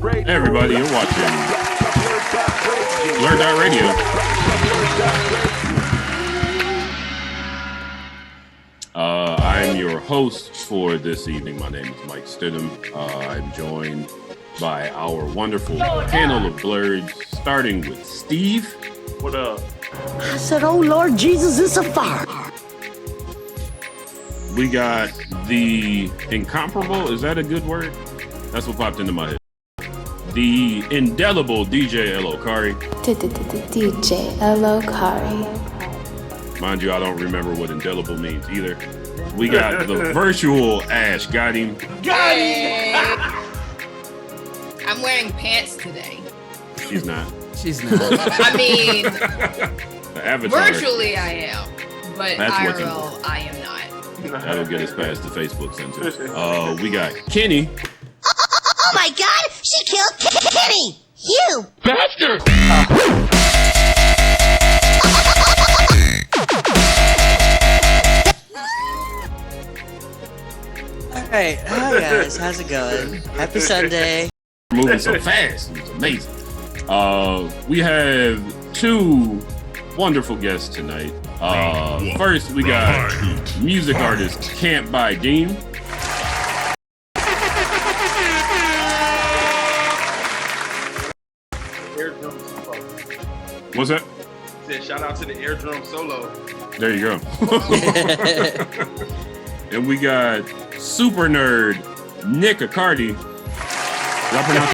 Everybody, you're watching BlurdDotRadio. I'm your host for this evening. My name is Mike Stidham. I'm joined by our wonderful panel of Blurds, starting with Steve. What up? I said, oh Lord Jesus, it's a fire. We got the incomparable, is that a good word? That's what popped into my head. The indelible DJ Elokari. DJ Elokari. Mind you, I don't remember what indelible means either. We got the virtual Ash. Got him. Got him! I'm wearing pants today. She's not. She's not. I mean, The avatar. virtually I am, but That's what's IRL I am not. That'll get us past the Facebook censor. We got Kenny. Oh my God, she killed Kenny. You Bastard! Alright, hi guys, how's it going? Happy Sunday. Moving so fast. It's amazing. We have two wonderful guests tonight. First, we got music artist Cant by Deem. Air drum solo. What's that? Said shout out to the air drum solo. There you go. And we got super nerd Nick Accardi. Did I pronounce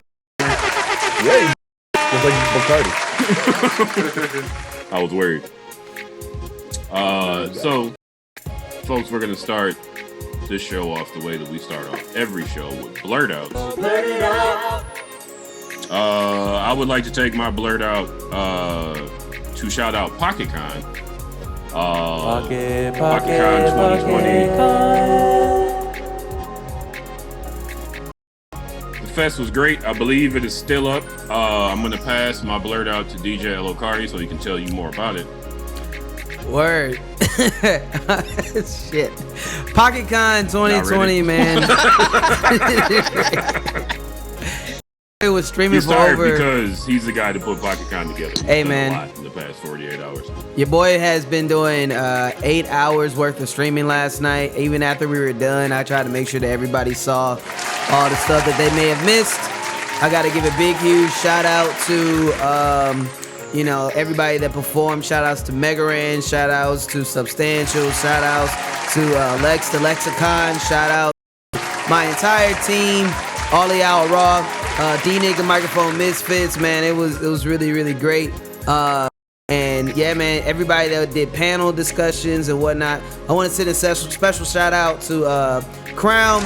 Yeah, just like Bacardi. I was worried. So, folks, we're going to start this show off the way that we start off every show with blurt outs. I would like to take my blurt out to shout out PocketCon. PocketCon 2020. The fest was great. I believe it is still up. I'm going to pass my blurt out to DJ Elokari so he can tell you more about it. Word. Shit. PocketCon 2020, man. It was streaming He's for tired over. because he's the guy to put PocketCon together. He's Hey, done man. a lot in the past 48 hours. Your boy has been doing 8 hours worth of streaming last night. Even after we were done, I tried to make sure that everybody saw all the stuff that they may have missed. I got to give a big, huge shout out to, everybody that performed. Shout outs to Megaran. Shout outs to Substantial. Shout outs to Lex, the Lexicon. Shout out my entire team. All of y'all raw. D-Nigga Microphone Misfits, man. It was really, really great. And yeah, man, everybody that did panel discussions and whatnot. I want to send a special shout out to Crown,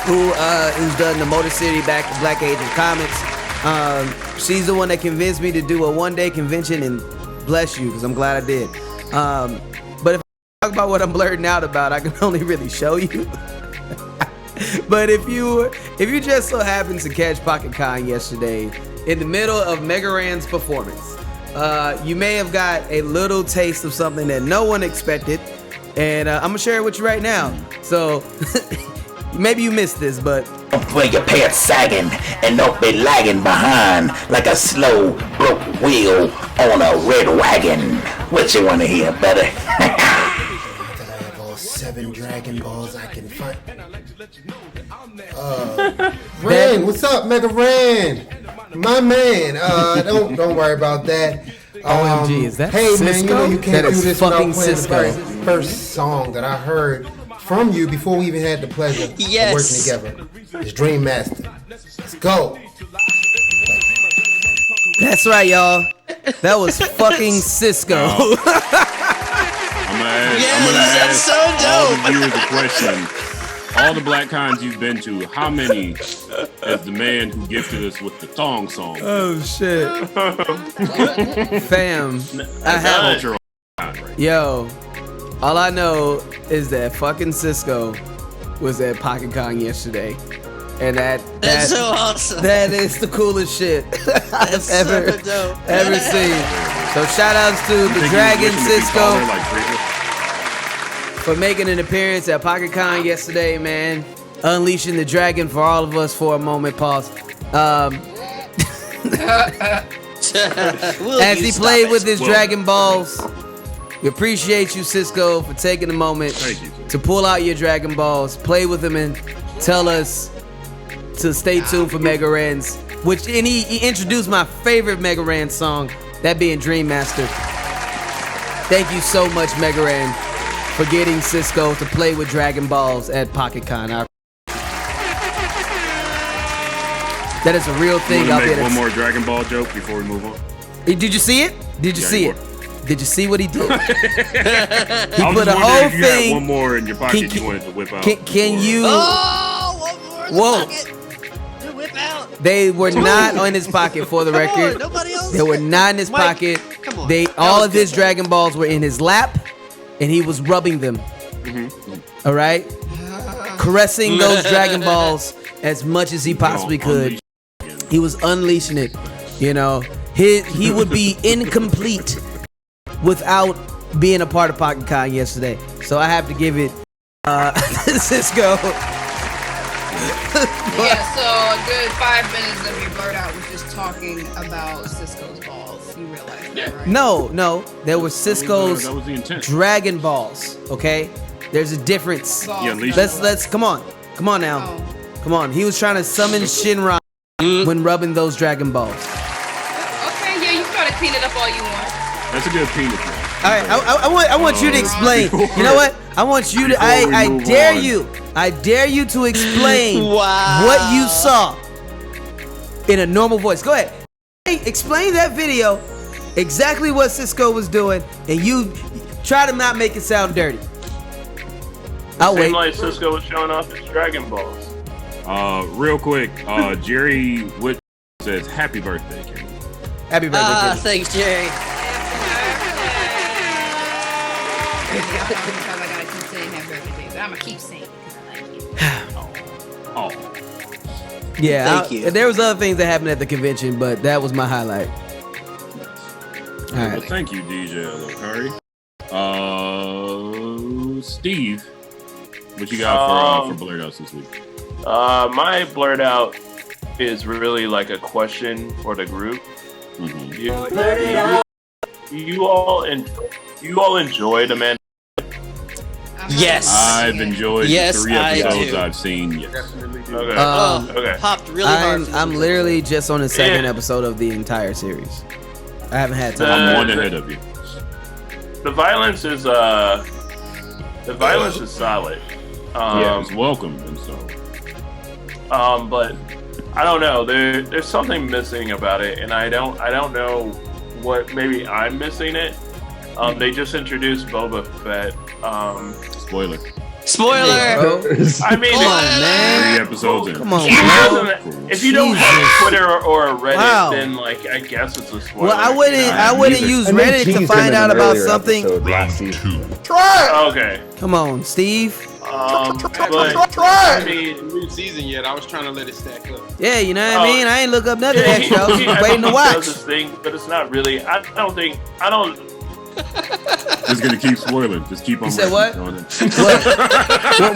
who's done the Motor City Black Age of Comics. She's the one that convinced me to do a one-day convention, and bless you, because I'm glad I did. But if I talk about what I'm blurting out about, I can only really show you. But if you just so happen to catch PocketCon yesterday in the middle of Megaran's performance, you may have got a little taste of something that no one expected, and I'm gonna share it with you right now. So maybe you missed this, but Don't wear your pants sagging and don't be lagging behind like a slow broke wheel on a red wagon. What you wanna hear, better? That I have all 7 Dragon Balls I can find. Ran, what's up, Mega Ran? My man. Don't worry about that. OMG, is that hey, Cisco? man, you know you can't That do is this without fucking playing Cisco. the first song that I heard from you before we even had the pleasure of working together. It's Dream Master. Let's go. that's right, y'all. That was fucking Cisco. I'm gonna ask all the viewers a question. All the Black Cons you've been to, how many is the man who gifted us with the thong song? Oh shit. Fam, I That's have cultural right? Yo, all I know is that fucking Cisco was at PocketCon yesterday. And that's so awesome. That is the coolest shit I've so ever seen. So shout outs to the Dragon Cisco for making an appearance at PocketCon yesterday, man. Unleashing the dragon for all of us for a moment. Pause. As he played with his Dragon Balls, we appreciate you, Cisco, for taking a moment to pull out your Dragon Balls, play with them, and tell us to stay tuned for Mega Ran's. And he introduced my favorite Mega Ran song, that being Dream Master. Thank you so much, Mega Ran, for getting Cisco to play with Dragon Balls at PocketCon. That is a real thing. You want to make one more Dragon Ball joke before we move on? Did you see it? Did you see it? Did you see what he did? He put a whole thing. You had one more in your pocket you wanted to whip out. Can you? Oh, one more. Whoa! Whip out. They were not in his pocket, for the record. Nobody else. They were not in his pocket. Come on. All of his Dragon Balls were in his lap, and he was rubbing them. Mm-hmm. All right, caressing those Dragon Balls as much as he possibly could. He was unleashing it. You know, he would be incomplete without being a part of PocketCon yesterday. So I have to give it Cisco. Yeah, so a good 5 minutes of your blurt out was just talking about Cisco's balls. You realize that, right? No, there was Cisco's that was the intent. Dragon Balls. Okay, there's a difference. Let's come on now. Oh. Come on. He was trying to summon Shinron when rubbing those Dragon Balls. Okay, yeah, you can try to clean it up all you want. That's a good penis. All right, I want you to explain. You know what? I want you to. I dare you. I dare you to explain what you saw in a normal voice. Go ahead. Hey, explain that video, exactly what Cisco was doing, and you try to not make it sound dirty. I'll wait. Seemed like Cisco was showing off his Dragon Balls. Real quick, Jerry Wood says happy birthday, Kenny. Happy birthday, Kenny. Thanks, Jerry. I gotta keep saying happy birthday, but I'm gonna keep saying it because I like you. Yeah, Thank you. There was other things that happened at the convention, but that was my highlight. All right. Well, thank you, DJ Curry. Steve, what you got for Blurred Outs this week? My blurt out is really like a question for the group. Mm-hmm. You all enjoyed Amanda? Yes. I've enjoyed the 3 episodes I've seen. Yes. Okay. Okay. Popped really hard. I'm literally just on the second episode of the entire series. I haven't had time. I'm one ahead of you. The violence is solid. It's welcome and so. But I don't know. There's something missing about it, and I don't know what. Maybe I'm missing it. They just introduced Boba Fett. Spoiler. I mean, come on, man. 3 episodes in. Come on, if you don't have Twitter or Reddit, then like I guess it's a spoiler. Well, I wouldn't use Reddit to find out about something. Okay. Come on, Steve. I mean, New season yet. I was trying to let it stack up. Yeah, you know what I mean? I ain't look up nothing extra. I was just waiting to watch. Does this thing, but it's not really. I don't. Just gonna keep spoiling. Just keep on. You said what? What?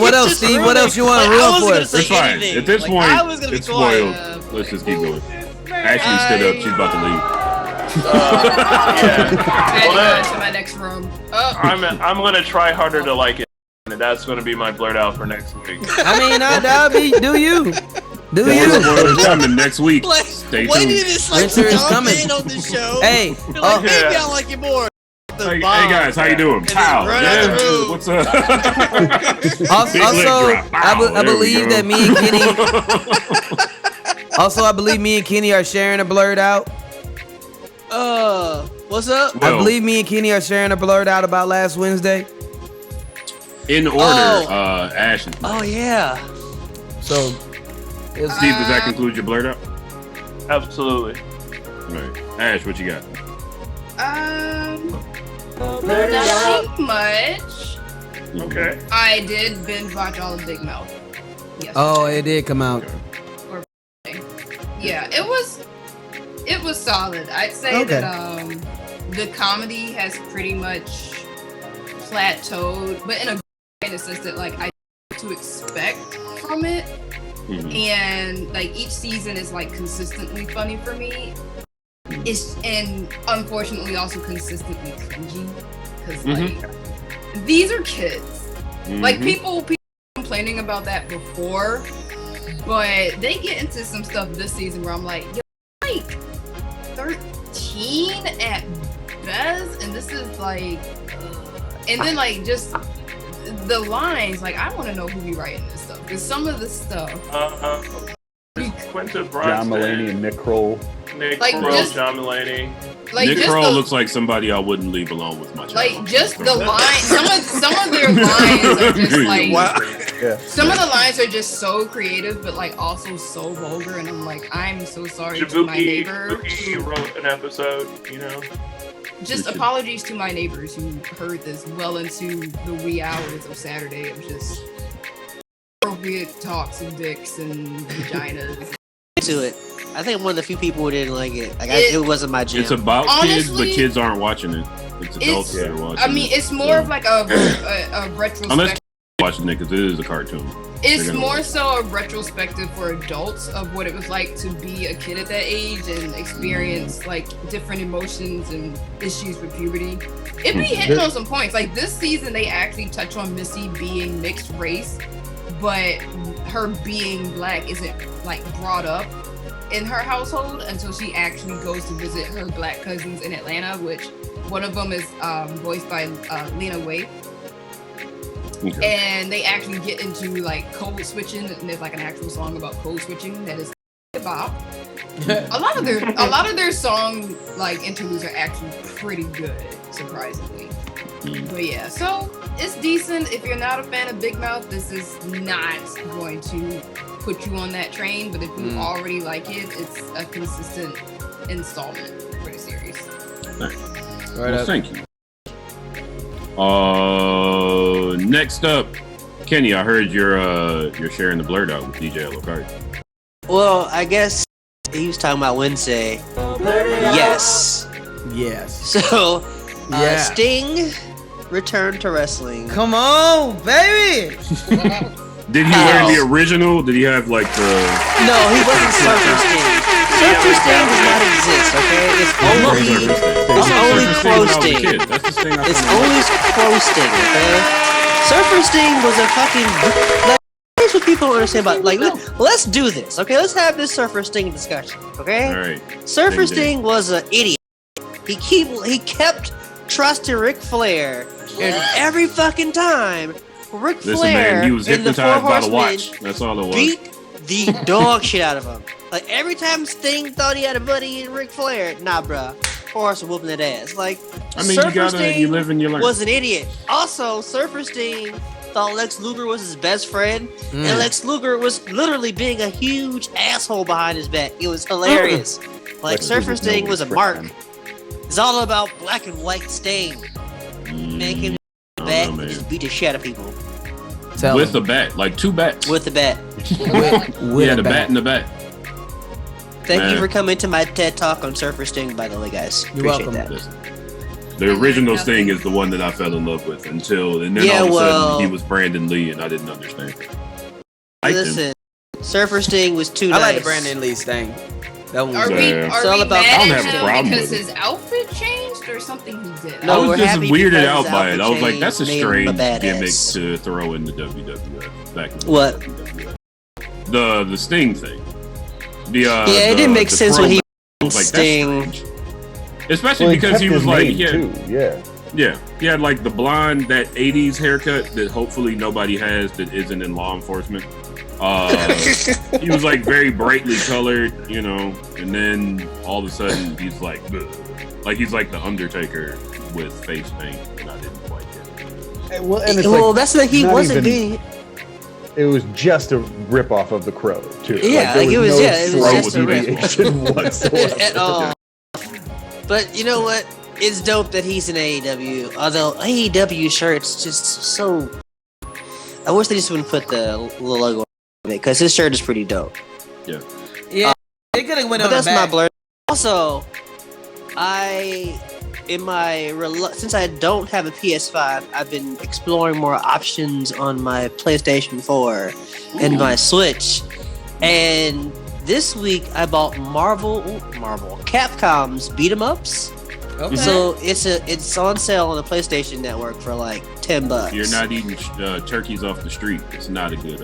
What else, Steve? What else you want to ruin for us? It's fine. At this point, it's spoiled. Let's just keep going. Ashley stood up. She's about to leave. Well, to my next room. I'm gonna try harder to like it, and that's gonna be my blurt out for next week. I mean, that'll be. Do you? Do you? Spoilers coming next week. Stay tuned. Winter is coming. On this show. Hey, maybe I like it more. Hey guys, how you doing? Pow. Yeah. What's up? Also, I believe that me and Kenny. Also, I believe me and Kenny are sharing a blurred out. What's up? I believe me and Kenny are sharing a blurred out about last Wednesday. In order, Ash. Oh yeah. So, Steve, does that conclude your blurred out? Absolutely. Right. Ash, what you got? Not much. Okay. I did binge watch all of Big Mouth. Yes. Oh, it did come out. Yeah, it was solid. I'd say that the comedy has pretty much plateaued, but in a sense that like I know what to expect from it. and like each season is like consistently funny for me. And unfortunately also consistently cringy because like these are kids. Like people complaining about that before, but they get into some stuff this season where I'm like, yo, like 13 at best, and this is like, and then like just the lines. Like I want to know who be writing this stuff because some of the stuff. Quinta John Brunson, Mulaney and Nick Kroll. John Mulaney. Like Nick Kroll looks like somebody I wouldn't leave alone with my child. Like just the line, some of their lines are just like some of the lines are just so creative, but like also so vulgar, and I'm like, I'm so sorry to my neighbor. Jabuki wrote an episode, you know. Just apologies to my neighbors who heard this well into the wee hours of Saturday of just appropriate talks and dicks and vaginas. To it. I think I'm one of the few people who didn't like it. Like it wasn't my jam. It's about kids, but kids aren't watching it. It's adults that are watching. I mean, it's more of like a retrospective. Unless watching it because it is a cartoon. It's more so a retrospective for adults of what it was like to be a kid at that age and experience like different emotions and issues with puberty. It be hitting on some points. Like this season, they actually touch on Missy being mixed race, but her being black isn't like brought up in her household until she actually goes to visit her black cousins in Atlanta, which one of them is voiced by Lena Waithe. And they actually get into like code switching, and there's like an actual song about code switching that is bop. a lot of their song like interludes are actually pretty good, surprisingly. But yeah, so it's decent. If you're not a fan of Big Mouth, this is not going to put you on that train. But if you already like it, it's a consistent installment for the series. Nice. Well, thank you. Next up, Kenny, I heard you're sharing the blurred out with DJ Elokari. Well, I guess he was talking about Wednesday. Yes. So, Sting returned to wrestling. Come on, baby. Did he wear the original? Did he have like the? No, he wasn't Surfer Sting. Surfer Sting does not exist. Okay, it's only Crow Sting. It's only Crow Sting. Okay, Surfer Sting was a fucking. Like, here's what people don't understand about. Like, let's do this. Okay, let's have this Surfer Sting discussion. Okay. All right. Surfer Sting was an idiot. He kept trusting Ric Flair, and every fucking time. Ric Flair man, he was in the hypnotized Four by the Horsemen watch. That's all it was. Beat the dog shit out of him. Like every time Sting thought he had a buddy in Ric Flair, nah, bruh. Four Horsemen whooping that ass. Like, I mean, Surfer Sting you live and you learn. was an idiot. Also, Surfer Sting thought Lex Luger was his best friend, and Lex Luger was literally being a huge asshole behind his back. It was hilarious. Like Surfer Sting was a mark. It's all about black and white Sting. Man came back and just beat the shit out of people. With a bat, like 2 bats. With a bat. with the bat and the bat. Thank you for coming to my TED Talk on Surfer Sting, by the way, guys. You're Appreciate welcome. that. The original Sting is the one that I fell in love with and then all of a sudden he was Brandon Lee and I didn't understand. Listen, Surfer Sting was too nice. I like the Brandon Lee Sting. That one was Are we I mad don't have at a him problem because with it. his outfit changed or something he did? No, I was just weirded out by it. I was like, changed that's a made him a strange badass. gimmick to throw in the WWF back in the What? WWF. The Sting thing. It didn't make sense when he was like, Sting. Especially because he was like, yeah. He had like the blonde, that 80s haircut that hopefully nobody has that isn't in law enforcement. He was like very brightly colored, you know, and then all of a sudden he's like, ugh. Like he's like the Undertaker with face paint, and I didn't quite get it. Well, that's the he wasn't being. It was just a ripoff of the Crow, too. Yeah, like, it was just a deviation whatsoever. At all. But you know what? It's dope that he's in AEW. Although AEW shirt's just so. I wish they just wouldn't put the logo on it because his shirt is pretty dope. Yeah. Yeah. It could have went on. That's the back. my blur. Also, since I don't have a PS5, I've been exploring more options on my PlayStation 4 and my Switch. And this week I bought Capcom's beat 'em ups. Okay. So it's on sale on the PlayStation Network for like $10. You're not eating turkeys off the street. It's not a good.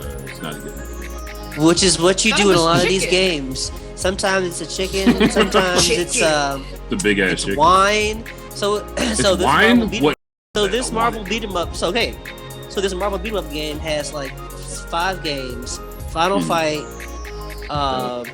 Which is what you That do in a was lot of these chicken. games. Sometimes it's a chicken. Sometimes it's The big ass chicken. wine. So this wine? Marvel beat 'em- What? So this Marvel beat 'em up. So this Marvel beat 'em up game has like 5 games, Final Fight, and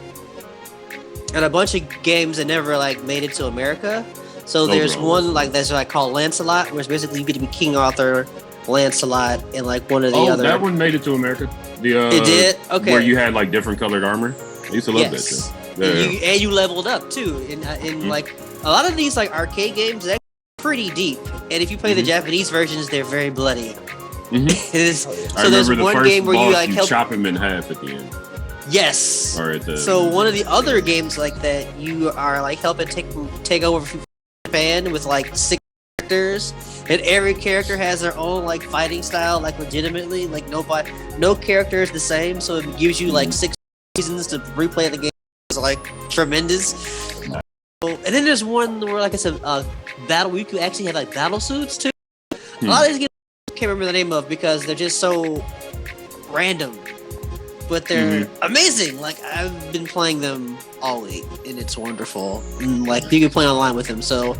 a bunch of games that never like made it to America. So there's one like that's like called Lancelot, where it's basically you get to be King Arthur, Lancelot, and like one of the other. That one made it to America. It did? Okay. Where you had like different colored armor. I used to love that Yes. shit. And you leveled up too. In like a lot of these like arcade games, they're pretty deep. And if you play the Japanese versions, they're very bloody. I So there's remember the one first game where boss, you like help. chop him in half at the end. Yes. Or at the, So one of the other games like that, you are like helping take over from Japan with like 6 characters, and every character has their own like fighting style, like legitimately, like no character is the same, so it gives you like 6 reasons to replay the game. It's like tremendous. And then there's one where like it's a battle where you can actually have like battle suits too. A lot of these games I can't remember the name of because they're just so random. But they're amazing. Like I've been playing them all week, and it's wonderful. And like you can play online with them. So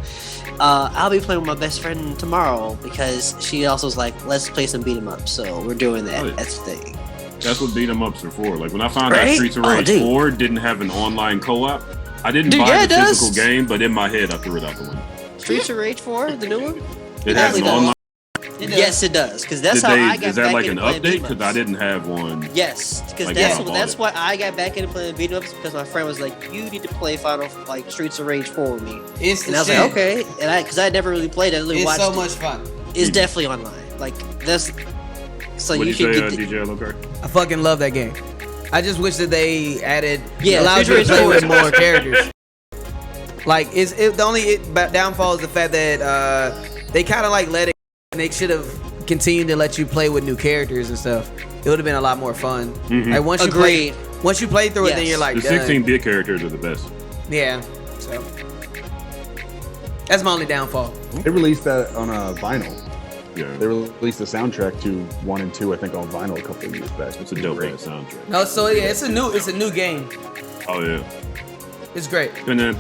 I'll be playing with my best friend tomorrow because she also was like, "Let's play some beat 'em up." So we're doing that. Oh, yeah. That's the thing. That's what beat 'em ups are for. Like when I found out Right? Streets of Oh, Rage dude. 4 didn't have an online co-op, I didn't Dude, buy yeah, the it physical does. game, but in my head I threw it out the window. Streets of Rage 4, the new one. It has an does. online. Yes, it does. Because that's Did how they, I got is that back like into an playing beat update? 'em ups. Because I didn't have one. Yes, because Like, that's yeah, I bought that's it. why I got back into playing beat 'em ups because my friend was like, "You need to play like Streets of Rage 4 with me." It's the And I was shit. like, "Okay," and because I never really played it, I only It's watched so it. much fun. It's definitely online. Like that's so What you do you should say, get. DJ Lockhart? I fucking love that game. I just wish that they added Yeah, allowed you to Streets of play Rage with more characters. Like the only downfall is the fact that they kind of like let it. And they should have continued to let you play with new characters and stuff. It would have been a lot more fun. Like once you play through it, then you're like, the done. 16-bit characters are the best. Yeah. So that's my only downfall. They released that on a vinyl. Yeah. They released the soundtrack to 1 and 2, I think, on vinyl a couple of years back. It's a dope ass soundtrack. No, so yeah, it's a new game. Oh yeah. It's great. Yeah,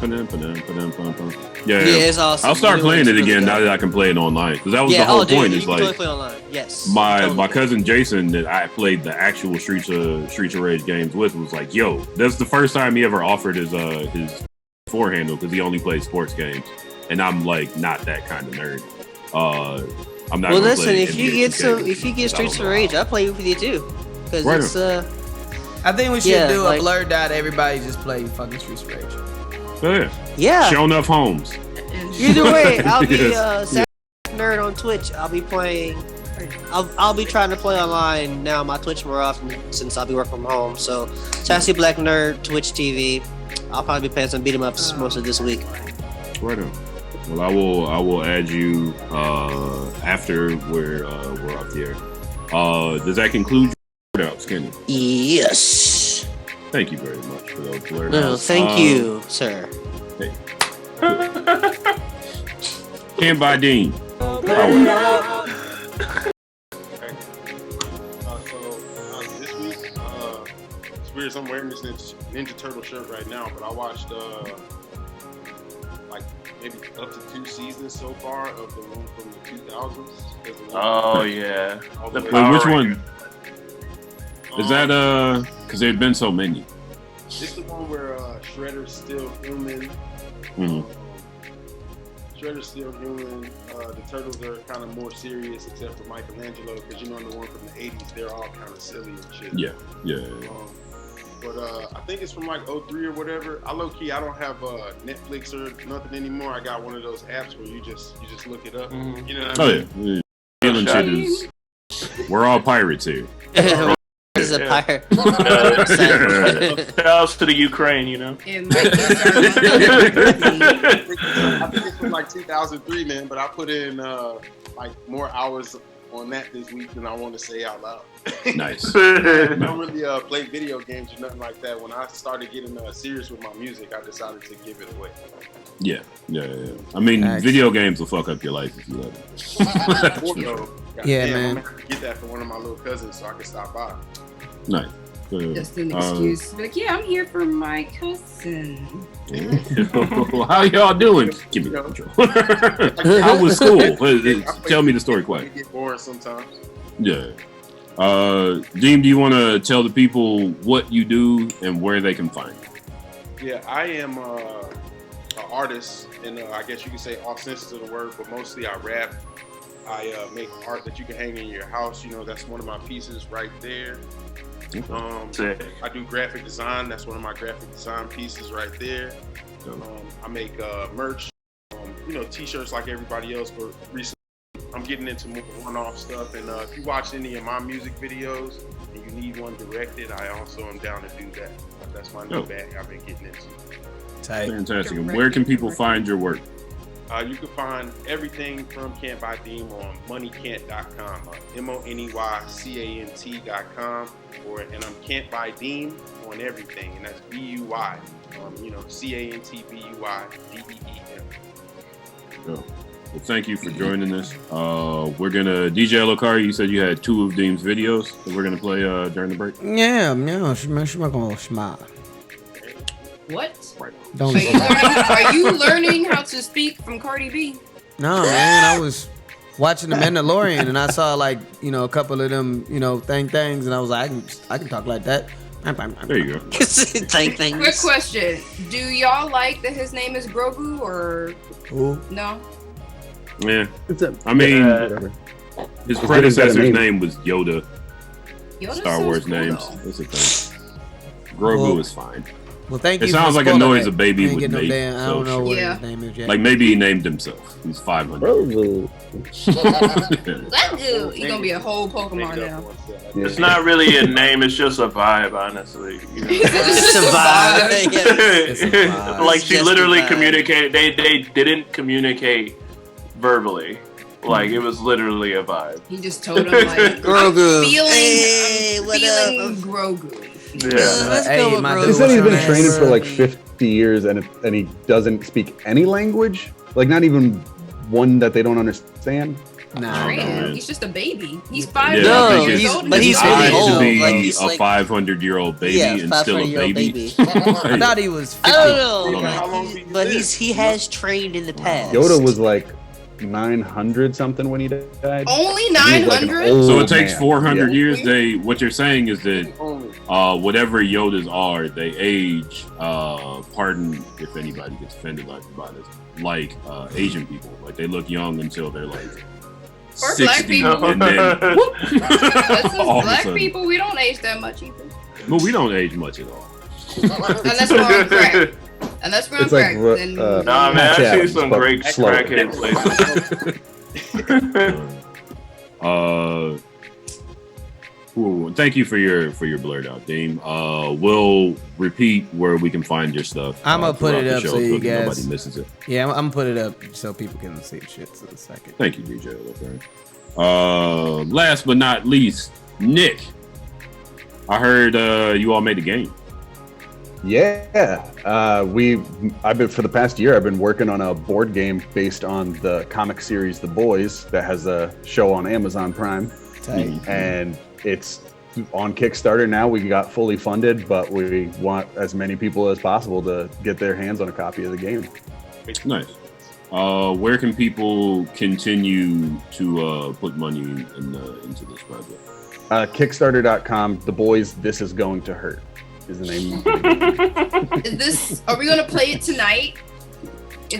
it's awesome. I'll start New playing one's it really again good. now that I can play it online. Because that was the Yeah, whole dude, point. you Is can totally like play online. Yes. my totally. cousin Jason that I played the actual Streets of Rage games with was like, "Yo, that's the first time he ever offered his 4 handle because he only plays sports games, and I'm like not that kind of nerd. I'm not. Well, gonna listen, play if you NBA get 2K if you get because I don't Streets of know Rage, how. I'll play with you too. Because Right it's I think we should Yeah, do like- a blurred dot. Everybody just play fucking Streets of Rage. Yeah. Show enough homes. Either way, I'll be Yes. Saturday Nerd on Twitch. I'll be playing. I'll be trying to play online now. My Twitch more often since I'll be working from home. So Sassy Black Nerd Twitch TV. I'll probably be playing some beat 'em ups most of this week. Right on. Well, I will add you after we're off the air. Does that conclude your outs, Kenny? Yes. Thank you very much for those blurred No, outs. thank you, sir. Hey. Cant by Deem. This week, it's weird. I'm wearing this Ninja Turtle shirt right now, but I watched like maybe up to 2 seasons so far of the one from the 2000s. Oh yeah. The Wait, which one? Is that because there've been so many? It's the one where Shredder's still human. Shredder's still human. The turtles are kind of more serious, except for Michelangelo, because you know in the one from the 80s, they're all kind of silly and shit. Yeah. But I think it's from like 03 or whatever. I don't have Netflix or nothing anymore. I got one of those apps where you just look it up. You know what I mean? Oh yeah. Feeling shit is. We're all pirates here. Is a pirate. Shouts to the Ukraine, you know. I think it's from like 2003, man. But I put in like more hours on that this week than I want to say out loud. Nice. I don't really play video games or nothing like that. When I started getting serious with my music, I decided to give it away. Yeah. I mean, video games will fuck up your life if you let it. Yeah, man. man. I'm gonna have to get that for one of my little cousins so I can stop by. Nice. Just an excuse. Be like, yeah, I'm here for my cousin. How y'all doing? Give me the control. How was school? Tell me the story quick. Get bored sometimes. Yeah. Deem, do you want to tell the people what you do and where they can find you? Yeah, I am an artist, and I guess you could say all senses of the word, but mostly I rap. I make art that you can hang in your house. You know, that's one of my pieces right there. I do graphic design. That's one of my graphic design pieces right there. I make merch, t-shirts like everybody else, but recently I'm getting into more one-off stuff. And if you watch any of my music videos and you need one directed, I also am down to do that. That's my new bag I've been getting into. Fantastic. And where can people find your work? You can find everything from Cant by Deem on moneycant.com, MONEYCANT.com, and I'm Cant by Deem on everything, and that's BUY, CANTBUYDEEM. Well, thank you for joining us. We're gonna DJ Lokari. You said you had 2 of Deem's videos that we're gonna play during the break. Yeah. What? Don't Are you learning how to speak from Cardi B? No, man. I was watching The Mandalorian and I saw a couple of them, things, and I was like, I can talk like that. There you go. Things. Quick question: do y'all like that his name is Grogu or no? Yeah, I mean, his predecessor's name was Yoda. Star Wars names. That's the thing. Grogu is fine. Well, thank you. It sounds like a noise a baby would make. I don't know what his name is yet. Like maybe he named himself. He's 500. Grogu. He's gonna be a whole Pokemon now. It's not really a name; it's just a vibe, honestly. It's a vibe. It's a vibe. Like she literally communicated. They didn't communicate verbally. Like it was literally a vibe. He just told him like, Grogu. I'm feeling Grogu. Yeah. Let's go with Grogu. He said he's been training for like 50 years and he doesn't speak any language? Like not even one that they don't understand? Nah, he's just a baby. He's 5 years old. But he's really old. To be like, a 500-year-old baby and still a baby. I thought he was 50. I don't know. But he has trained in the past. Yoda was like 900 something when he died. Only 900? So it takes 400 years. What you're saying is that whatever Yodas are, they age. Pardon if anybody gets offended by this. Like Asian people, like they look young until they're like 60, black people. and then Black people, we don't age that much either. But we don't age much at all. Unless we're on crack. Unless we're on crack. Nah, man, I've seen some great crackhead places. Thank you for your blurred out, Deem. We'll repeat where we can find your stuff. I'm gonna put it up so you guys nobody misses it. Yeah, I'm gonna put it up so people can see the shit in a second. Thank you, DJ. Okay. Last but not least, Nick. I heard you all made a game. Yeah, I've been for the past year. I've been working on a board game based on the comic series The Boys that has a show on Amazon Prime, and it's on Kickstarter now. We got fully funded, but we want as many people as possible to get their hands on a copy of the game. Nice. Where can people continue to put money into this project? Kickstarter.com. The Boys, This Is Going to Hurt is the name. Are we gonna play it tonight?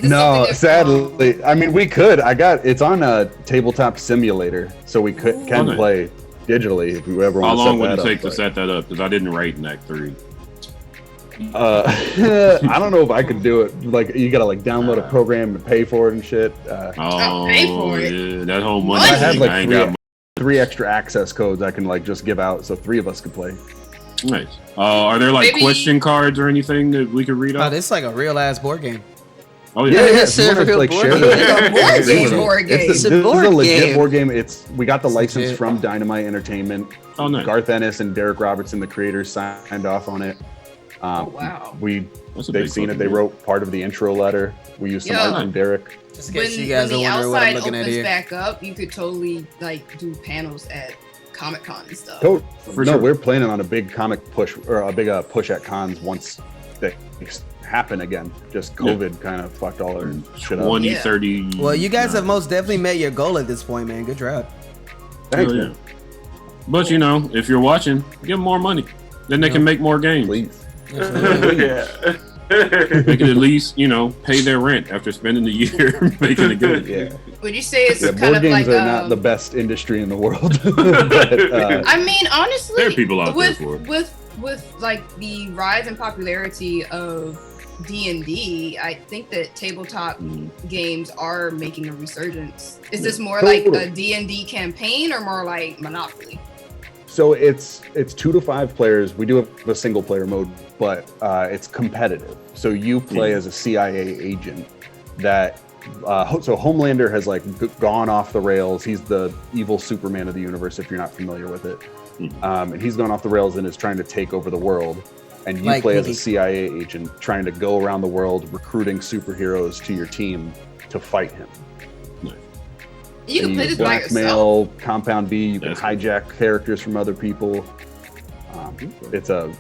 No, sadly. I mean, we could. It's on a tabletop simulator, so we can play digitally if you ever want to set that up. How long would it take to set that up? Because I didn't write in Act 3. I don't know if I could do it. Like, you gotta download a program and pay for it and shit. Pay for it. Yeah, that whole money. I have three extra access codes I can just give out, so 3 of us could play. Nice. Are there question cards or anything that we could read out? This is like a real ass board game. Oh yeah, It's a real board game. It's a board game. This is a legit board game. We got the license from Dynamite Entertainment. Oh, nice. Garth Ennis and Derek Robertson, the creators, signed off on it. Wow. They've seen it. They wrote part of the intro letter. We used some art from Derek. Just in When, case you guys when are the wondering what I'm outside looking at opens here. back up, you could totally like do panels at Comic-Con and stuff. We're planning on a big comic push or a big push at cons once they happen again. Just COVID kind of fucked all our shit up. 20, 30. Well, you guys have most definitely met your goal at this point, man. Good job. Thanks, Oh, yeah. man. But you know, if you're watching, give them more money. Then they can make more games. Please. Yeah. They can at least, you know, pay their rent after spending the year making it good. Yeah. Would you say it's kind Board of games like are not the best industry in the world. But, I mean, honestly, there are people out there with for it. with like the rise in popularity of D&D, I think that tabletop games are making a resurgence. Is this more like a D&D campaign or more like Monopoly? So it's 2 to 5 players. We do have a single player mode, but it's competitive. So you play as a CIA agent that. So Homelander has like gone off the rails. He's the evil Superman of the universe, if you're not familiar with it. And he's gone off the rails and is trying to take over the world. And you play as a CIA agent trying to go around the world recruiting superheroes to your team to fight him. You can play this by yourself. Blackmail, Compound B. You can hijack characters from other people. It's a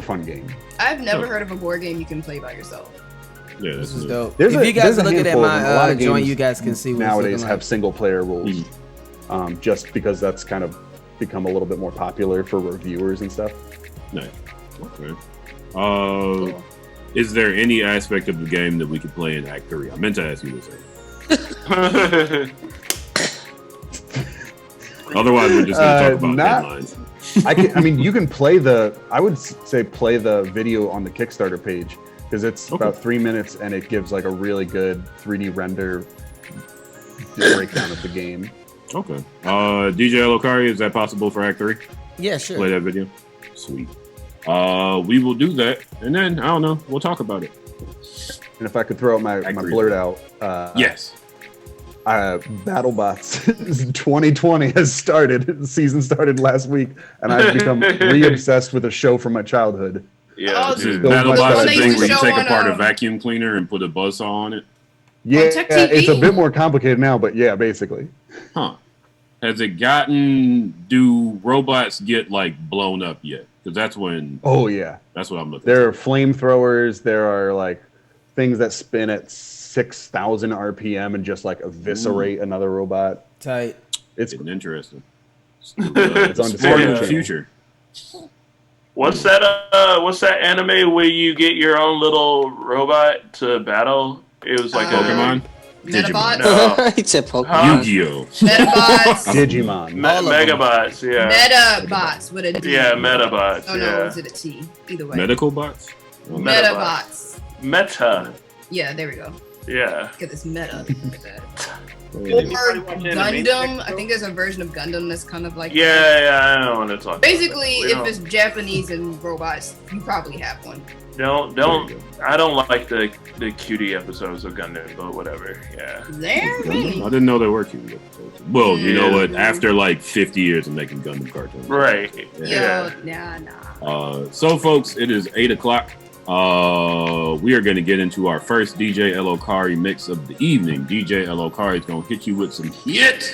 fun game. I've never heard of a board game you can play by yourself. Yeah, This is dope. There's If you guys a are looking at handful of them. A lot my of joint, games you guys can see what it's nowadays looking have like. single player rules, just because that's kind of become a little bit more popular for reviewers and stuff. Nice. Okay. Is there any aspect of the game that we could play in Act 3? I meant to ask you this. Otherwise, we're just going to talk about headlines. I mean, you can play I would say play the video on the Kickstarter page, because it's about 3 minutes and it gives like a really good 3D render breakdown of the game. Okay. DJ Elokari, is that possible for Act 3? Yeah, sure. Play that video? Sweet. We will do that, and then, I don't know, we'll talk about it. And if I could throw out my blurt out. Yes. BattleBots 2020 has started. The season started last week, and I've become re-obsessed with a show from my childhood. Yeah, BattleBots is the thing where you take apart a vacuum cleaner and put a buzzsaw on it. Yeah, it's a bit more complicated now, but yeah, basically. Huh. Do robots get like blown up yet? Because that's when. Oh yeah. That's what I'm looking. There are flamethrowers. There are like things that spin at 6,000 RPM and just like eviscerate another robot. Tight. It's interesting. It's on the future. What's that anime where you get your own little robot to battle? It was like Pokemon. Metabots. No. It's a Pokemon. Yu-Gi-Oh. Metabots. Digimon. Megabots. Yeah. Metabots with a D. Yeah, Metabots. Oh no, is it a T? Either way. Medical bots. Metabots. Meta. Yeah, there we go. Yeah. Get this meta. Or Gundam. I think there's a version of Gundam that's kind of like. Yeah, I don't want to talk. Basically, if it's Japanese and robots, you probably have one. Don't. I don't like the cutie episodes of Gundam, but whatever. Yeah. There, I didn't know there were cutie episodes. Well, you know what? After like 50 years of making Gundam cartoons. Right. Yeah. Nah. So, folks, it is 8 o'clock. We are going to get into our first DJ Elokari mix of the evening. DJ Elokari is going to hit you with some hits.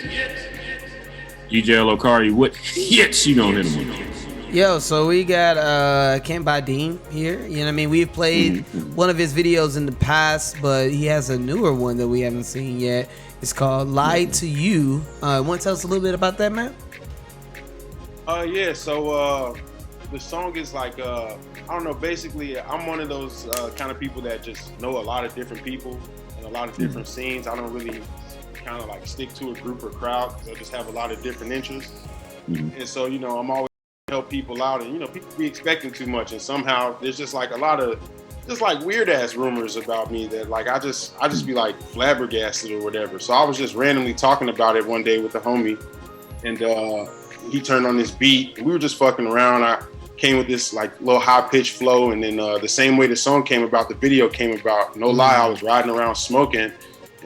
DJ Elokari, what hits you going to hit him with? Yo, so we got Cant by Deem here. You know what I mean? We've played one of his videos in the past, but he has a newer one that we haven't seen yet. It's called Lie to You. Want to tell us a little bit about that, man? Yeah, so the song is like, I don't know, basically, I'm one of those kind of people that just know a lot of different people and a lot of different scenes. I don't really kind of like stick to a group or crowd because I just have a lot of different interests. And so, you know, I'm always help people out, and you know, people be expecting too much, and somehow there's just like a lot of just like weird ass rumors about me that like I just be like flabbergasted or whatever. So I was just randomly talking about it one day with the homie, and he turned on this beat, and we were just fucking around. I came with this like little high pitched flow, and then the same way the song came about, the video came about. No lie, I was riding around smoking,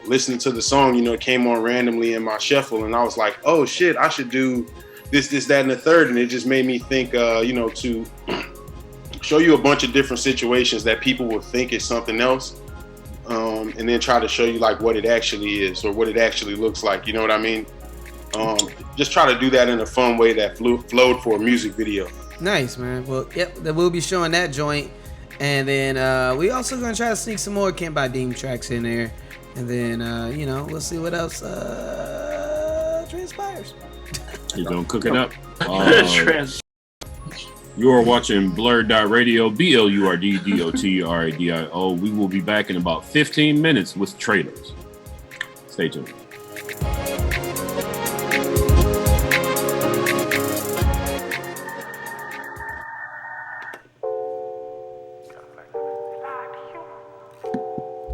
listening to the song. You know, it came on randomly in my shuffle, and I was like, oh shit, I should do this, that, and the third. And it just made me think, you know, to show you a bunch of different situations that people will think is something else, and then try to show you like what it actually is or what it actually looks like. You know what I mean? Just try to do that in a fun way that flowed for a music video. Nice, man. Well, yep, we'll be showing that joint, and then we also gonna try to sneak some more Cant by Deem tracks in there, and then you know, we'll see what else transpires. You're gonna cook it up. You are watching BlurdDotRadio, BlurdDotRadio. We will be back in about 15 minutes with trailers. Stay tuned.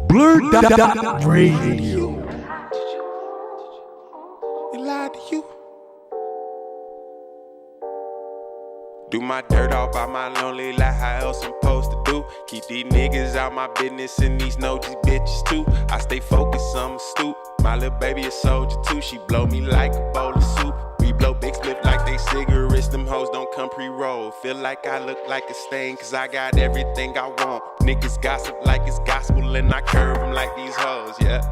BlurdDotRadio. They lied to you. Do my dirt all by my lonely life, how else I'm supposed to do? Keep these niggas out my business and these nosy bitches too. I stay focused, I'm astute. My little baby a soldier too, she blow me like a bowl of soup. We blow big split like they cigarettes, them hoes don't come pre-roll. Feel like I look like a stain, cause I got everything I want. Niggas gossip like it's gospel and I curve them like these hoes, yeah.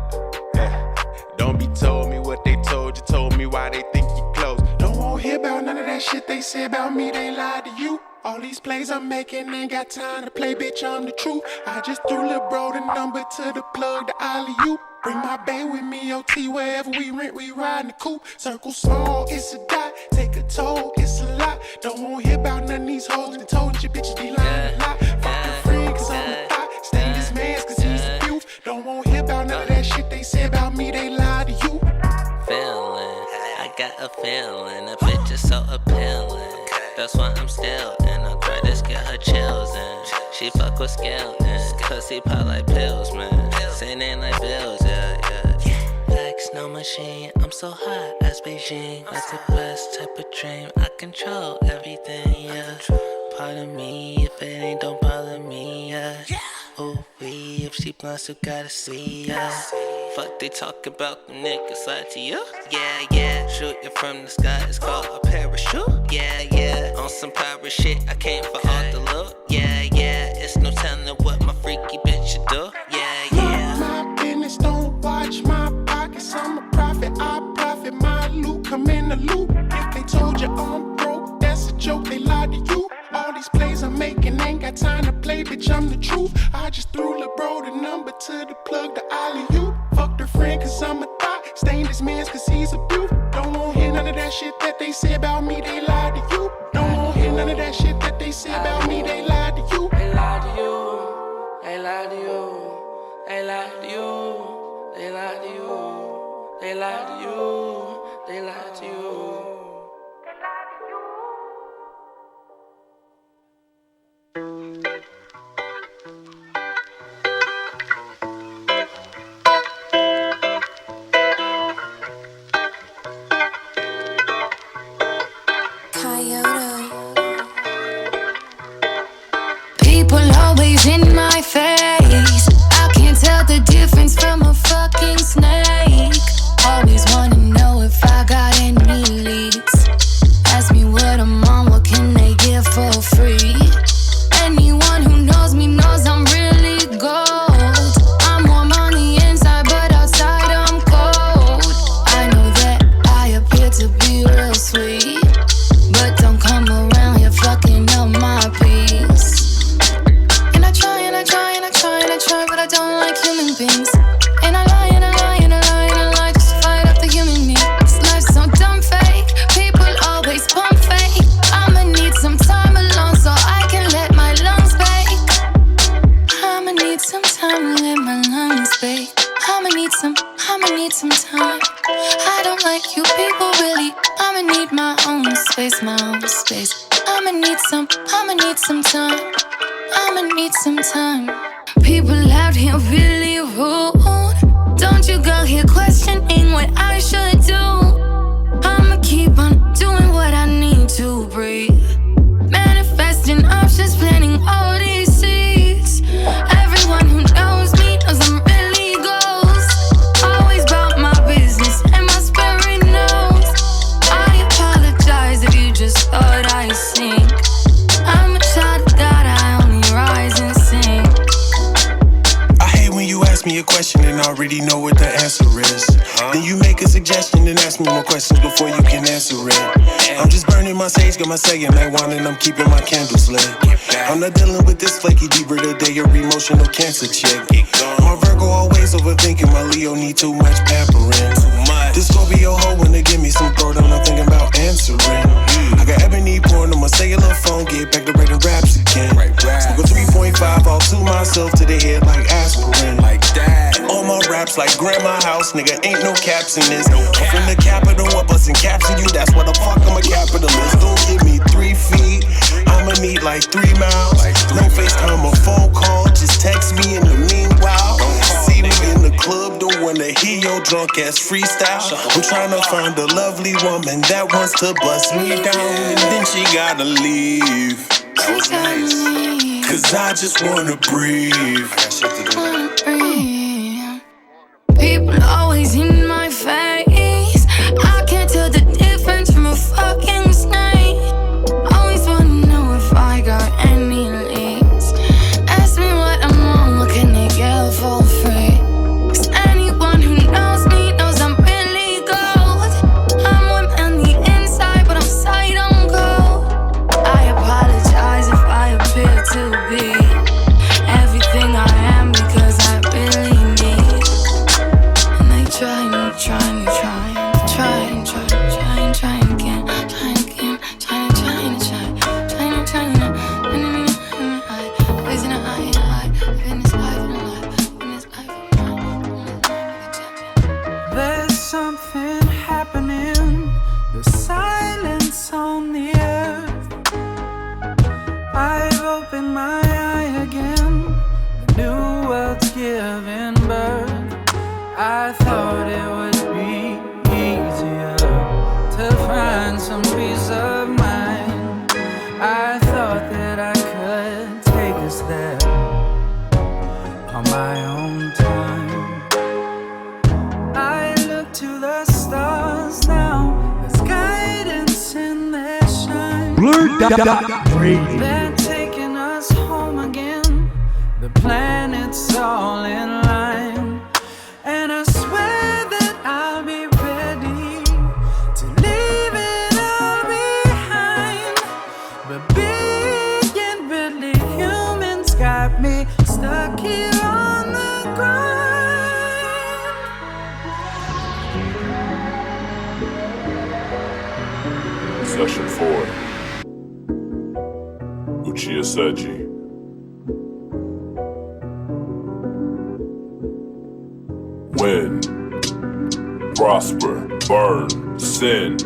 Don't be told me what they told you, told me why they think you close. Don't wanna hear about none of that shit they say about me, they lied to you. All these plays I'm making ain't got time to play, bitch, I'm the truth. I just threw Lil' Bro the number to the plug, the alley-oop. Bring my bae with me, OT, wherever we rent, we ride in the coupe. Circle small, it's a dot, take a toll, it's a lot. Don't wanna hear about none of these hoes, they told you bitches be lying a lot. Fuck your friend, cause I'm a thot, stay this man's cause he's a youth. Don't wanna hear about none of that shit they say about me, they lie to you. Feeling, I got a feeling, a bitch is so appealing. That's why I'm still in, I try to get her chills in. She fuck with skeletons, cause he pop like pills, man. Singing like bills, yeah. Flex, no machine, I'm so hot as Beijing. Like the best type of dream, I control everything, yeah. Pardon me, if it ain't, don't bother me, yeah. Ooh, if she blunts, you gotta see, yeah. Fuck they talk about the niggas lie to you? Yeah. Shoot you from the sky, it's called a parachute. Yeah. On some pirate shit, I came for all the loot. Yeah. It's no telling what my freaky bitch should do. Yeah. My business, don't watch my pockets. I'm a prophet, I profit my loot. Come in the loop. If they told you I'm broke, that's a joke, they lied to you. All these plays I'm making ain't got time to play, bitch, I'm the truth. I just threw Lil' Bro the number to the plug, the alley-oop. Fucked her friend cause I'm a thot, stained this man's cause he's a beaut. Don't wanna hear none of that shit that they say about me, they lied to you. Don't wanna hear none of that shit that they say about me, they lied to you. They lied to you, they lied to you, they lied to you, they lied to you, they lied to you, they lied to you. People always in my face. I can't tell the difference from a fucking snake. Always wanna know if I got any leads. Ask me what I'm on, what can they give for free? Anyone who knows me knows I'm really gold. I'm warm on the inside, but outside I'm cold. I know that I appear to be real sweet, but don't come around here fucking up my peace. And I try, but I don't like human beings. And I lie just to fight off the human need. This life's so dumb fake, people always pump fake. I'ma need some time alone so I can let my lungs bake. I'ma need some time to let my lungs bake. I'ma need some time. I don't like you people really. I'ma need my own space. I'ma need some time. I'ma need some time. People out here really rude. Don't you go here questioning what I should do. I'ma keep on doing what I need to breathe. Manifest ask me a question and I already know what the answer is. Then you make a suggestion and ask me more questions before you can answer it. I'm just burning my sage, got my saying I want, and I'm keeping my candles lit. I'm not dealing with this flaky deeper today, your emotional cancer chick. My Virgo always overthinking, my Leo need too much pampering. This Scorpio hoe wanna give me some throat, I'm not thinking about answering. I got ebony porn on my cellular phone, get back to writing raps again. Smoke a 3.5 all to myself to the head like aspirin. Like that. All my raps like grandma house, nigga, ain't no caps in this. I'm from the capital, I'm busting caps in you, that's why the fuck I'm a capitalist. Don't give me 3 feet, I'ma need like 3 miles. No FaceTime or phone call, just text me in the meanwhile. See me in the club, don't wanna hear your drunk ass freestyle. I'm trying to find a lovely woman that wants to bust me down, and then she gotta leave. That was nice. Cause I just wanna breathe. People always in my face. I can't tell the difference from a fucking snake. Always wanna know if I got any leads. Ask me what I'm on, what can they get for free? Cause anyone who knows me knows I'm really gold. I'm warm on the inside, but I'm sight on cold. I apologize if I appear to be everything I am, because I really need. And they trying again, trying There's something happening, the silence on the earth. I've opened my eye again, the new world's giving birth. I thought it would be easier to find some peace of mind. I thought that I could take us there on my own time. I look to the stars now, there's guidance in their shine. BlurdDotRadio. They're taking us home again, the planet's all in line. And I swear that I'll be ready to leave it all behind. But big and deadly humans got me stuck here on the grind. Session 4. Uchiha Seiji. Win, prosper, burn, sin.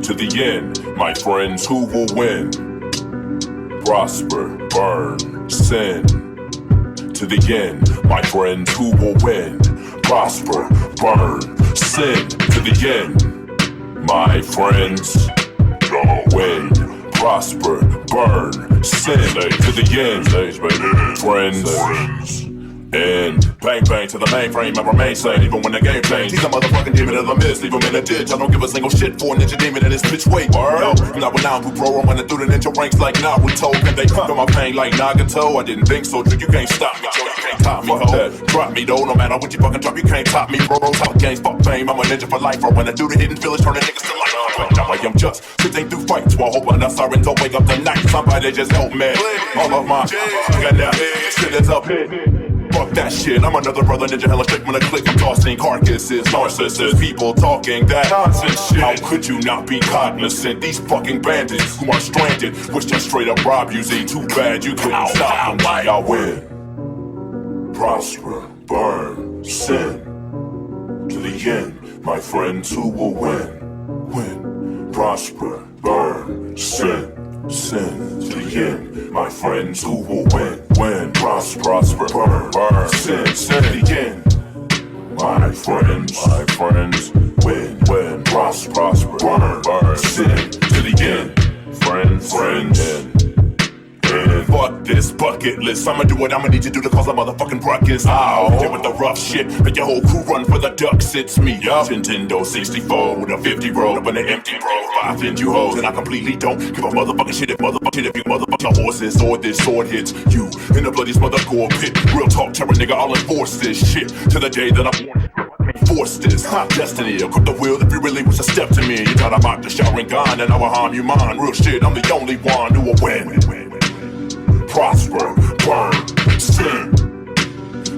To the end, my friends, who will win? Prosper, burn, sin. To the end, my friends, who will win? Prosper, burn, sin. To the end, my friends, win. Prosper, burn, sin. To the end, friends. And bang bang to the mainframe, I remain sane even when the game changed. He's a motherfucking demon of the mist, leave him in a ditch. I don't give a single shit for a ninja demon in his bitch weight. No, I'm not renowned, bro. I'm running through the ninja ranks like Naruto. Can they feel my pain like Nagato? I didn't think so, trick. You can't stop me, Joe. You can't top me, ho. Drop me though, no matter what you fucking drop, you can't top me, bro. Top games, fuck fame. I'm a ninja for life, bro. When I do the hidden village, turning niggas to life. I'm just sitting through fights while hoping the sirens don't wake up tonight. Somebody just help me. All of my shit is up here. Fuck that shit, I'm another brother ninja, hella strict when I click. I'm tossing carcasses, narcissists, people talking that nonsense shit. How could you not be cognizant? These fucking bandits who are stranded wish to straight up rob you. See, too bad you couldn't stop them. Y'all win, prosper, burn, sin. To the end, my friends, who will win? Win, prosper, burn, sin. Sin to the end, my friends, who will win? Win, prosper, burn, sin to the end. My friends, win, prosper, burn, sin to the end. Friends, fuck this bucket list. I'ma do what I'ma need to do to cause a motherfucking ruckus. Ow, here with the rough shit. Make your whole crew run for the ducks. It's me, Nintendo 64 with a 50 roll up in the empty bro. 5 in you hoes, and I completely don't give a motherfucking shit if you motherfucking horses or this sword hits you in the bloodiest mother gore pit. Real talk, terror nigga, I'll enforce this shit to the day that I'm force this. Destiny, equip the wheel if you really was a step to me. You try to mock the showering gun and I will harm you mine. Real shit, I'm the only one who will win. Prosper, burn, sin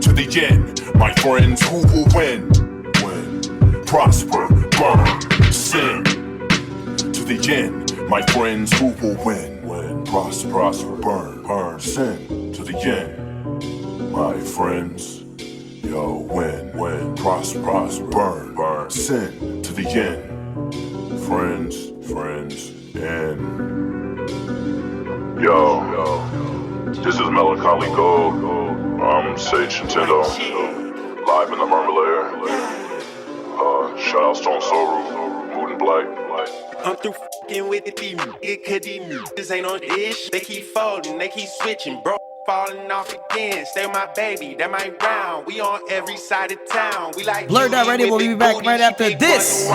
to the end. My friends, who will win? Prosper, burn, sin to the end. My friends, who will win? Prosper, burn, sin to the end. My friends, yo, win, prosper, burn, sin to the end. Friends, and yo, this is Melancholy Gold. I'm Sage Nintendo, live in the Murmur Lair. Shout out Stone Soru, Mood and Blight. I'm through f***ing with the Deem. It could be this ain't no dish. They keep folding, they keep switching, bro. Falling off again. Stay with my baby, that might round. We on every side of town. We like BlurdDotRadio will be back right after this.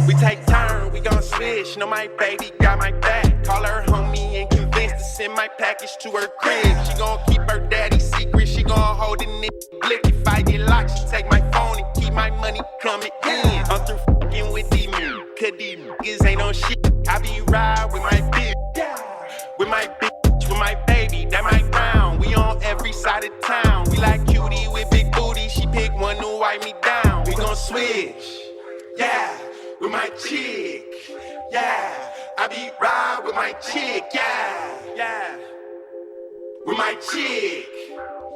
We take turn, we gon' switch. Know my baby got my back. Call her homie and convince to send my package to her crib. She gon' keep her daddy's secret. She gon' hold it in the blick. If I get locked, she take my phone and keep my money coming in. I'm through f***ing with these cause these niggas ain't on shit. I be ride with my bitch, with my bitch, with my baby, that my round. We on every side of town. We like cutie with big booty. She pick one to wipe me down. We gon' switch, yeah, with my chick, yeah. I be ride with my chick, yeah, with my chick,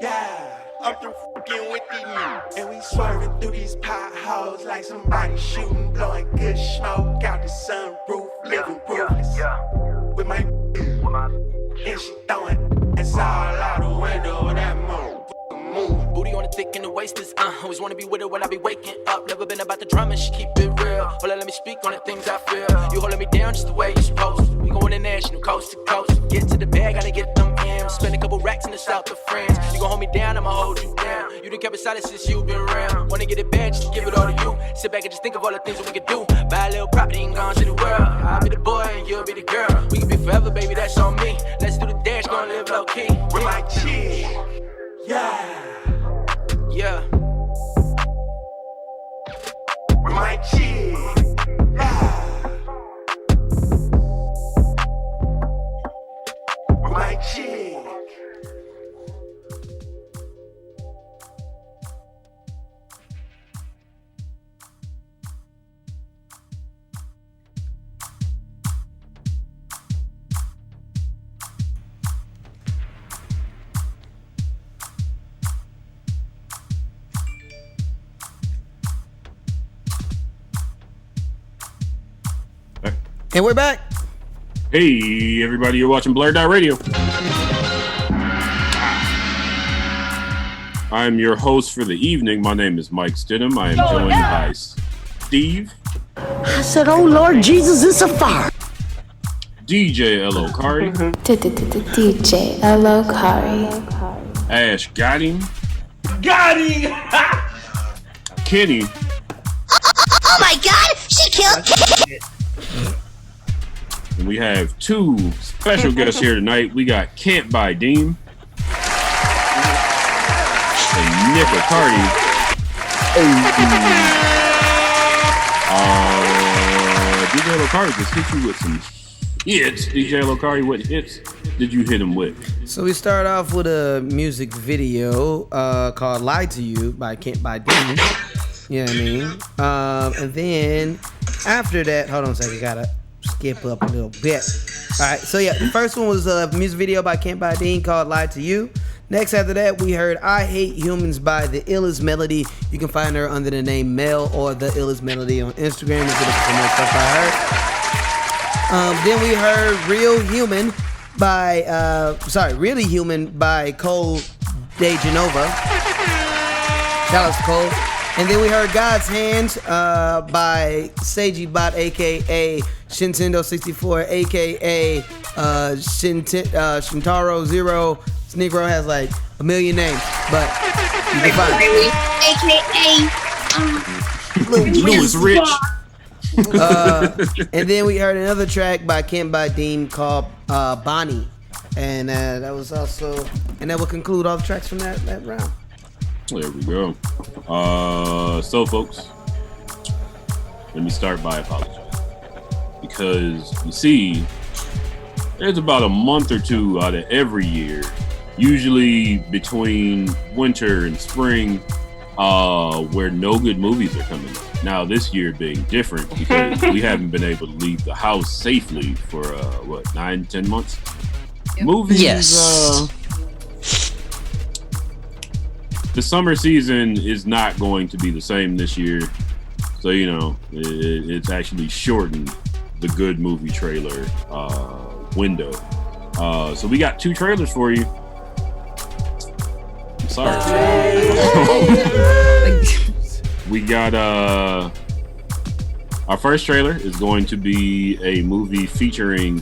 yeah. I'm through f***ing with these niggas. And we swerving through these potholes like somebody shooting, blowing good smoke out the sunroof, living roofless. With my and she throwing it's all out the window, that move. Booty on the thick and the waist is always wanna be with her when I be waking up. Never been about the drama, she keep it real. Hold on, let me speak on the things I feel. You holding me down just the way you supposed to. We going international, coast to coast. Get to the bag, gotta get them M's. Spend a couple racks in the south of France. You gon' hold me down, I'ma hold you down. You done kept it silent since you been around. Wanna get it bad, just give it all to you. Sit back and just think of all the things that we could do. Buy a little property and gone to the world. I'll be the boy and you'll be the girl. We can be forever, baby, that's on me. Let's do the dash, gonna live low key. With my chick, yeah. Yeah. With my chick, yeah. With my chick. And we're back. Hey, everybody, you're watching BlurdDotRadio. I'm your host for the evening. My name is Mike Stidham. I am joined by Steve. I said, oh Lord Jesus, it's a fire. DJ L.O. Kari. DJ L.O. Kari. Ash got him. Kenny. Oh my God, she killed And we have two special guests here tonight. We got Cant by Deem. And Nick Cardi. DJ Locari just hit you with some hits. DJ Locari, what hits did you hit him with? So we start off with a music video called Lie to You by Cant by Deem. You know what I mean? And then after that, hold on a second, gotta skip up a little bit. Alright, so yeah, the first one was a music video by Cant by Deem called Lie to You. Next after that, we heard I Hate Humans by The Illest Melody. You can find her under the name Mel or The Illest Melody on Instagram. If you're looking for more stuff by her. Then we heard Really Human by Cole De Genova. Shout out to Cole. And then we heard God's Hands by Seiji Bot, a.k.a. Shintendo 64, a.k.a. Shintaro Zero. This Negro has like a million names, but you can find it. Louis Rich. And then we heard another track by Cant by Deem called Bonnie. And that was also, and that will conclude all the tracks from that round. There we go. So folks, let me start by apologizing. Because you see, there's about a month or two out of every year, usually between winter and spring, where no good movies are coming out. Now this year being different because we haven't been able to leave the house safely for 9-10 months. Yep. Movies. Yes. The summer season is not going to be the same this year, so it's actually shortened the good movie trailer window. So we got 2 trailers for you. I'm sorry. We got our first trailer is going to be a movie featuring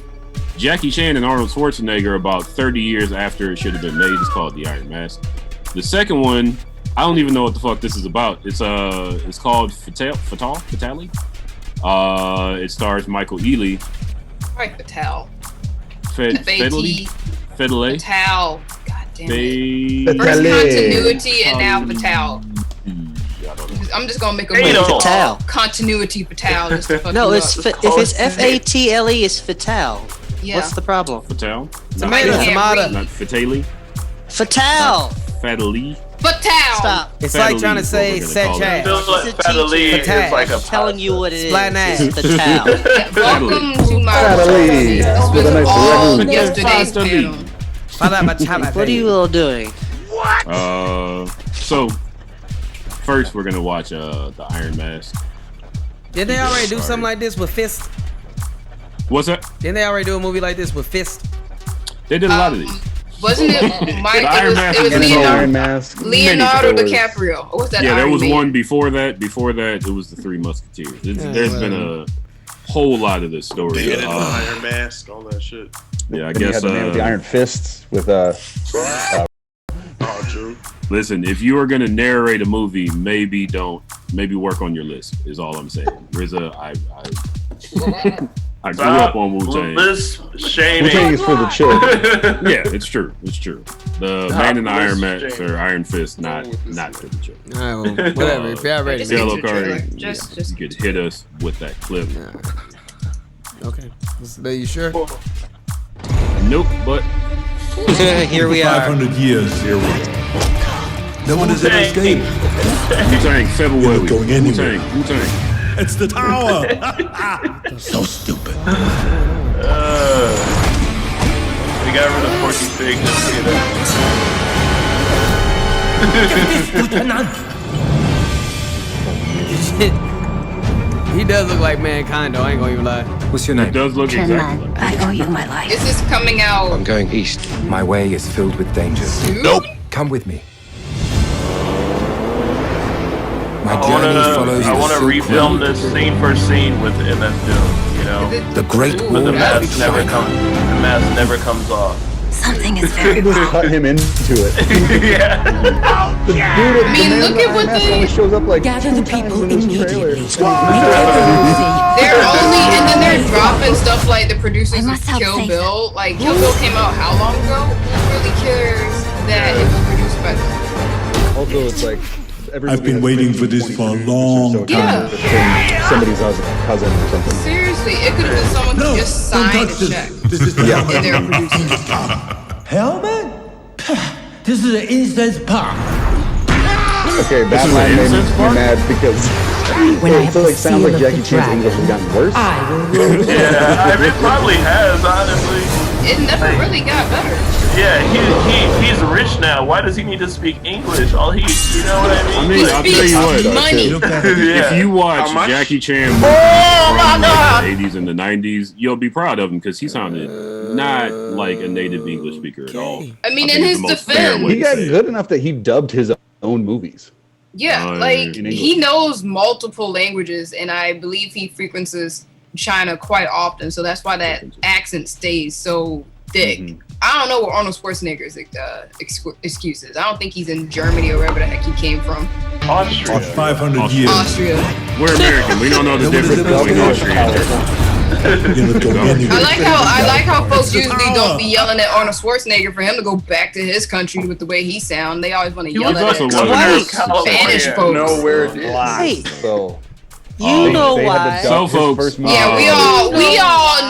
Jackie Chan and Arnold Schwarzenegger about 30 years after it should have been made. It's called The Iron Mask. The second one, I don't even know what the fuck this is about. It's called Fatale. It stars Michael Ealy. Right, Fatale. Fatale. Fatale. God damn it. First continuity and now Fatale. I'm just gonna make a Fatale. Continuity Fatale. Just to fuck No, you if up. it's Fatale, it's Fatale. Yeah. What's the problem? Fatale. Not Fatale. Fatale. Fatale. Fatale. Stop. It's like trying to say set Chad. Fatale is like a telling you what it is. Flat ass. It's Fatale. Welcome to my Fatale. This was all yesterday's panel. What are you all doing? So first we're gonna watch the Iron Mask. Didn't they already do something like this with Fist? What's that? Didn't they already do a movie like this with Fist? They did a lot of these. Wasn't it Mike? It was Leonardo DiCaprio. Or was that there Iron was Man? one before that. Before that, it was the Three Musketeers. There's been a whole lot of this story. Iron Mask, all that shit. Yeah, I Then you guess had the man with the iron fists with true. Listen, if you are gonna narrate a movie, maybe work on your list. Is all I'm saying. RZA, I grew up on Wu-Tang. This shaming. Wu-Tang is for the children. Yeah, it's true. It's true. The Man in the Iron Mask or Iron Fist, not for the children. All right, well, whatever. If y'all ready, Yellow card. Just you could hit us with that clip. Okay. Are you sure? Nope, but Here we are. 500 years, here we are. No one has ever escaped. Wu-Tang, February. You're not going anywhere. Wu-Tang. It's the tower. So stupid. We got rid of Porky Pig just to get He does look like Mankind, though. I ain't gonna even lie. What's your name? It does look exactly like I owe you my life. Is this coming out? I'm going east. My way is filled with dangers. Nope. Come with me. My I journey follows want to the silk refilm road. this scene for scene with MF Doom, you know? The Great But Wall the of mask never comes off. Something is very Just cut him into it. Yeah. The dude at I mean, look at what only shows up like Gather 2 the people times in this trailer. They're only, and then they're dropping stuff like the producers of must help Kill save Bill. Like, Kill Bill came out how long ago? Who really cares that it was produced by them? Also, it's like I've been waiting for this for a long time. Somebody's cousin or something. Seriously, it could have been someone who just signed a check. This is the Yeah. And they're producing. helmet. This is an incense park. Okay, Batman made me mad because it sounds like Jackie Chan's English has gotten worse. Yeah, I mean, it probably has, honestly. It never really got better. Yeah, he's rich now. Why does he need to speak English? All you know what I mean? I mean, I'll tell you what. Money. If you watch Jackie Chan movies from the 80s and the 90s, you'll be proud of him because he sounded not like a native English speaker at all. I mean, I in think his it's the most fair defense, way He to got say it. good enough that he dubbed his own movies. Yeah, like he knows multiple languages, and I believe he frequents China quite often, so that's why that accent stays so thick. Mm-hmm. I don't know what Arnold Schwarzenegger's excuse is. I don't think he's in Germany or wherever the heck he came from. Austria. 500 years. Austria. We're American. We don't know the difference between Austria and Germany. I like how folks usually don't be yelling at Arnold Schwarzenegger for him to go back to his country with the way he sound. They always want to yell at Spanish folks. Know where it is. Hey, So you know why? So, folks, Yeah, we all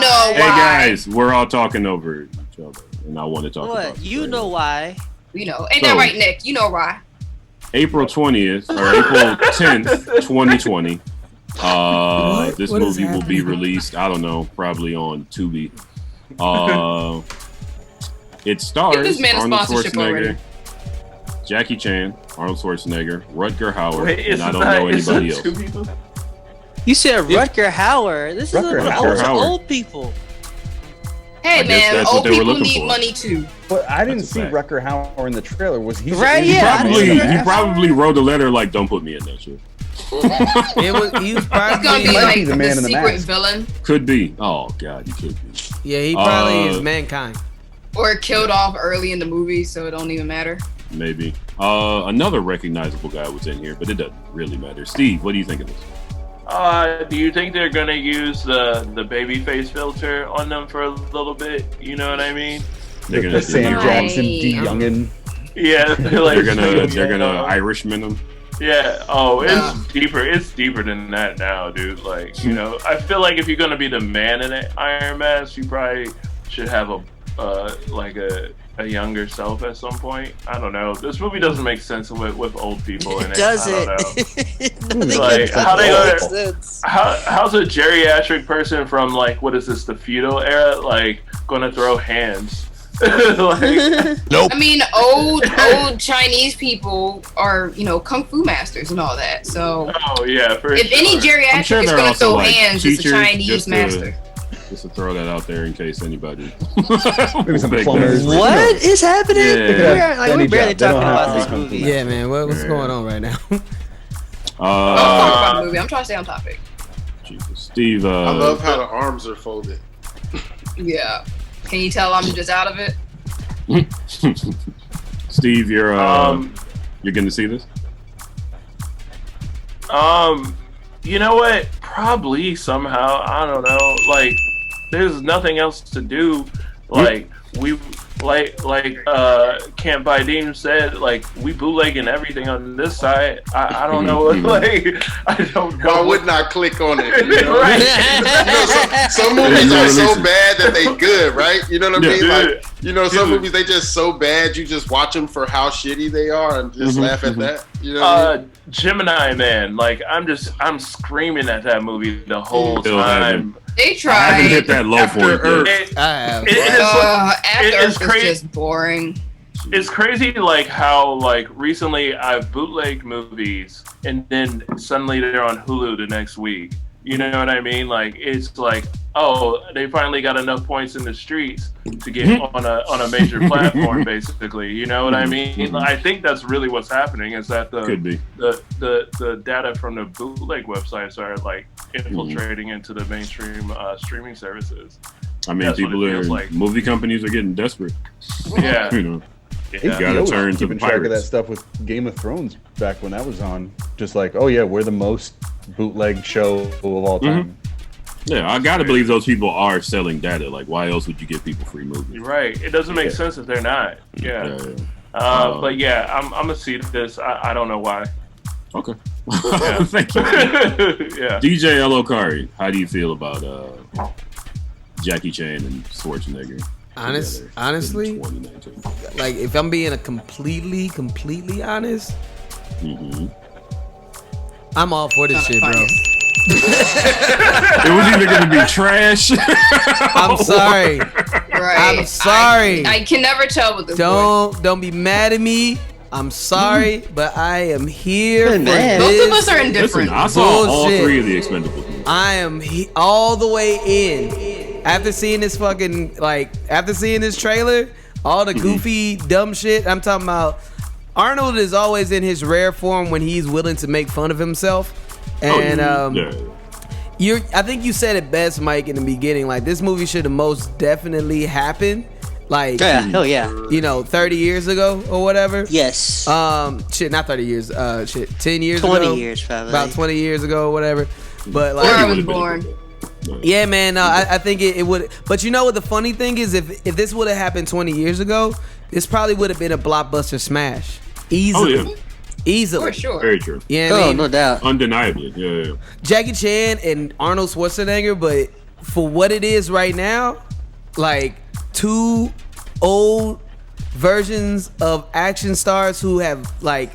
know Hey why. guys, we're all talking over each other, and I want to talk about What? You know why? We know. Ain't that right, Nick? You know why. April 20th or April 10th, 2020. This movie will be released. I don't know, probably on Tubi. It stars this man a Arnold sponsorship Schwarzenegger, already. Jackie Chan, Arnold Schwarzenegger, Rutger Hauer, Wait, and I don't know anybody else. You said Rutger Hauer. This is Rutger a Hauer. bunch of old people. Hey I guess man, that's old what they were people looking need for. money too. But I didn't That's a see fact. Rutger Hauer in the trailer. Was he? Right, He yeah. He probably wrote a letter like, "Don't put me in that shit." He was He's probably gonna be might like be the the, man in the secret mask. villain, Could be. Oh God, he could be. Yeah, he probably is mankind. or killed off early in the movie, so it don't even matter. Maybe. Another recognizable guy was in here, but it doesn't really matter. Steve, what do you think of this? Do you think they're gonna use the baby face filter on them for a little bit? You know what I mean? They're The gonna Sam Jackson, D. Youngin. Yeah, they're gonna Irishman them. Yeah. Oh, it's deeper. It's deeper than that now, dude. Like, you know, I feel like if you're gonna be the man in an Iron Mask, you probably should have a younger self at some point. I don't know. This movie doesn't make sense with old people in it. Does I it? don't know. Like, how they how's a geriatric person from like what is this, the feudal era, like gonna throw hands? Nope. I mean, old Chinese people are, kung fu masters and all that. So, if any geriatric is going to throw hands, it's a Chinese master. Just to throw that out there in case anybody. Maybe some plumbers. What is happening? Yeah. We're barely talking about this movie. Yeah, man. What's going on right now? I'm talking about the movie. I'm trying to stay on topic. Jesus. Steve. I love how the arms are folded. Yeah. Can you tell I'm just out of it? Steve, you're going to see this? You know what? Probably somehow. I don't know. Like, there's nothing else to do. Like, Cant by Deem said, like, we bootlegging everything on this side. I don't know. Like, I don't know. Why wouldn't I click on it? You know? Right. Some movies are so bad that they good, right? You know what I mean? Dude. Like, some movies they just so bad you just watch them for how shitty they are and just laugh at that. You know what I mean? Gemini Man, like I'm screaming at that movie the whole time. They tried. I haven't hit that low point yet. After Earth is just boring. It's crazy, like how like recently I've bootlegged movies and then suddenly they're on Hulu the next week. You know what I mean? Like it's like, oh, they finally got enough points in the streets to get on a major platform, basically. You know what I mean? I think that's really what's happening. Is that the data from the bootleg websites are like infiltrating into the mainstream streaming services. I mean, movie companies are getting desperate. Yeah. You gotta turn to keeping track of that pirates. stuff with Game of Thrones back when that was on. Just like, oh yeah, we're the most bootleg show of all time. Yeah, I gotta believe those people are selling data. Like, why else would you give people free movies? You're right. It doesn't make sense if they're not. Yeah. But yeah, I'm gonna see this. I don't know why. Okay. Yeah. Thank you. Yeah. DJ Elokari, how do you feel about Jackie Chan and Schwarzenegger? Honestly, like if I'm being a completely honest, I'm all for this shit, bro. It was either gonna be trash. I'm sorry. Right. I'm sorry. I can never tell with this. Don't be mad at me. I'm sorry, but I am here for this. Both of us are indifferent. Listen, I saw all three of the Expendables. I am all the way in. After seeing this after seeing this trailer, all the goofy, dumb shit, I'm talking about Arnold is always in his rare form when he's willing to make fun of himself. And I think you said it best, Mike, in the beginning. Like, this movie should have most definitely happened. Like, hell yeah. 30 years ago or whatever. Yes. Shit, not 30 years. 10 years 20 ago. 20 years, probably. About 20 years ago or whatever. But like, where I was born. Yeah, man. No, I think it would. But you know what the funny thing is? If this would have happened 20 years ago, this probably would have been a blockbuster smash. Easily. Oh, yeah. Easily. For sure. Very true. Yeah, I mean, no doubt. Undeniably. Yeah. Jackie Chan and Arnold Schwarzenegger, but for what it is right now, like two old versions of action stars who have like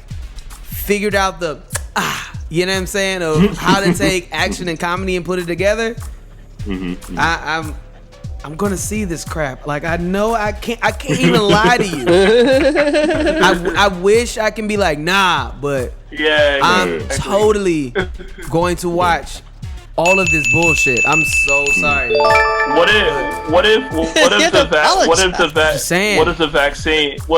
figured out the you know what I'm saying, of how to take action and comedy and put it together. I'm gonna see this crap. Like, I know I can't even lie to you. I wish I can be like, nah, but I'm totally going to watch all of this bullshit. I'm so sorry. What if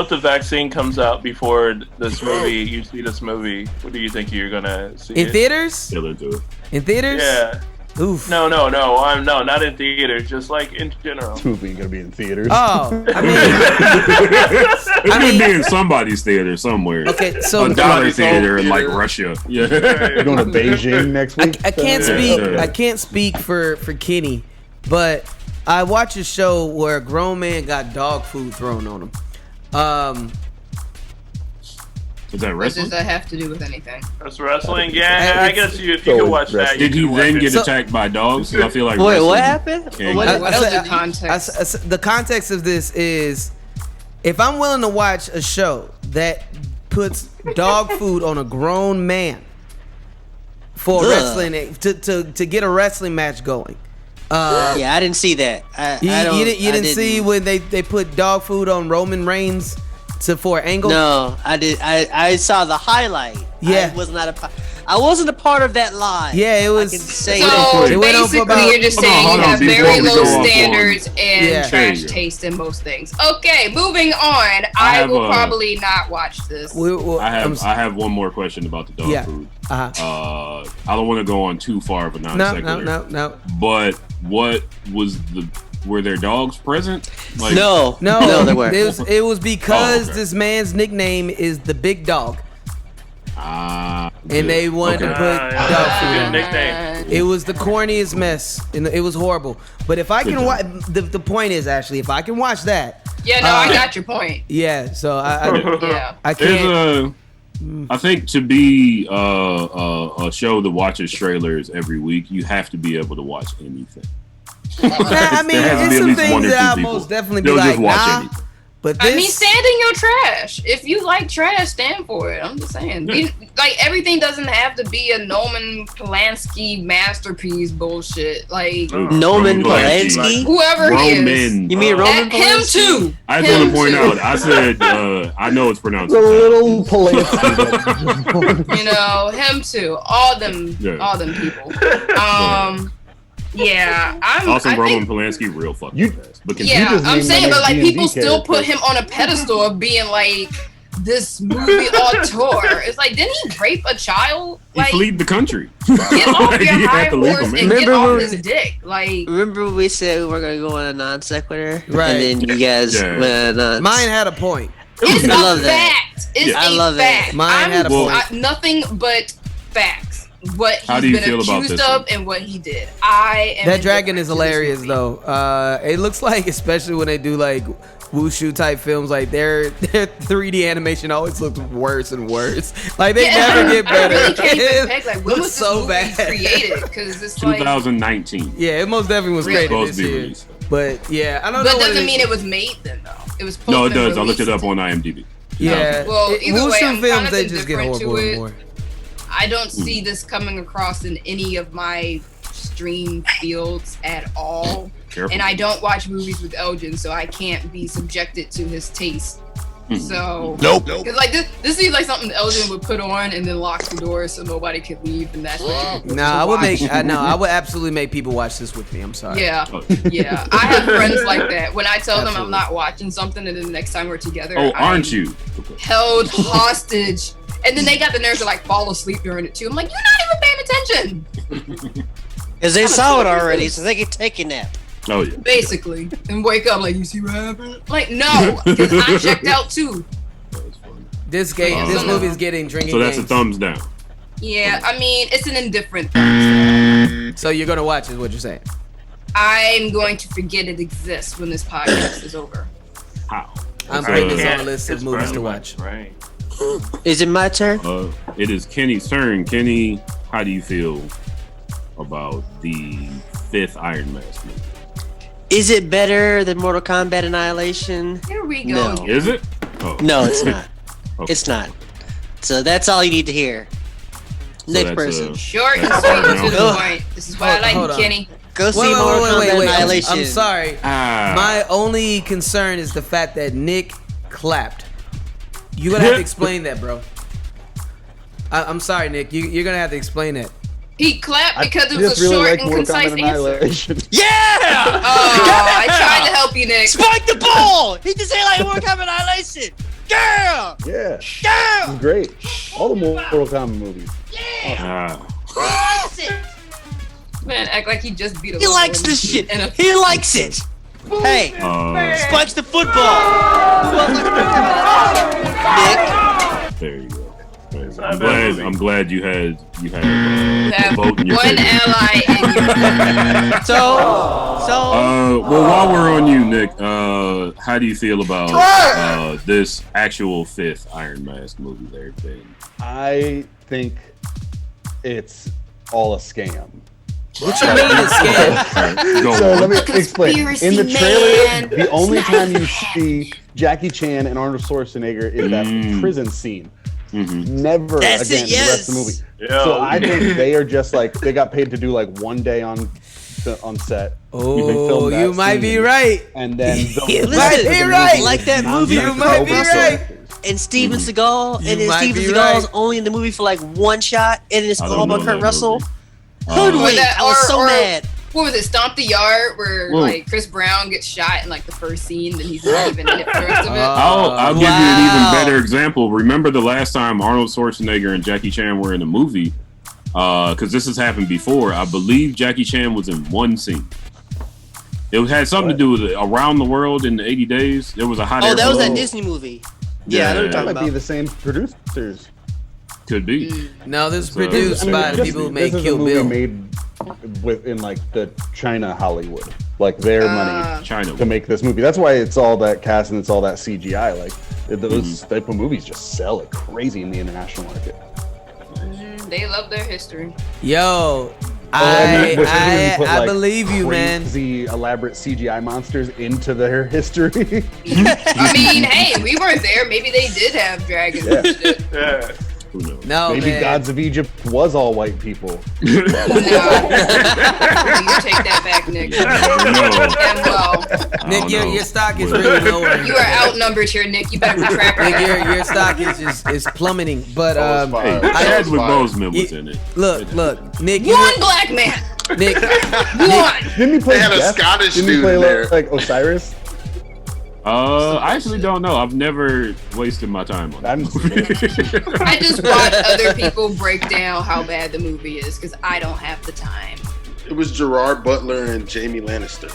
the vaccine comes out before this movie? You see this movie? What do you think you're gonna see? In theaters? In theaters? Yeah. Oof. No, not in theaters. Just like in general. This movie ain't gonna be in theaters. Oh, It's gonna be in somebody's theater somewhere. Okay, so a dollar theater in like Russia. Yeah, you're going to Beijing next week. I can't speak for Kenny, but I watched a show where a grown man got dog food thrown on him. Is that What wrestling? does that have to do with anything? That's wrestling. Yeah, I guess if you could watch that. Did he then get attacked by dogs? I feel like. Wait, wrestling what happened? can't What get- was the context? The context of this is, if I'm willing to watch a show that puts dog food on a grown man for wrestling to get a wrestling match going. Yeah, I didn't see that. You didn't see when they put dog food on Roman Reigns for angle? No, I did. I saw the highlight. Yeah. I wasn't a part of that live. Yeah, it was. I can say So that. basically, you're just saying you have very low standards and Yeah. trash taste in most things. Okay, moving on. I will probably not watch this. I have one more question about the dog food. I don't want to go on too far of a non sequitur. No. But what was were there dogs present? Like, No, there weren't. It was because this man's nickname is the Big Dog. And they wanted to put dog food on it. It was the corniest mess, and it was horrible. But if I can watch, the point is actually, if I can watch that. Yeah, no, I got your point. Yeah, so I can't. There's I think to be a show that watches trailers every week, you have to be able to watch anything. I mean, it's some things that I'll most definitely be like, nah. But I mean, stand in your trash. If you like trash, stand for it. I'm just saying. Like, everything doesn't have to be a Norman Polanski masterpiece bullshit. Like, Noman Polanski? Whoever he is. You mean Roman Him Polanski? too. I just want to point out, I said, I know it's pronounced. The little Polanski. You know, him too. All them people. Yeah, Also, Roman Polanski, real fucking fast. Yeah, I'm saying, but like people still put him on a pedestal of being like this movie auteur. It's like, didn't he rape a child? He fled the country. Get off your high horse and get off his dick. Like, remember we said we were gonna go on a non sequitur, Right. And then you guys went on. Mine had a point. it's I love a that. fact. It's I a love fact. it. Mine had a point. Nothing but facts. What How do he's you been feel about accused this of one? and what he did. I am That dragon indifferent is to this hilarious movie. though. It looks like, especially when they do like wushu type films, like their 3D animation always looks worse and worse. Like they never get better. I really can't even peg, like, when Looks was this so movie bad. created? Because it's like, 2019. Yeah, it most definitely was Really? created Supposed this to be year. released. But yeah, I don't but know. what doesn't it mean is. it was made then though. It was No, it supposed to does. I looked it up on IMDb. Yeah. Well, either way, wushu I'm films kind they of just get indifferent horrible to and it. more. I don't see this coming across in any of my stream fields at all. Careful. And I don't watch movies with Elgin, so I can't be subjected to his taste So Nope. Because like this seems like something Elgin would put on and then lock the door so nobody could leave, and that's what you I would absolutely make people watch this with me. I'm sorry. Yeah, yeah. I have friends like that. When I tell them I'm not watching something, and then the next time we're together, aren't you held hostage? And then they got the nerve to like fall asleep during it too. I'm like, you're not even paying attention. Because they saw it already, so they can take a nap. Oh yeah. Basically, and wake up like, you see what happened? Like, no, because I checked out too. This movie is getting drinking. So that's a thumbs down. Yeah, I mean, it's an indifferent thumbs. So you're gonna watch, is what you're saying? I'm going to forget it exists when this podcast is over. How? I'm putting this on the list of movies to watch. Right. Is it my turn? It is Kenny's turn. Kenny, how do you feel about the 5th Iron Mask movie? Is it better than Mortal Kombat Annihilation? Here we go. No. Is it? Oh. No, it's not. Okay. It's not. So that's all you need to hear. Next person. Short and sweet and to the point. This is why I like you, Kenny. Go see Mortal Kombat Annihilation. I'm sorry. My only concern is the fact that Nick clapped. You're gonna have to explain that, bro. I'm sorry, Nick. You're gonna have to explain that. He clapped because it was a short and concise answer. Yeah! I tried to help you, Nick. Spike the ball! He just said like Mortal Kombat Annihilation! Yeah! Yeah. Yeah! It's great. All the Mortal Kombat movies. Man, act like he just beat a He likes this shit. He likes it. Hey, Spike's the football. Who else likes Mortal Kombat Annihilation? Nick. There you go. I'm glad you had vote in your one favor. ally in you. So. Well, while we're on you, Nick, how do you feel about this actual 5th Iron Mask movie there, Ben? I think it's all a scam. What you mean a scam? So let me explain. In the trailer, man. the only time you see Jackie Chan and Arnold Schwarzenegger is that prison scene. Never again the rest of the movie. So I think they are just like, they got paid to do like one day on set. Oh, you might be right. And then you might be right. Like that movie. You might be right. And Steven Seagal, and then Steven Seagal's only in the movie for like one shot, and it's all about Kurt Russell. Hoodwink! I was so mad. What was it? Stomp the Yard, where like Chris Brown gets shot in like the first scene, and he's not even in it for the rest of it. I'll give you an even better example. Remember the last time Arnold Schwarzenegger and Jackie Chan were in a movie? Because this has happened before. I believe Jackie Chan was in one scene. It had something to do with Around the World in 80 Days. There was a hot air that was balloon. that Disney movie. Yeah, I know what you're talking might about. be the same producers. Could be. No, this is produced by the people who made Kill Bill. Made within like the China Hollywood, like their money to make this movie. That's why it's all that cast and it's all that CGI. Like those type of movies just sell like crazy in the international market. They love their history. Yo, I believe you, man. The elaborate CGI monsters into their history. I mean, hey, we weren't there. Maybe they did have dragons and shit. Yeah. Who knows? No, maybe man. Gods of Egypt was all white people. No. You take that back, Nick. Damn well. Nick, your stock is really low. You are outnumbered here, Nick. You better retract Nick, that. your stock is plummeting. But Chadwick Boseman was in it. Look, Nick. One black man. Nick. Didn't he play? They had a Death? Scottish Didn't he dude play there. like Osiris? I actually don't know. I've never wasted my time on that movie. I just watch other people break down how bad the movie is because I don't have the time. It was Gerard Butler and Jamie Lannister.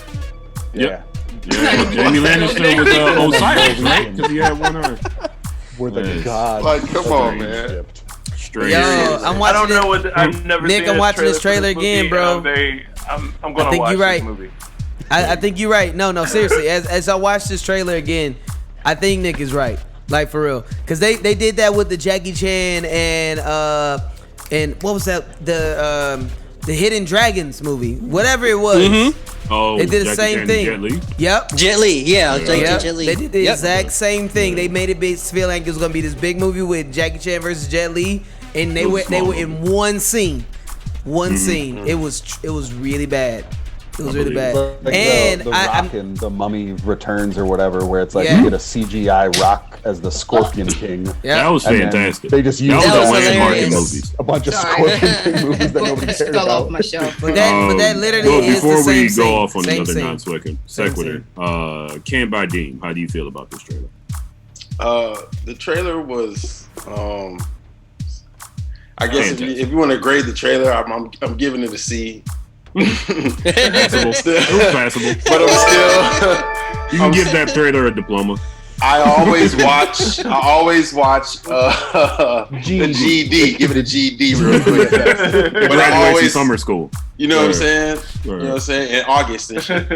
Yeah. Jamie Lannister was Osiris, right? Because he had one arm. We're the gods. Like, come on, man. Egypt. Straight. Yo, I don't know what I've never Nick, seen. I'm watching this trailer for this again, movie, bro. I'm I gonna think watch you're right. this movie. I think you're right. No, seriously. As I watch this trailer again, I think Nick is right. Like for real, because they did that with the Jackie Chan and what was that, the Hidden Dragons movie, whatever it was. Mm-hmm. Oh, they did the Jackie same Chan thing. and Jet Li? Yep. Jet Li, yeah. Jet Li. They did the exact same thing. They made it feel like it was gonna be this big movie with Jackie Chan versus Jet Li, and they were in one scene. It was really bad. It was really bad. Like And the Rock and the Mummy Returns or whatever, where it's like you get a CGI Rock as the Scorpion King. Yeah, that was fantastic. They just used that was landmark in movies. A bunch of Scorpion King movies that nobody cared Fell about. off my shelf. But that literally is before the same we scene. go off on Same another scene. non-sequitur, Cant by Deem. How do you feel about this trailer? The trailer was, I guess if you want to grade the trailer, I'm giving it a C. Passable. It was passable. But it was still. You can give that trailer a diploma. I always watch the GED. Give it a GED real quick. But I always summer school. You know what I'm saying? You know what I'm saying? In August and shit.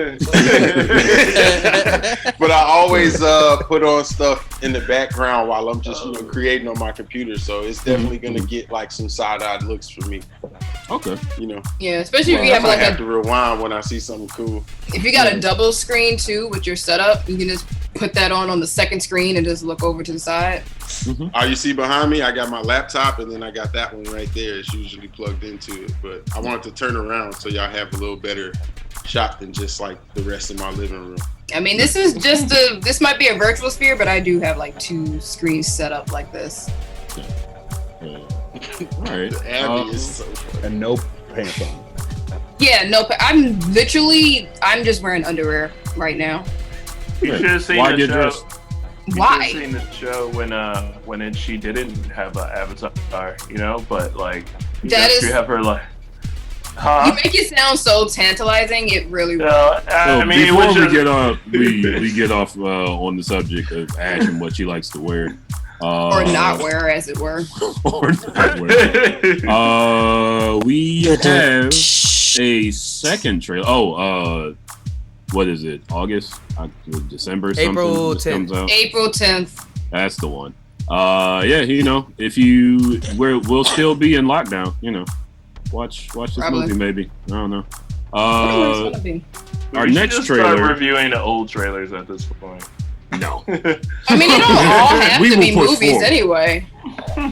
But I always put on stuff in the background while I'm just creating on my computer. So it's definitely gonna get like some side-eyed looks for me. Okay. Yeah, especially if you have like I have to rewind when I see something cool. If you got a double screen too with your setup, you can just put that on the second screen and just look over to the side. Oh, you see behind me, I got my laptop and then I got that one right there. It's usually plugged into it, but I wanted to turn around so y'all have a little better shot than just like the rest of my living room. I mean, this is just this might be a virtual sphere, but I do have like 2 screens set up like this. All right. Abby is so funny. And no pants on. Yeah, no, I'm just wearing underwear right now. You should have seen Why the get show. dressed? Why? You should have seen the show when she didn't have an avatar, but like That is- you have her like. You make it sound so tantalizing. It really will. I mean, before it was we just- get off, we get off on the subject of Ash and what she likes to wear, Or not wear, as it were. or not wear. We have a second trailer. What is it? August, December, something. April This comes out. April 10th. That's the one. Yeah, if we'll still be in lockdown. Watch this Probably. movie maybe. I don't know. Our Our We should next just trailer. start reviewing the old trailers at this point. No. I mean, they don't all have We to will be push movies forward. anyway.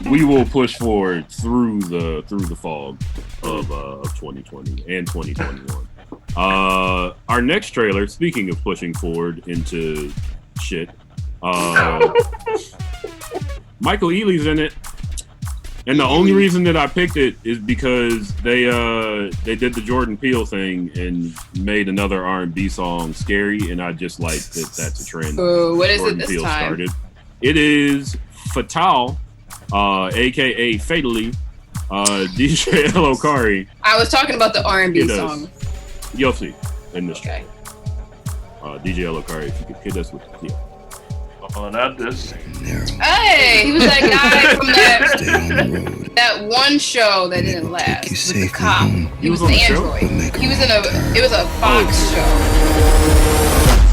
We will push forward through the fog of 2020 and 2021. Our next trailer, speaking of pushing forward into shit, Michael Ealy's in it. And the only reason that I picked it is because they did the Jordan Peele thing and made another R&B song scary, and I just like that that's a trend. What is Jordan it this Peele time? started. It is Fatal, aka Fatally, DJ Elokari. I was talking about the R&B It does. song. You'll see in this Okay. DJ Elokari, if you could hit us with the deal. Oh, not this. Hey, he was that guy from that one show that didn't last with the cop. He was the android. He was it was a Fox show.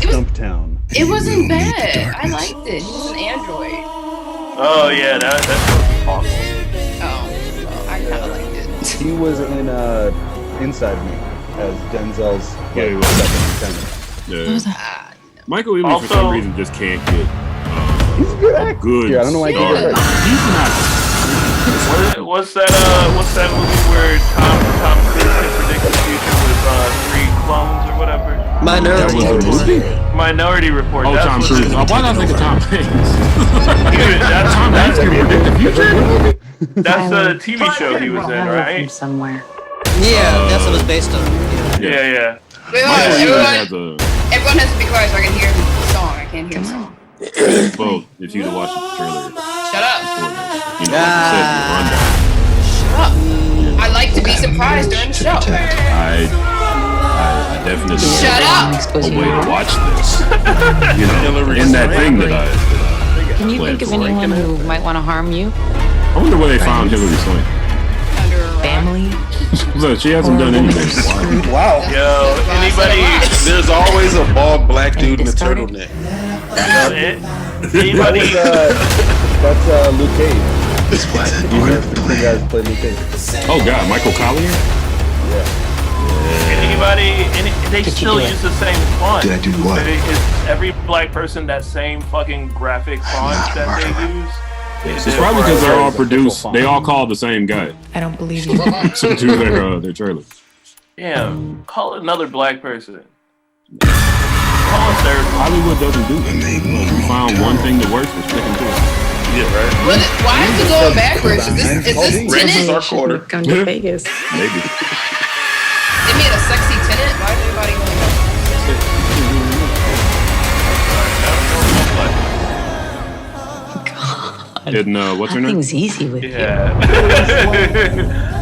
Stumptown. It wasn't bad. I liked it. He was an android. Oh yeah, that's awesome. Oh, well, I kind of liked it. He was in Inside Me as Denzel's Yeah, he was. second lieutenant. Yeah. Michael Ealy for some reason just can't get He's a good actor. good Yeah, I don't know why he can't start. get right. He's not. What's that movie where Tom Cruise can predict the future with 3 clones or whatever? Minority Report. Minority Report. Oh, that's Tom what Cruise. it is. Why did I think of Tom Hanks? Tom Hanks can predict the future? That's the TV show he was in, right? Somewhere. Yeah, that's what it was based on. Yeah. Wait, Michael hold Ealy on, has everyone has to be quiet so I can hear the song. I can't hear the song. well, if you'd have watched the trailer, Shut up. like you said, the rundown. Shut up. I like to be surprised during the show. I definitely Shut up. a way to watch this. In that thing that I Can you planned think of for right anyone now. who might want to harm you? I wonder where they found Hillary Swank. Family? Look, she hasn't done anything. Wow. Yo, anybody? There's always a bald black dude in a turtleneck. Anybody? That's Luke Cage. You heard the guys play Luke Cage. Oh God, Michael Collier. They still use the same font. Did I do what? Is every black person that same fucking graphic font that they use? It's probably because they're all produced. They all call the same guy I don't believe you. to do their trailer. Damn, call another black person. Call a third. Hollywood doesn't do it. You found one thing that works, we're sticking to it. Yeah, right. Why is it going backwards? Is this Tenet? Our quarter. Come to Vegas. Maybe. They made a sexy Tenet? Why is everybody going And what's her name? Nothing's easy with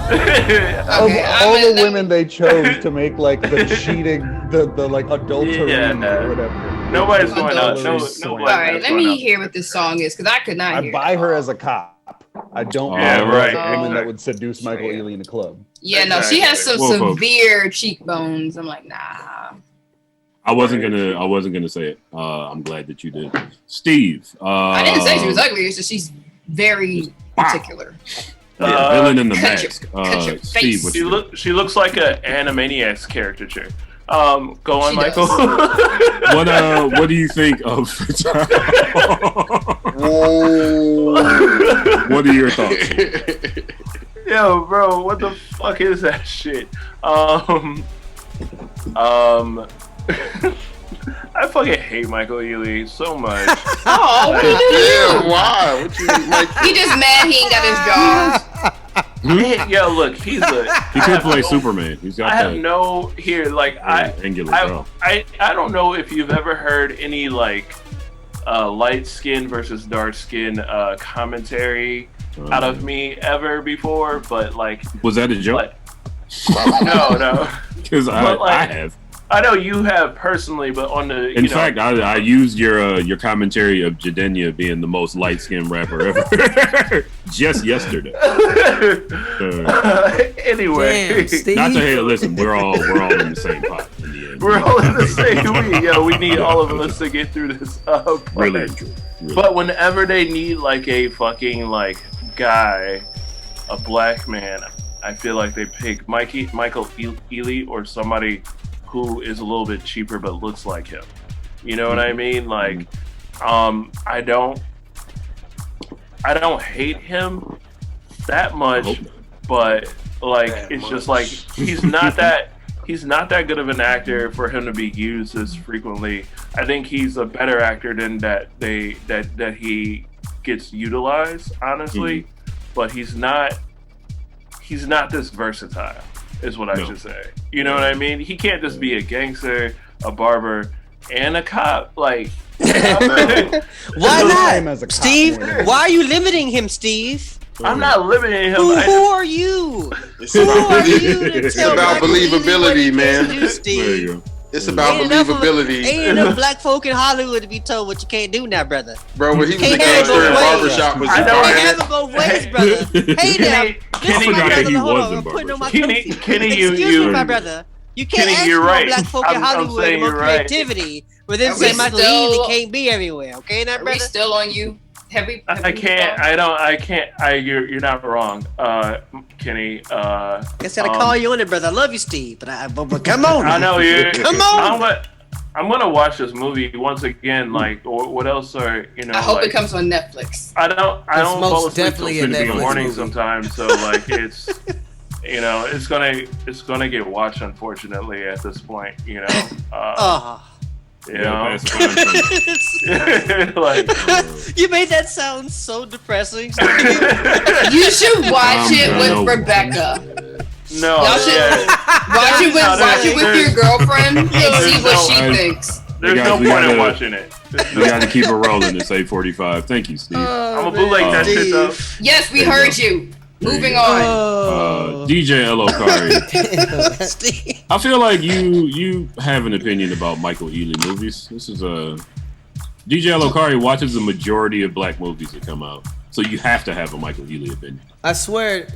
Of all the women they chose to make like the cheating, the like adultery or whatever. Nobody's going out. All right, let me hear what this song is, because I could not hear I buy her as a cop. I don't buy her as a woman that would seduce Michael Ealy in a club. Yeah, no, she has some severe cheekbones. I'm like, nah. I wasn't gonna say it. I'm glad that you did, Steve. I didn't say she was ugly. It's just she's very particular. Yeah, villain in the cut mask. your Steve, face. She looks like an Animaniacs caricature. Go on, She Michael. what do you think of? What are your thoughts? Yo, bro, what the fuck is that shit? I fucking hate Michael Ealy so much. Oh, what did he do? Why? What you like? He just mad he ain't got his jaws. Yo, look, he could play Superman. He's got I have no here. Like angular jaw. I don't know if you've ever heard any like light skin versus dark skin commentary out of me ever before, but like, was that a joke? No, because I have. I know you have personally, but on the in fact, I used your commentary of Jadenia being the most light skinned rapper ever just yesterday. Anyway, Damn, not to hate. Listen, we're all in the same pot in the end. We're all in the same week. Yo, we need all of us to get through this. Really true. But whenever they need like a fucking like guy, a black man, I feel like they pick Michael Ealy or somebody who is a little bit cheaper but looks like him. You know what I mean? Like, I don't hate him that much, but like it's just like he's not that good of an actor for him to be used this frequently. I think he's a better actor than that he gets utilized, honestly. But he's not this versatile, is what I should say. You know what I mean? He can't just be a gangster, a barber, and a cop. Like, why not, Steve? Why are you limiting him, Steve? I'm not limiting him. Who are you? It's about believability, man. There you go. It's about believability. Ain't enough black folk in Hollywood to be told what you can't do now, brother. Bro, when he was a gangster in barbershop, was can't have it both ways, brother. Hey now, listen, my brother. Hold on, I'm putting on my excuse me, my brother. You can't ask for black folk in Hollywood about creativity, but then say Michael Ealy can't be everywhere. Okay, now, brother. Are we still on you? I can't. You're not wrong, Kenny. Guess I gotta call you on it, brother. I love you, Steve, but come on. I know you. Come on. I'm gonna watch this movie once again. Like, what else are you know? I hope it comes on Netflix. I don't fall asleep till 6 in the morning sometimes. So like, it's it's gonna get watched, unfortunately, at this point. You know. You know, like you made that sound so depressing. You should watch it with Rebecca. No, y'all should watch it with your girlfriend and see what she thinks. There's no point in watching it. We got to keep it rolling. It's 8:45. Thank you, Steve. I'm a bootleg that shit though. Yes, we heard you. Moving on. DJ Elokari. I feel like you have an opinion about Michael Ealy movies. This is DJ Elokari watches the majority of black movies that come out, so you have to have a Michael Ealy opinion. I swear,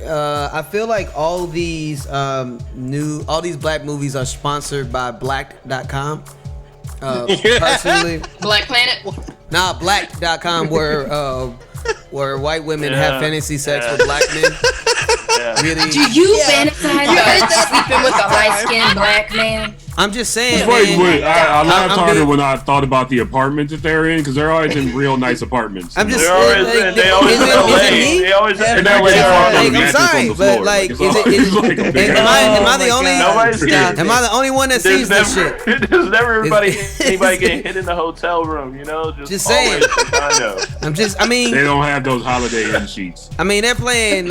I feel like all these black movies are sponsored by Black.com. Personally, Black Planet. Nah, Black.com where white women have fantasy sex with black men. Really? Do you fantasize about sleeping with a light-skinned black man? I'm just saying. I laughed harder when I thought about the apartment that they're in because they're always in real nice apartments. I'm just they always in LA. They always in LA. I'm sorry, but like, am I the only? Am I the only one that sees this shit? There's never anybody getting hit in the hotel room. You know, just saying. I mean, they don't have those Holiday Inn sheets. I mean, they're playing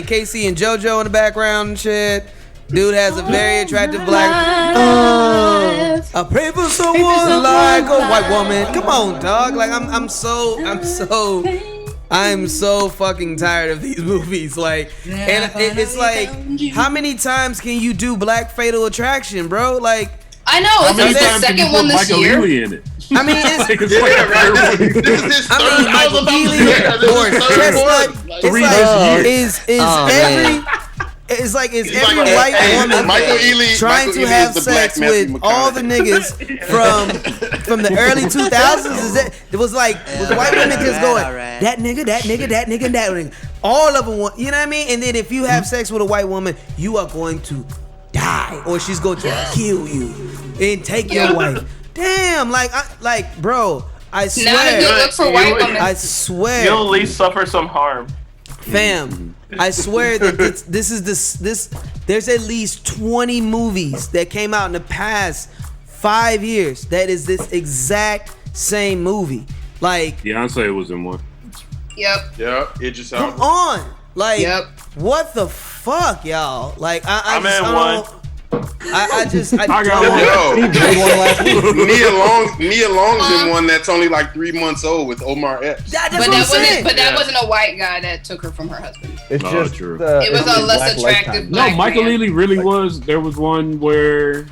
Casey and JoJo in the background and shit. Dude has a very attractive black. I pray for someone like a white woman. Come on, dog. Like I'm so fucking tired of these movies. Like, and it's like, how many times can you do Black Fatal Attraction, bro? Like, I know. It's the second one this year. I mean, Michael Ealy or Chestnut. It's like every white woman trying to have sex with all the niggas from the early 2000s? It was white women just going that nigga. All of them want, you know what I mean? And then if you have sex with a white woman, you are going to die, or she's going to kill you and take your wife. Damn, bro, I swear. Not a good look for white women. I swear. You'll at least suffer some harm. Fam, I swear that there's at least 20 movies that came out in the past 5 years that is this exact same movie. Like, Beyonce was in one. Yep. It just come on. Like, what the fuck, y'all? Like, I'm in one. I got one. Nia Long's in one that's only like 3 months old with Omar Epps. That wasn't a white guy that took her from her husband. It's just true. It was a less attractive black No, Michael man. Ealy really was. There was one where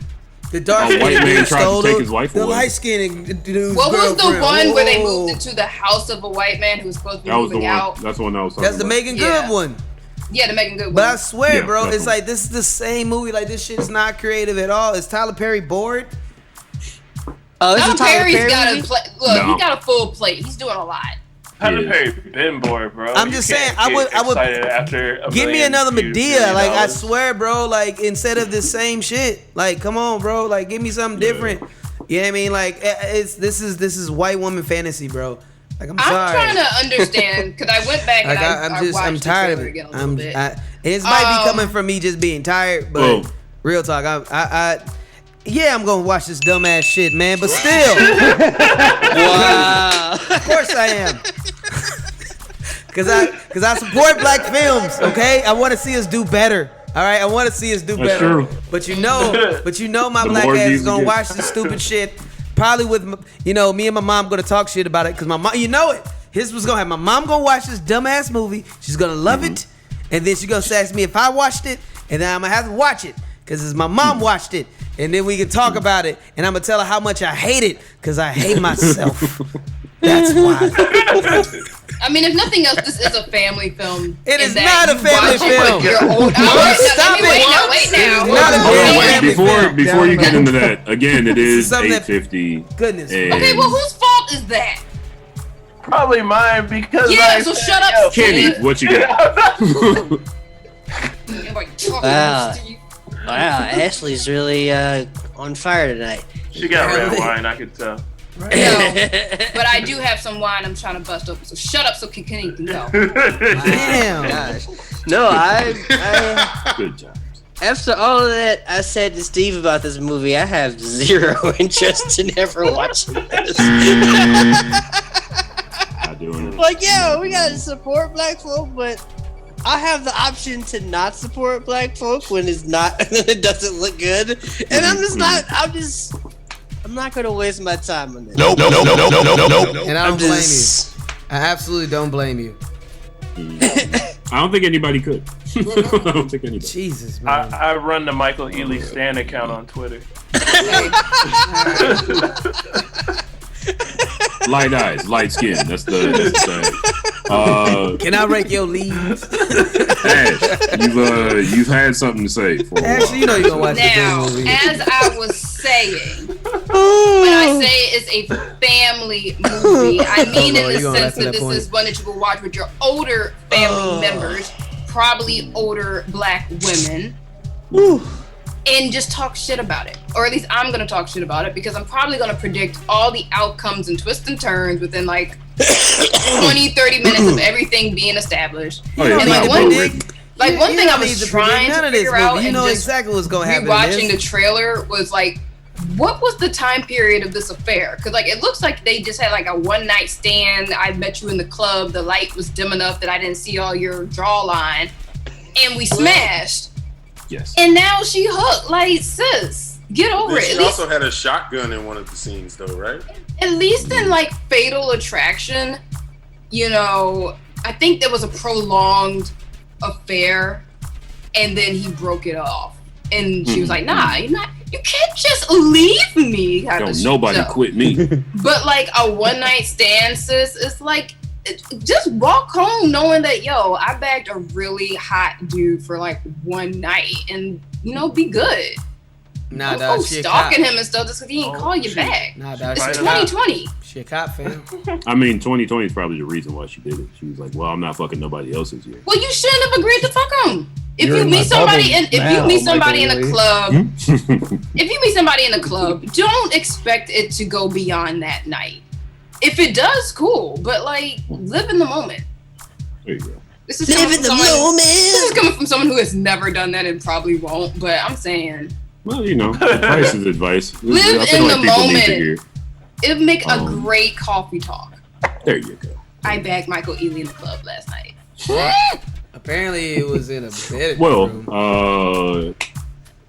the dark white man tried to take his wife away. The light skinned dude's What was the girlfriend. one where they moved into the house of a white man who was supposed to be moving out? That's the one I was talking That's the about. Megan Good one. Yeah, the Megan Good one. But I swear, bro, definitely. it's like this is the same movie. Like, this shit's not creative at all. Is Tyler Perry bored? Tyler Perry's got movie? he got a full plate. He's doing a lot. Tyler Perry been bored, bro. I'm just saying, I would after give me another Medea. Like, I swear, bro, like, instead of the same shit. Like, come on, bro. Like, give me something different. You know what I mean? Like, this is white woman fantasy, bro. Like, I'm sorry. I'm trying to understand because I went back and I watched I'm tired of it. again a little bit. It might be coming from me just being tired, but real talk, I'm gonna watch this dumbass shit, man. But still, Wow. Of course I am. Cause I support black films. Okay, I want to see us do better. All right, I want to see us do better. True. But you know, my black ass is gonna watch this stupid shit. Probably with, me and my mom gonna talk shit about it because my mom, here's what's gonna happen. My mom gonna watch this dumbass movie. She's gonna love it, and then she's gonna ask me if I watched it, and then I'm gonna have to watch it because it's my mom watched it, and then we can talk about it, and I'm gonna tell her how much I hate it because I hate myself. That's why. I mean, if nothing else, this is a family film. It is not a family film. Stop it. Wait now. Before you get into that, again, it is 8:50. Goodness. Okay, well, whose fault is that? Probably mine because so shut up, Kenny, what you got? Wow, Ashley's really on fire tonight. She got red wine, I could tell. No, but I do have some wine I'm trying to bust open. So shut up so Kenny can go. Damn. Gosh. No, I Good job. after all of that I said to Steve about this movie, I have zero interest in ever watching this. Not doing it. Like, yeah, we gotta support black folk, but I have the option to not support black folk when it doesn't look good, and I'm not gonna waste my time on this. No. And I don't blame you. I absolutely don't blame you. I don't think anybody could. I don't think anybody. Jesus, man. I run the Michael Ealy Stan account on Twitter. Light eyes, light skin. That's the saying. Can I rake your leaves? Ash, you've had something to say for a while. Actually, you're gonna watch Now, the movie. as I was saying, when I say it's a family movie, I mean in the sense that this is one that you will watch with your older family members, probably older black women. and just talk shit about it. Or at least I'm going to talk shit about it because I'm probably going to predict all the outcomes and twists and turns within like 20, 30 minutes of everything being established. Oh, yeah, and like one thing I was trying to figure out you and know just exactly what's going to happen. rewatching the trailer was like, what was the time period of this affair? Because like it looks like they just had like a one night stand. I met you in the club. The light was dim enough that I didn't see all your jawline, and we smashed. Yes. And now she hooked. Like, sis, get over it. She also had a shotgun in one of the scenes, though, right? At least in like Fatal Attraction, you know, I think there was a prolonged affair, and then he broke it off, and she was like, "Nah, you can't just leave me." Don't nobody quit me. But like a one night stand, sis, it's like just walk home knowing that I bagged a really hot dude for like one night, and be good. Nah, Don't dog, go she a stalking cop. him and stuff just because he ain't call you back. Nah, dog, It's she a 2020. cop. She a cop, fam. I mean, 2020 is probably the reason why she did it. She was like, "Well, I'm not fucking nobody else's yet." Well, you shouldn't have agreed to fuck him. If You're you in meet my somebody bubble in now, the club, Hmm? if you meet somebody in the club, don't expect it to go beyond that night. If it does, cool. But like, live in the moment. There you go. This is coming from someone. This is coming from someone who has never done that and probably won't. But I'm saying, Well, advice is advice. live I feel in like the people need to hear. moment. It'd make a great coffee talk. There you go. I bagged Michael Ealy in the club last night. Apparently, it was in a bed. Well,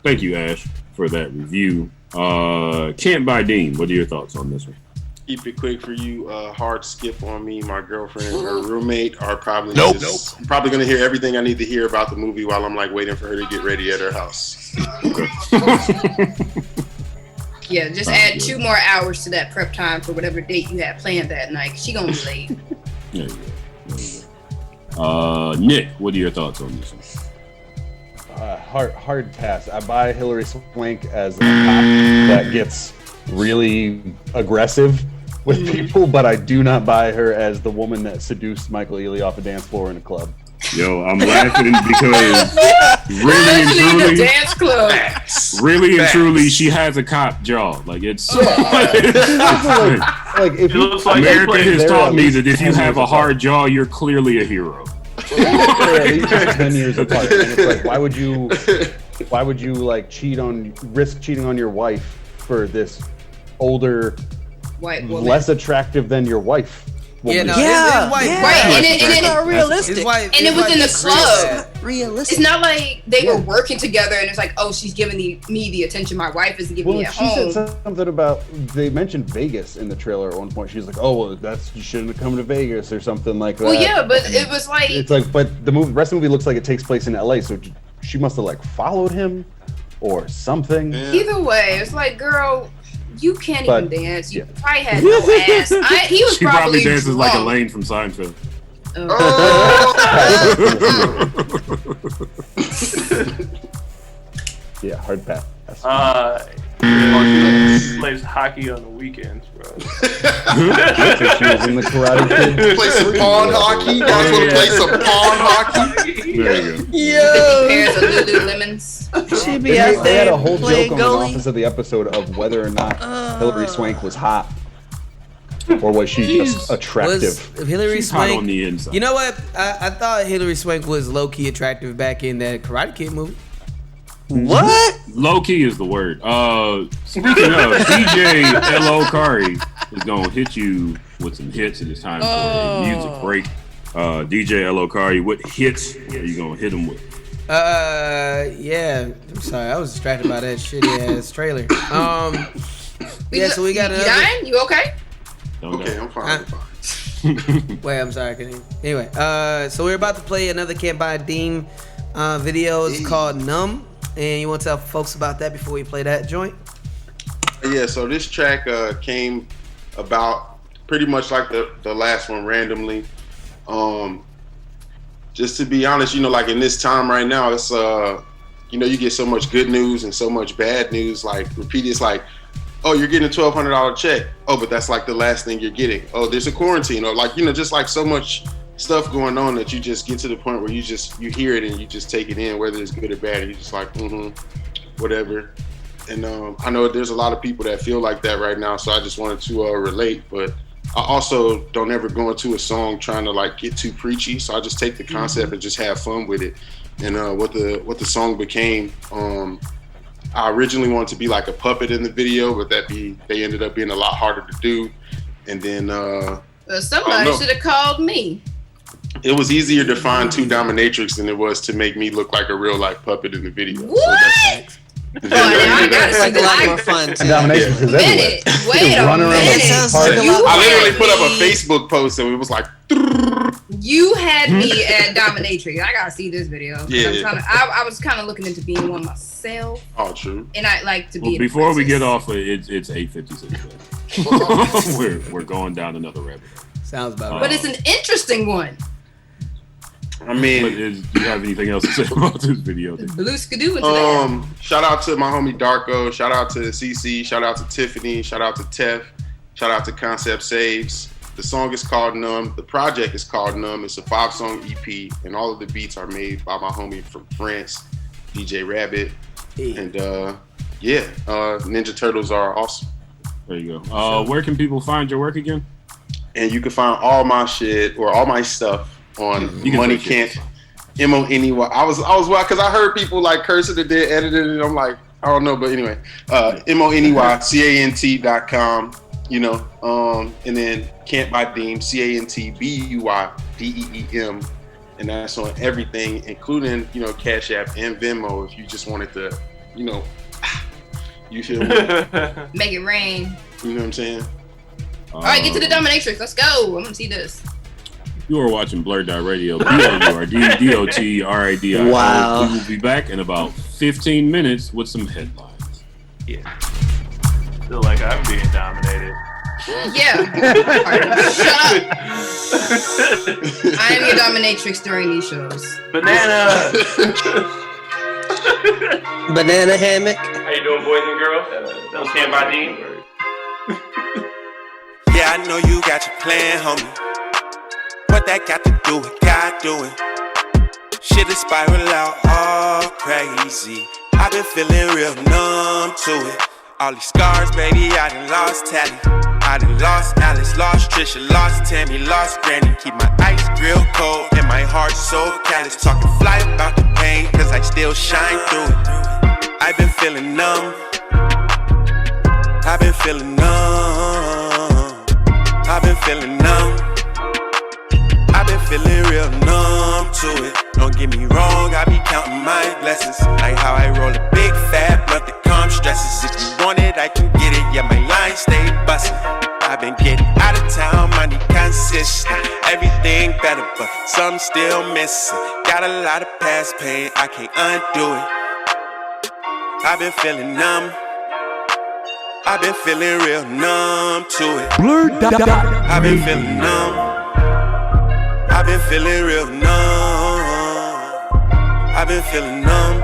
thank you, Ash, for that review. Cant by Deem. What are your thoughts on this one? Keep it quick for you. Hard skip on me. My girlfriend and her roommate are probably I'm probably gonna hear everything I need to hear about the movie while I'm like waiting for her to get ready at her house. Yeah, just add 2 more hours to that prep time for whatever date you have planned that night. She gonna be late. There you go. Nick, what are your thoughts on this one? Hard pass. I buy Hilary Swank as a cop that gets really aggressive with people, but I do not buy her as the woman that seduced Michael Ealy off a dance floor in a club. Yo, I'm laughing because really and truly, dance club. Really and truly, she has a cop jaw. Like it's like if you, America has taught me that if you have a hard jaw, you're clearly a hero. They're at least 10 years apart, and it's like, why would you like risk cheating on your wife for this older, white woman, less attractive than your wife? Yeah, no, right, and it's not realistic. And it was in the club. Realistic. It's not like they were working together and it's like, oh, she's giving me the attention my wife isn't giving me at she home. said something about, they mentioned Vegas in the trailer at one point. She's like, oh, well, you shouldn't have come to Vegas or something like that. Well, yeah, but it was like, it's like, but the rest of the movie looks like it takes place in LA, so she must have like followed him or something. Either way, it's like, girl, you can't even dance. You probably had no ass. He was she probably dances like Elaine from Seinfeld. Yeah, hard pass. She plays hockey on the weekends, bro. She was in the Karate Kid. Play some pawn hockey. Guys want to play some pawn hockey? There you go. Yo. Pairs of Lululemons. She be They out had there a whole playing joke on the goalie. office of the episode of whether or not Hilary Swank was hot. Or was she just attractive? Was Hilary She's hot Swank on the inside. You know what? I thought Hilary Swank was low-key attractive back in that Karate Kid movie. What? Low key is the word. Speaking of, DJ L.O. Kari is gonna hit you with some hits, and it's time for a music break. DJ L.O. Kari, what hits are you gonna hit him with? Yeah. I'm sorry, I was distracted by that shitty ass trailer. Yeah, so we got another. You dying? You okay? Okay, I'm fine. Wait, I'm sorry, I couldn't. Anyway, so we're about to play another Cant by Deem video. It's called Numb. And you want to tell folks about that before we play that joint? Yeah, so this track came about pretty much like the last one, randomly. Just to be honest, like in this time right now, it's you get so much good news and so much bad news, like repeated. It's like, oh, you're getting a $1,200 check. Oh, but that's like the last thing you're getting. Oh, there's a quarantine, or like just like so much stuff going on that you just get to the point where you hear it and you just take it in, whether it's good or bad. And you're just like, whatever. And I know there's a lot of people that feel like that right now, so I just wanted to relate. But I also don't ever go into a song trying to like get too preachy, so I just take the concept and just have fun with it. And what the song became, I originally wanted to be like a puppet in the video, but they ended up being a lot harder to do. And then somebody should have called me. It was easier to find two dominatrix than it was to make me look like a real life puppet in the video. What? So I gotta see the lot more fun too. Dominatrix is everywhere. Wait a minute. I literally put up a Facebook post and it was like. You had me at dominatrix. I gotta see this video. Yeah. I was kind of looking into being one myself. Oh, true. And I like to be. Before we get off, it's 8:56. We're going down another rabbit hole. Sounds about But it's an interesting one. I mean, do you have anything else to say about this video? Blue Skidoo into that. Shout out to my homie Darko. Shout out to CC. Shout out to Tiffany. Shout out to Tef. Shout out to Concept Saves. The song is called Numb. The project is called Numb. It's a 5-song EP, and all of the beats are made by my homie from France, DJ Rabbit. And Ninja Turtles are awesome. There you go. Where can people find your work again? And you can find all my shit or all my stuff on Money Cant, Money. I was wild because I heard people like cursing it, then edited it. I'm like, I don't know, but anyway, MoneyCant.com. You know, and then Cant by Deem, CantBuyDeem, and that's on everything, including Cash App and Venmo. If you just wanted to, you feel me? Make it rain. You know what I'm saying? All right, get to the dominatrix. Let's go. I'm gonna see this. You are watching BlurdDotRadio, BLURDDOTRADIO. Wow. We will be back in about 15 minutes with some headlines. Yeah. Feel like I'm being dominated. Yeah. Shut up. I am your dominatrix during these shows. Banana. Banana hammock. How you doing, boys and girls? That was Cant by Deem. Yeah, I know you got your plan, homie. What that got to do with God doing? Shit is spiral out all crazy. I've been feeling real numb to it. All these scars, baby, I done lost Tally. I done lost Alice, lost Trisha, lost Tammy, lost Granny. Keep my ice grill cold and my heart so callous. Talking fly about the pain, cause I still shine through it. I've been feeling numb. I've been feeling numb. I've been feeling numb. I've been feeling real numb to it. Don't get me wrong, I be counting my blessings. Like how I roll a big fat blunt that calm stresses. If you want it, I can get it. Yeah, my line stay bustin'. I've been getting out of town, money consistent. Everything better, but some still missing. Got a lot of past pain, I can't undo it. I've been feeling numb. I've been feeling real numb to it. I've been feeling numb. I've been feeling real numb. I've been feeling numb.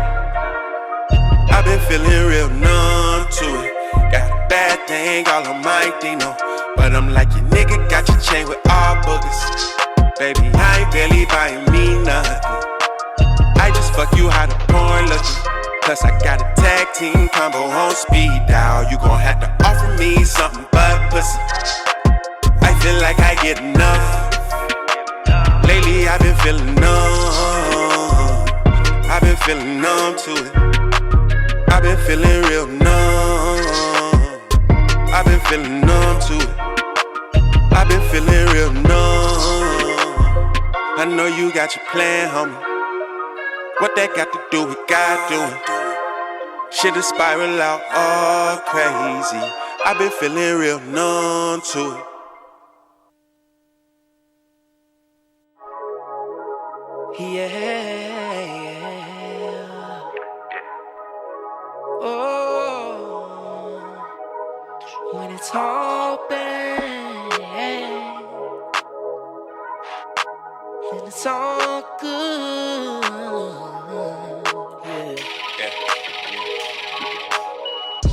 I've been feeling real numb to it. Got a bad thing all on my Dino, but I'm like, your nigga got your chain with all boogers. Baby, I ain't barely buying me nothing. I just fuck you how the porn looking. Plus I got a tag team combo on speed dial. You gon' have to offer me something but pussy. I feel like I get enough. Lately I've been feeling numb. I've been feeling numb to it. I've been feeling real numb. I've been feeling numb to it. I've been feeling real numb. I know you got your plan, homie. What that got to do with God doing? Shit is spiral out all crazy. I've been feeling real numb to it. Yeah. Oh, when it's all bad, then it's all good. Yeah.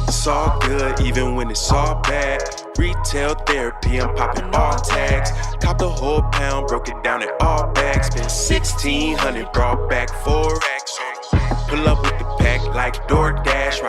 It's all good, even when it's all bad. Retail therapy, I'm popping all tags. Cop the whole pound, broke it down in all bags. Spent 1,600, brought back 4 racks. Pull up with the pack like DoorDash.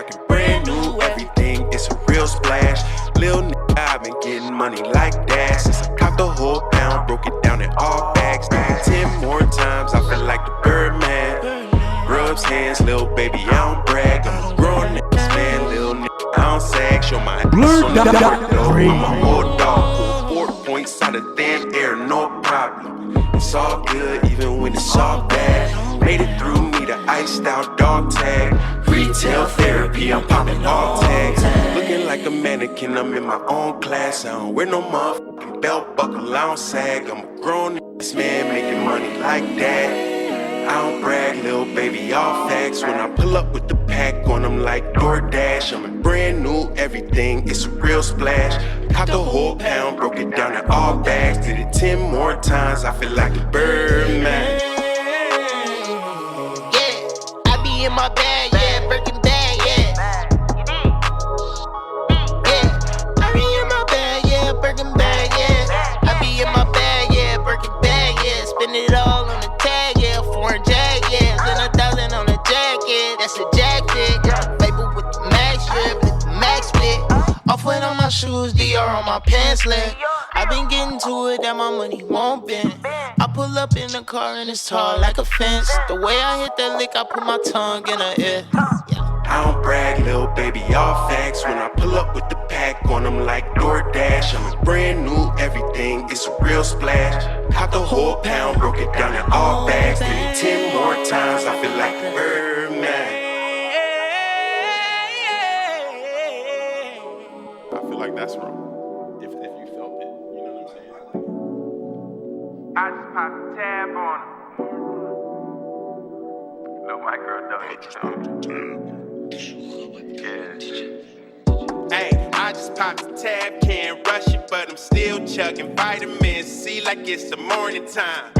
splash. Lil' nigga, I've been getting money like that since I copped the whole pound, broke it down in all bags. 10 more times, I feel like the Birdman. Rubs hands, lil' baby, I don't brag. I'm a grown nigga, man, lil' nigga, I don't sag. Show my ass on the court, though. I'm a old dog, pull 4 points out of thin air, no problem. It's all good, even when it's all bad. Made it through me, the iced out dog tag. Retail therapy, I'm popping all tags. Looking like a mannequin, I'm in my own class. I don't wear no motherfucking belt buckle, I don't sag. I'm a grown ass man making money like that. I don't brag, lil' baby, all facts. When I pull up with the pack on them like DoorDash, I'm a brand new everything, it's a real splash. Caught the whole pound, broke it down in all bags. Did it 10 more times, I feel like a Birdman. I be in my bag, yeah, Birkin bag, yeah. I be in my bag, yeah, Birkin bag, yeah. I be in my bag, yeah, Birkin bag, yeah. Spend it all on the tag, yeah, foreign jag, yeah. Then 1,000 on the jacket, that's a jacket. Paper with the max strip, with the max fit. Off white on my shoes, DR on my pants leg. I been getting to it that my money won't bend. I pull up in the car and it's tall like a fence. The way I hit that lick, I put my tongue in her ear. I don't brag, lil' baby, all facts. When I pull up with the pack on them like DoorDash, I'm a brand new everything, it's a real splash. Caught the whole pound, broke it down in all bags. Did it 10 more times, I feel like a Birdman. I feel like that's wrong. If you felt it, you know what I'm saying? I just popped a tab on him. Look, my girl Hey, I just popped the tab, can't rush it, but I'm still chugging vitamin C like it's the morning time.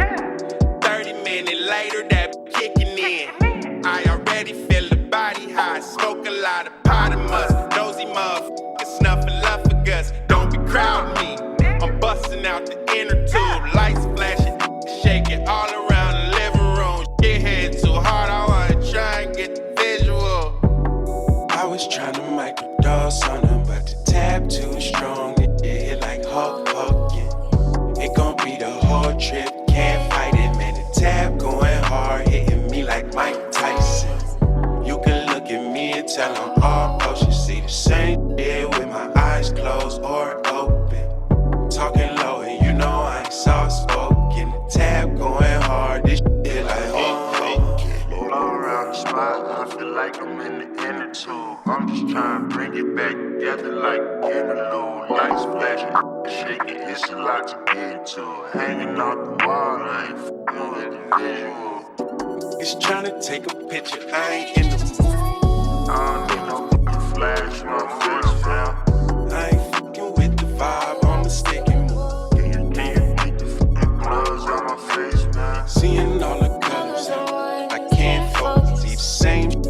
30 minutes later, that kicking in. I already feel the body high, smoke a lot of pot and must. Nosy motherfuckers snuffleupagus, don't be crowding me. I'm busting out the inner tube, lights flashing, shaking all around the living room. Shit head too hard, I wanna try and get the visual. I was trying to microdose on them, but the tab too strong. It hit like Hulk Hogan. It gon' be the whole trip, can't fight it, man. The tab going hard, hitting me like Mike Tyson. You can look at me and tell I'm all potion. See the same shit with my eyes closed or open. Talking low and you know I ain't soft spoken. The tab going hard, this shit like All around the spot, I feel like I'm in the inner tube. I'm just trying to bring it back together like interlude. Lights flashing, shaking, it's a lot to get into. Hanging out the wall, I ain't f***ing with the visual. It's trying to take a picture, I ain't in the mood. I don't need no f***ing flash, my face, fam. I ain't f***ing with the vibe, I'm a sticky move. Can you beat the f***ing gloves on my face, man? Seeing all the colors, I can't focus, see the same shit.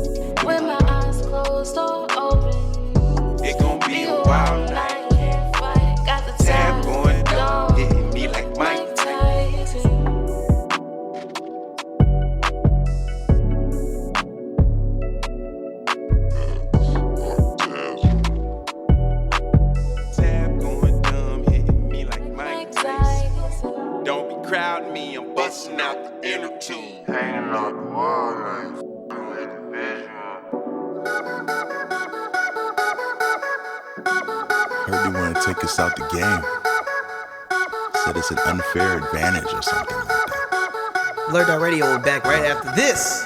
When my eyes closed or open, it gon' be a wild night. got the Tab going down, hitting me like Mike Tyson. Tab going dumb, hitting me like Mike Tyson. Don't be crowding me, I'm busting out the inner tube. Hanging out the wall, I ain't f***ing with the visual. Heard they want to take us out the game. Said it's an unfair advantage or something like that. BlurdDotRadio will be back right after this.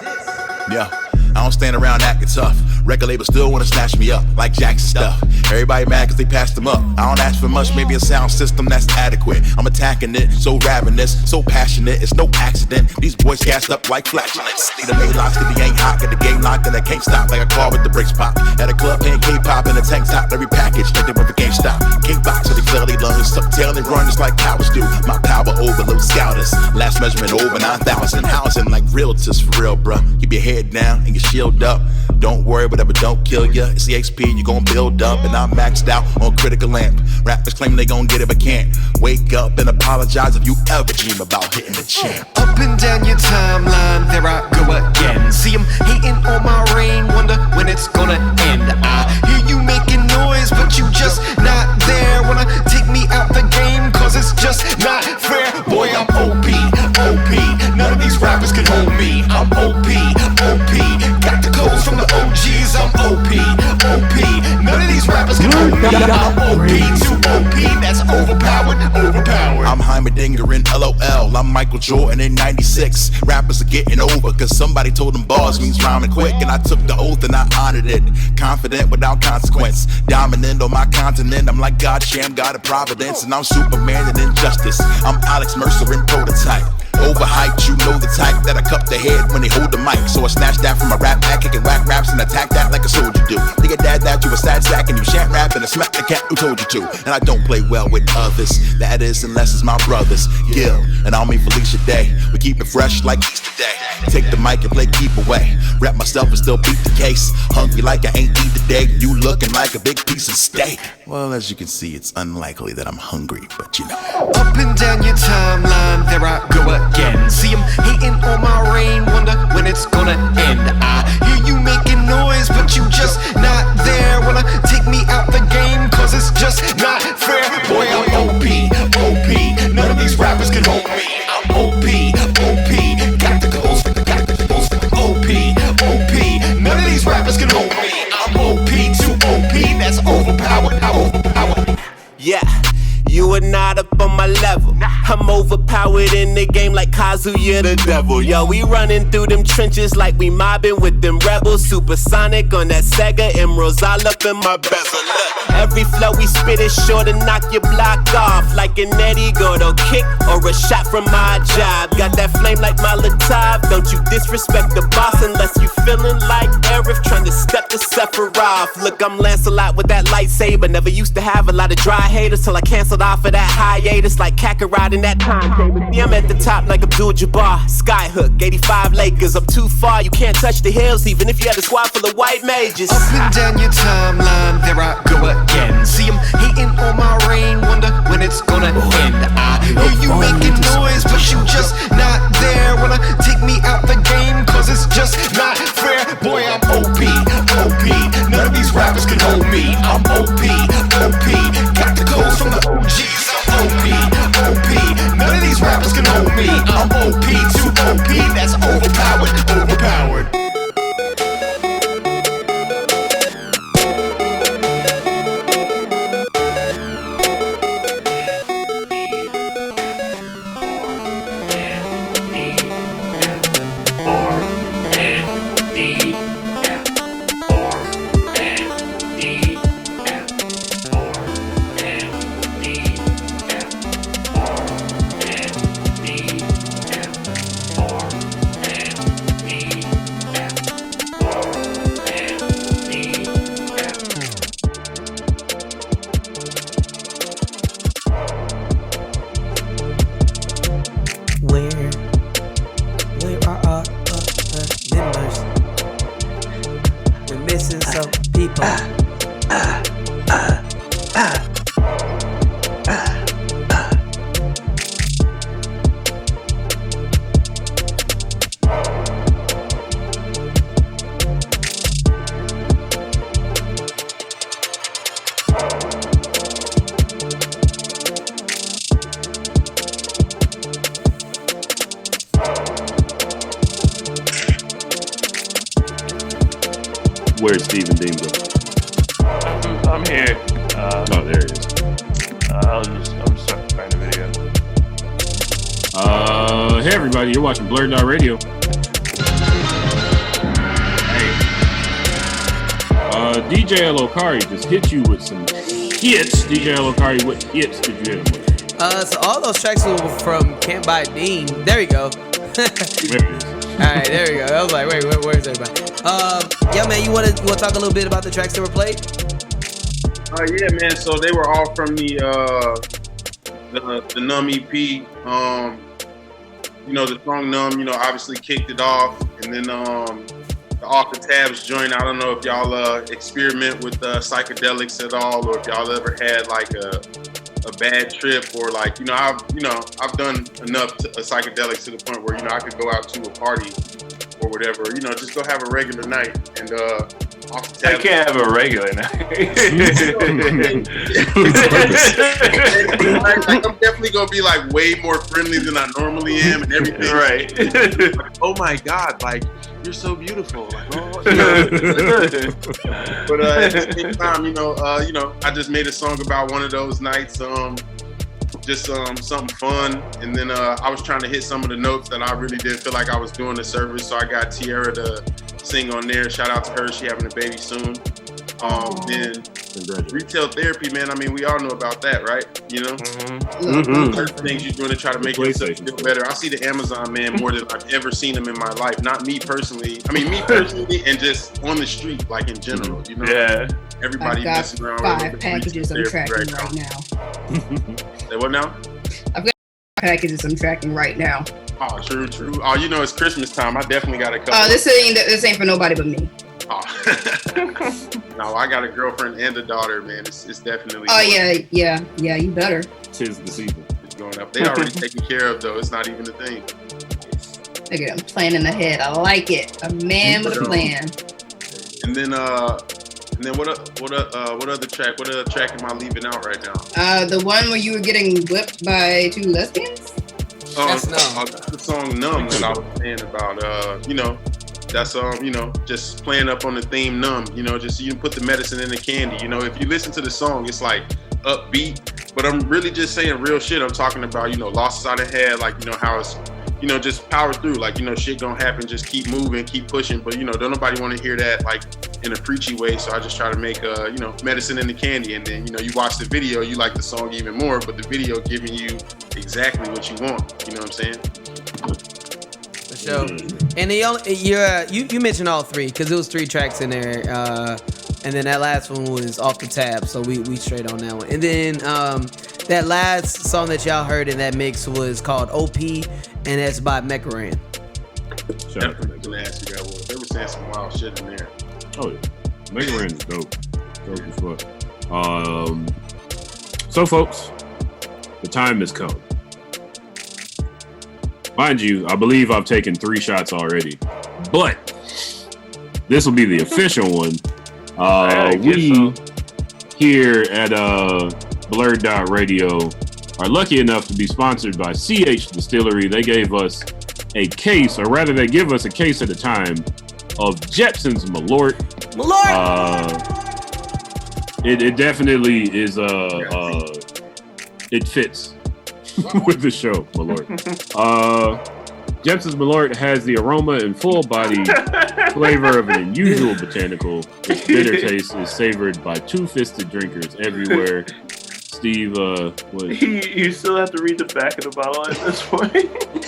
Yeah, I don't stand around acting tough. Record label still wanna snatch me up like Jackson stuff. Everybody mad cause they passed them up. I don't ask for much, maybe a sound system that's adequate. I'm attacking it, so ravenous, so passionate, it's no accident. These boys gassed up like flashlights. Need a main locks, cause they ain't hot, got the game locked and I can't stop like a car with the brakes pop. At a club playing K-pop in a tank top, every package like they work for GameStop. Kickbox, so they clear their lungs, tuck tail and run just like cowards do. My power over, little scouters. Last measurement over 9,000. Housing like realtors for real, bruh. Keep your head down and your shield up. Don't worry, whatever don't kill ya. It's the XP, you gon' build up. And I'm maxed out on critical amp. Rappers claim they gon' get it but can't. Wake up and apologize if you ever dream about hitting the champ. Up and down your timeline, there I go again. See 'em hating on my reign, wonder when it's gonna end. I hear you making noise, but you just I'm OP, too OP, that's overpowered. I'm Heimerdinger in LOL. I'm Michael Jordan in 96. Rappers are getting over, cause somebody told them bars means rhyming quick. And I took the oath and I honored it. Confident without consequence. Dominant on my continent. I'm like God Sham, God of Providence. And I'm Superman in Injustice. I'm Alex Mercer in Prototype. Overhyped, you know the type that I cup the head when they hold the mic. So I snatch that from a rap bag, kicking whack raps and attack that like a soldier do. Nigga dad that you a sad sack and you shan't rap and I smack the cat who told you to. And I don't play well with others, that is unless it's my brothers. Gil and I mean Felicia Day. We keep it fresh like Easter Day. Take the mic and play keep away. Rap myself and still beat the case. Hungry like I ain't eat today. You looking like a big piece of steak. Well, as you can see, it's unlikely that I'm hungry, but you know. Up and down your timeline, there I go again. See 'em hating on my reign, wonder when it's gonna end. I hear you making noise, but you just not there. Wanna take me out the game, cause it's just not fair. Boy, I'm OP, OP, none of these rappers can hold me. I'm OP, OP, got the goals, OP, OP, none of these rappers can hold me. I'm OP, too OP, that's overpowered, overpowered. Yeah, you are not up on my level. I'm overpowered in the game like Kazuya the devil. Yo, we running through them trenches like we mobbing with them rebels. Supersonic on that Sega, emeralds all up in my bezel. Look, every flow we spit is sure to knock your block off, like an Eddie Gordo kick or a shot from my job. Got that flame like Molotov. Don't you disrespect the boss unless you feeling like Arif trying to step the Sephiroth. Look, I'm Lancelot with that lightsaber. Never used to have a lot of dry haters till I canceled off of that hiatus like Kakarot in that timetable. See, I'm at the top like Abdul-Jabbar. Skyhook, 85 Lakers. I'm too far, you can't touch the hills even if you had a squad full of white mages. Up and down your timeline, there I go again. See 'em hating on my reign, wonder when it's gonna end. I hear you making noise, but you just not there. Wanna take me out the game, cause it's just not fair. Boy, I'm OP, OP, none of these rappers can hold me. I'm OP, OP, got the codes from the OGs. I'm OP, OP, none of these rappers can hold me. I'm OP, too OP, that's overpowered, overpowered. Where's Stephen Deem go? I'm here. Oh, there he is. I'm just trying the video. Hey everybody, you're watching BlurdDotRadio. Hey. DJ Lokari just hit you with some hits. DJ Lokari, what hits did you hit him with? So all those tracks were from Cant by Deem. There we go. There it is. Alright, there we go. I was like, wait, where's everybody? Yeah, man, you wanna talk a little bit about the tracks that were played? Yeah, man. So they were all from the Numb EP. You know, the song Numb, you know, obviously kicked it off, and then the Off the Tabs joint. I don't know if y'all experiment with psychedelics at all, or if y'all ever had like a bad trip, or like, I've done enough psychedelics to the point where, I could go out to a party or whatever, just go have a regular night, and off the tab. I can't have a regular night. Like, I'm definitely gonna be like way more friendly than I normally am, and everything. Right. Like, oh my God, like, you're so beautiful. Like, oh, you know. But at the same time, I just made a song about one of those nights. Just something fun, and then I was trying to hit some of the notes that I really did feel like I was doing a service, so I got Tiara to sing on there. Shout out to her, she having a baby soon. Then retail therapy, man, I mean, we all know about that, right? Certain things you're doing to try to make yourself feel better. I see the Amazon man more than I've ever seen him in my life. Not me personally, and just on the street, like in general, Yeah. Everybody messing around with 5 packages I'm tracking right now. Say what now? I've got packages I'm tracking right now. Oh, true. Oh, it's Christmas time. I definitely got a couple. Oh, this ain't for nobody but me. Oh. No, I got a girlfriend and a daughter, man. It's definitely. Oh yeah. You better. Tis the season. It's going up. They already taken care of though. It's not even a thing. Look at him planning ahead. I like it. A man with a plan. And then what other track? What other track am I leaving out right now? The one where you were getting whipped by 2 lesbians? That's Numb. The song Numb that I was saying about, that's, just playing up on the theme Numb, just you put the medicine in the candy. If you listen to the song, it's like upbeat, but I'm really just saying real shit. I'm talking about, losses I done had, like, how it's, just power through, like, shit gonna happen, just keep moving, keep pushing, but, don't nobody want to hear that, like, in a preachy way, so I just try to make, medicine in the candy, and then, you watch the video, you like the song even more, but the video giving you exactly what you want, you know what I'm saying? For sure. And you mentioned all 3, because there was 3 tracks in there, and then that last one was off the tab, so we straight on that one. And then that last song that y'all heard in that mix was called OP, and that's by Mekaran. Shout out to Mekaran. They were saying some wild shit in there. Oh yeah, Mekaran is dope. Dope as fuck. So folks, the time has come. Mind you, I believe I've taken 3 shots already, but this will be the official one. We here at BlurdDotRadio are lucky enough to be sponsored by CH Distillery. They gave us a case, or rather they give us a case at a time, of Jepson's Malort. It definitely is, it fits with the show, Malort. Jepson's Malort has the aroma and full body flavor of an unusual botanical. Its bitter taste is savored by 2-fisted drinkers everywhere. Steve, what? You still have to read the back of the bottle at this point.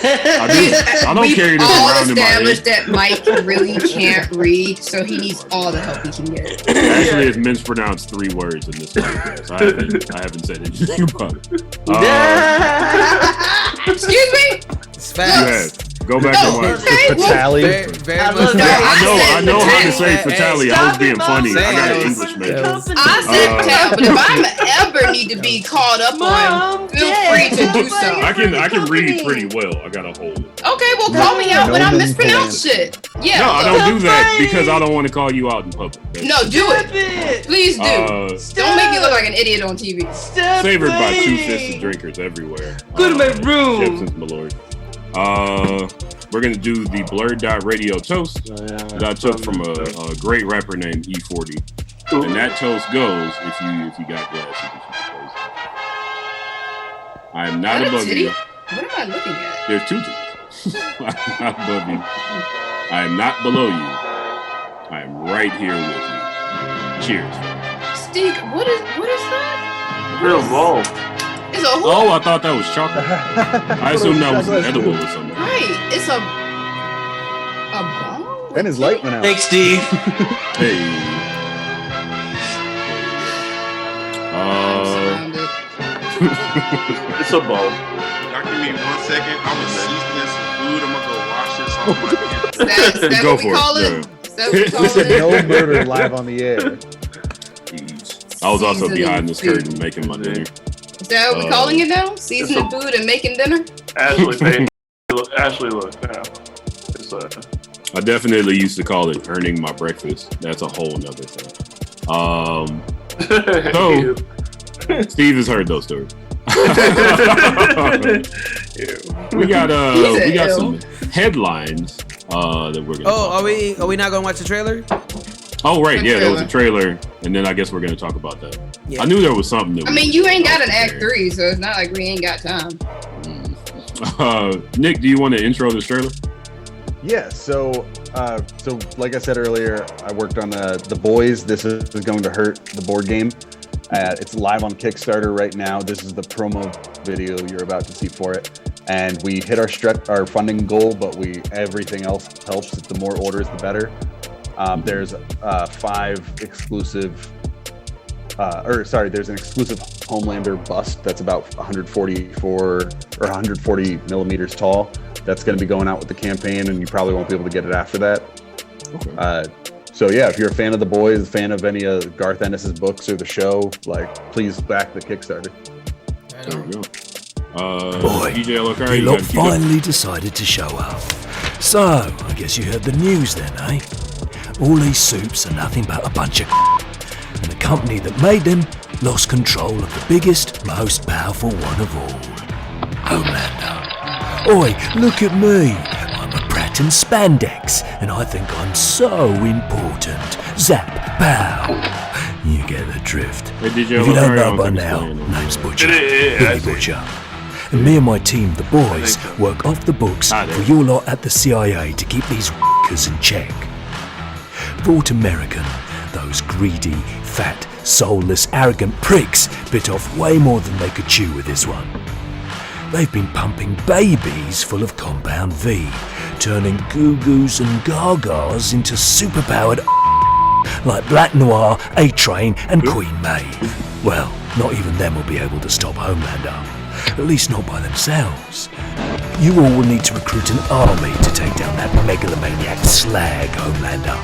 I don't carry this around in my head. We've established that Mike really can't read, so he needs all the help he can get. Actually, it's mispronounced 3 words in this podcast. I haven't said anything about it. Excuse me? It's fast. Go back and watch. Fatale. I know how to say fatale. I was being funny. I got an English major. I said fatale, but if I ever need to be called up on, feel free to do so. I can read pretty well. I got a hold. Okay, well, call me out when I mispronounce shit. Yeah. No, I don't do that because I don't want to call you out in public. No, do it. Please do. Don't make me look like an idiot on TV. Favored by 2-fisted drinkers everywhere. Go to my room. Jepson's Malort. We're gonna do the BlurdDotRadio toast that I took from a great rapper named E40, and that toast goes: if you got glasses, I am not above you. What am I looking at? There's 2 titties. I'm not above you. I am not below you. I am right here with you. Cheers. Steve, what is that? Real bowl. It's a whole. Oh, I thought that was chocolate. I assumed that was an edible or something. Right. It's a bone? And his light went out. Thanks, Steve. Hey. It's a bowl. Y'all give me 1 second. I'm gonna season some food. I'm gonna go wash this off my hands. That's Go what we for call it. it. That's what we call it. No murder live on the air. I was also behind this curtain making my dinner. Is that what we're calling it now? Seasoning food and making dinner? Ashley, look now. I definitely used to call it earning my breakfast. That's a whole nother thing. So Steve has heard those stories. We got some headlines that we're gonna. Are we not gonna watch the trailer? Oh right, yeah, there was a trailer, and then I guess we're gonna talk about that. Yeah. I knew there was something. I mean, you ain't got an Act 3, so it's not like we ain't got time. Nick, do you want to intro this trailer? Yeah. So like I said earlier, I worked on the Boys. This is going to hurt the board game. It's live on Kickstarter right now. This is the promo video you're about to see for it. And we hit our funding goal, but everything else helps. The more orders, the better. There's there's an exclusive Homelander bust that's about 140 millimeters tall. That's going to be going out with the campaign, and you probably won't be able to get it after that. Okay. So yeah, if you're a fan of the Boys, a fan of any of Garth Ennis's books or the show, please back the Kickstarter. There we go. Boy, DJ you lot finally decided to show up. So, I guess you heard the news then, eh? All these suits are nothing but a bunch of and the company that made them lost control of the biggest, most powerful one of all, Homelander. Oi, look at me. I'm a Pratt and Spandex, and I think I'm so important. Zap, pow. You get the drift. Hey, if you don't know by now, name's Butcher, Billy Butcher. And me and my team, the Boys, work off the books for you lot at the CIA to keep these w***ers in check. Brought American, those greedy, fat, soulless, arrogant pricks bit off way more than they could chew with this one. They've been pumping babies full of Compound V, turning Goo-Goos and Gagas into superpowered like Black Noir, A-Train and Queen Maeve. Well, not even them will be able to stop Homelander. At least not by themselves. You all will need to recruit an army to take down that megalomaniac slag Homelander.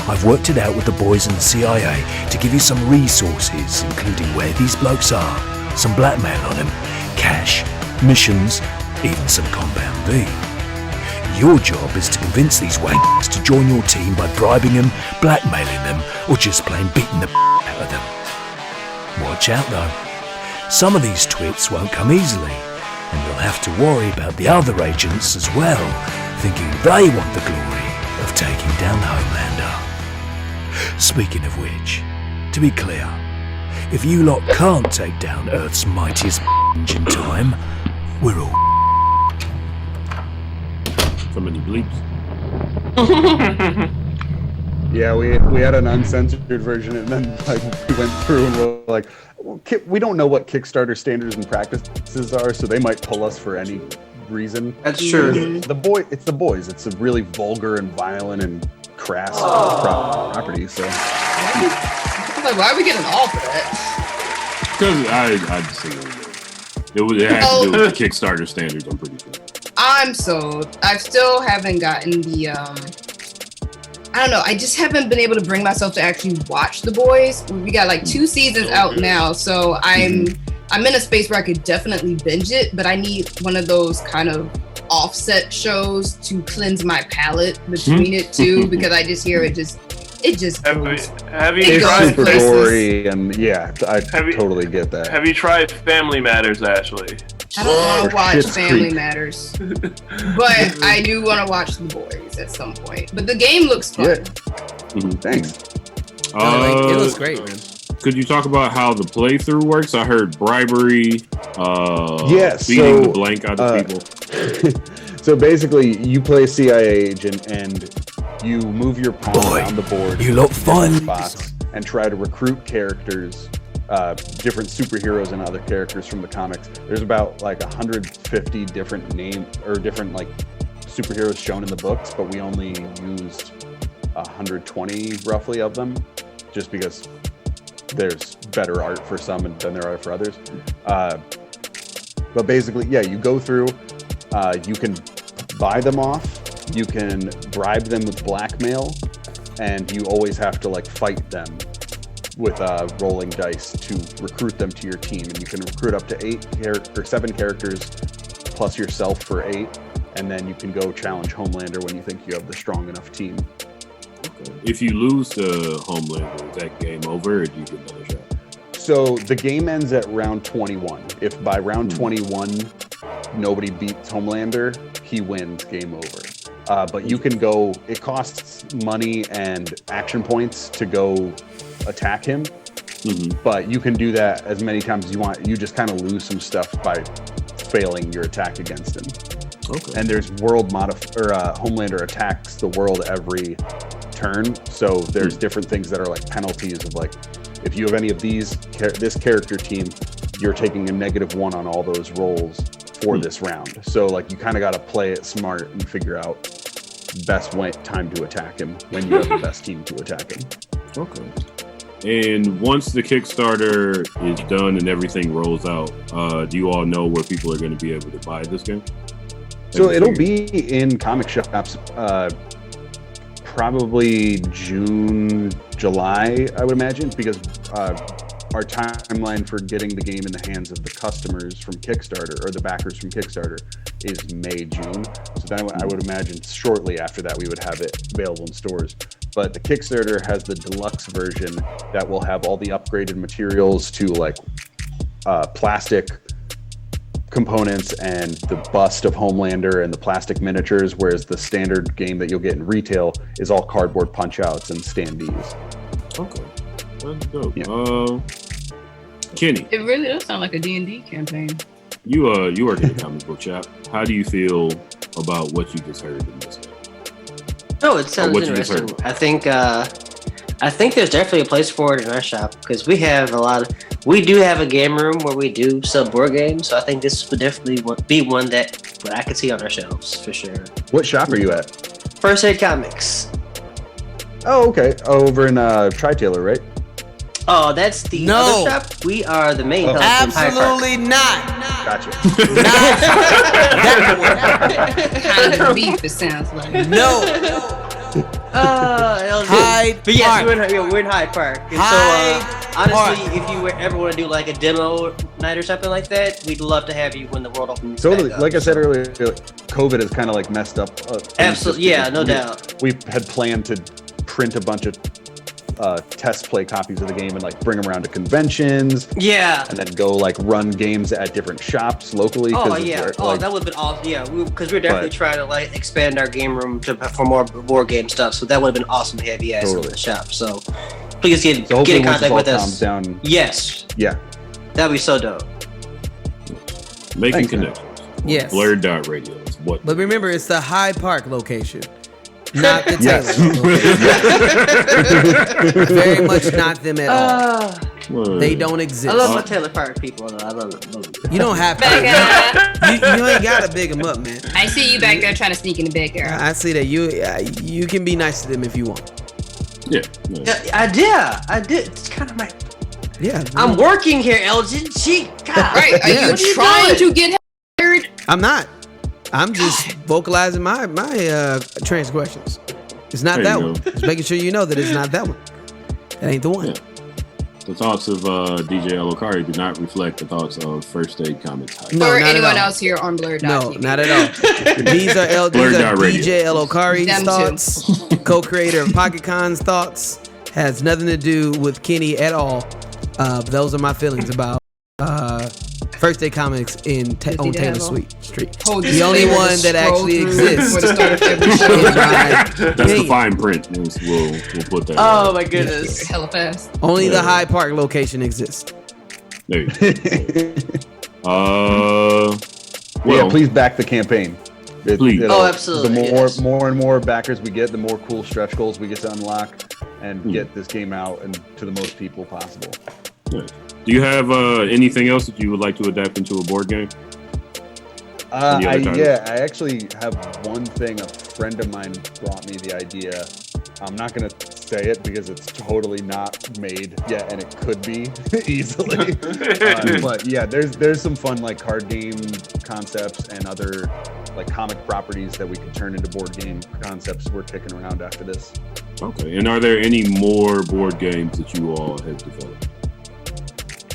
I've worked it out with the Boys and the CIA to give you some resources, including where these blokes are, some blackmail on them, cash, missions, even some Compound V. Your job is to convince these wankers to join your team by bribing them, blackmailing them, or just plain beating the out of them. Watch out though. Some of these twits won't come easily, and you'll have to worry about the other agents as well, thinking they want the glory of taking down Homelander. Speaking of which, to be clear, if you lot can't take down Earth's mightiest in time, we're all so many bleeps. Yeah, we had an uncensored version, and then we went through and we're like, we don't know what Kickstarter standards and practices are, so they might pull us for any reason. That's true. It's the Boys. It's a really vulgar and violent and crass property. So, why are we getting all for that? Because I just think it has to do with the Kickstarter standards. I'm pretty sure. I'm sold. I still haven't gotten the I don't know. I just haven't been able to bring myself to actually watch The Boys. We got 2 seasons out now, so I'm in a space where I could definitely binge it, but I need one of those kind of offset shows to cleanse my palate between it too, because I just hear it just have you it's tried super gory, and yeah, I totally get that. Have you tried Family Matters, Ashley? I don't want to watch Family Matters, but I do want to watch The Boys at some point. But the game looks fun. Yeah. Thanks. It looks great, man. Could you talk about how the playthrough works? I heard bribery, beating the blank out of people. So basically, you play a CIA agent and you move your pawn around the board, you lot finally spots, and try to recruit characters, different superheroes and other characters from the comics. There's about 150 different different superheroes shown in the books, but we only used 120 roughly of them, just because there's better art for some than there are for others. But basically, yeah, you go through, you can buy them off, you can bribe them with blackmail, and you always have to fight them with rolling dice to recruit them to your team. And you can recruit up to 7 characters plus yourself for 8, and then you can go challenge Homelander when you think you have the strong enough team. Okay. If you lose to Homelander, is that game over, or do you get another shot? So the game ends at round 21. If by round 21 nobody beats Homelander, he wins, game over. But you can go, it costs money and action points to go attack him. But you can do that as many times as you want. You just kind of lose some stuff by failing your attack against him. Okay. And there's Homelander attacks the world every turn. So there's different things that are like penalties of like, if you have any of this character team, you're taking a -1 on all those rolls for this round. So like you kind of got to play it smart and figure out best time to attack him when you have the best team to attack him. Okay. And once the Kickstarter is done and everything rolls out, do you all know where people are going to be able to buy this game? So it'll be in comic shops probably June, July, I would imagine, because our timeline for getting the game in the hands of the customers from Kickstarter or the backers from Kickstarter is May, June. So then I would imagine shortly after that we would have it available in stores. But the Kickstarter has the deluxe version that will have all the upgraded materials to like plastic components and the bust of Homelander and the plastic miniatures, whereas the standard game that you'll get in retail is all cardboard punch-outs and standees. Okay. That's dope. Yeah. Kenny. It really does sound like a D&D campaign. You work in the comic book shop. How do you feel about what you just heard in this game? Oh, it sounds interesting. I think there's definitely a place for it in our shop because we do have a game room where we do sell board games. So I think this would definitely be one that I could see on our shelves for sure. What shop are you at? First Aid Comics. Oh, okay. Over in Tri-Taylor, right? Oh, that's the other shop. We are the main. Absolutely not. Gotcha. Kind of beef, it sounds like. No. Hyde but yes, we're in Hyde Park. And honestly, if you ever want to do like a demo night or something like that, we'd love to have you when the world opens. Totally. Like I said earlier, COVID has kind of like messed up. Absolutely. Yeah, no doubt. We had planned to print a bunch of test play copies of the game and like bring them around to conventions. Yeah. And then go like run games at different shops locally. Oh yeah. That would have been awesome. Yeah, because we're definitely trying to like expand our game room for more board game stuff. So that would have been awesome to have you guys in the shop. So please get in contact with us. Down, yes. Yeah. That'd be so dope. Making connections. Yes. BlurdDotRadio is what. But remember, it's the Hyde Park location. Not the Taylor. Very much not them at all. They don't exist. I love my Taylor Park people. I love them. You don't have to. You ain't gotta big them up, man. I see you back there trying to sneak in the back, girl. I see that you can be nice to them if you want. Yeah. I did. It's kind of my. Yeah. I'm working here, Elgin. Right? Are you trying to get hired? I'm not. I'm just vocalizing my transgressions. It's not that one. Just making sure you know that it's not that one. That ain't the one. Yeah. The thoughts of DJ Elokari do not reflect the thoughts of First Aid Comics. No, or anyone else here on Blurred. No, not at all. These are DJ Elokari's thoughts, co-creator of PocketCon's thoughts. Has nothing to do with Kenny at all. Those are my feelings about First Aid Comics on Taylor Street. The only one that actually exists. That's the fine print. We'll put that. Oh my goodness. Hella fast. Only the Hyde Park location exists. There you go. Yeah, please back the campaign. Please. Absolutely. The more and more backers we get, the more cool stretch goals we get to unlock and get this game out and to the most people possible. Yeah. Do you have anything else that you would like to adapt into a board game? I actually have one thing. A friend of mine brought me the idea. I'm not going to say it because it's totally not made yet, and it could be easily. But yeah, there's some fun like card game concepts and other like comic properties that we could turn into board game concepts we're kicking around after this. Okay, and are there any more board games that you all have developed?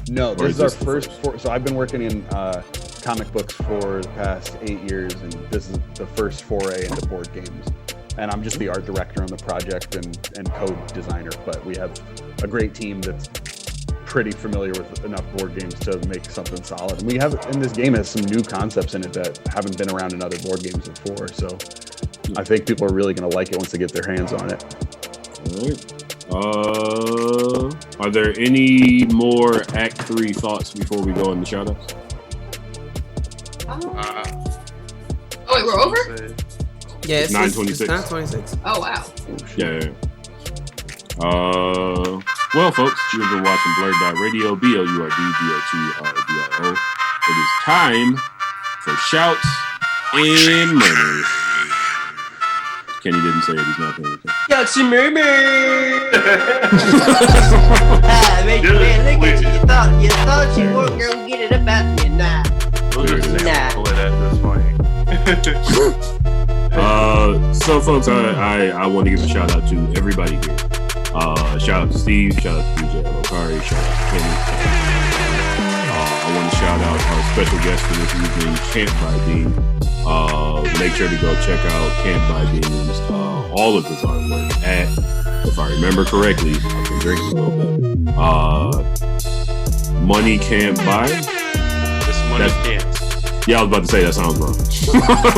No, this is our first. So I've been working in comic books for the past 8 years, and this is the first foray into board games. And I'm just the art director on the project and code designer, but we have a great team that's pretty familiar with enough board games to make something solid. And this game has some new concepts in it that haven't been around in other board games before. So I think people are really going to like it once they get their hands on it. All right. Are there any more Act 3 thoughts before we go into shoutouts? Oh, wait, we're over? Yeah, it's 9:26. 9:26. Oh, wow. Yeah. Well, folks, you've been watching BlurdDotRadio, BLURDDOTRADIO. It is time for shouts and murders. Kenny didn't say it. He's not going to. Shouts and murmurs. Man, look at you. You thought you weren't gonna get it about me. Nah. We'll just sample it at this point. So, folks, I want to give a shout out to everybody here. Shout out to Steve, shout out to DJ Lokari, shout out to Kenny. I want to shout out our special guest for this evening, Cant by Deem. Make sure to go check out Cant by Deem's all of his artwork at, if I remember correctly, I've been drinking a little bit. Money Can't Buy. This money can't. Yeah, I was about to say that sounds wrong.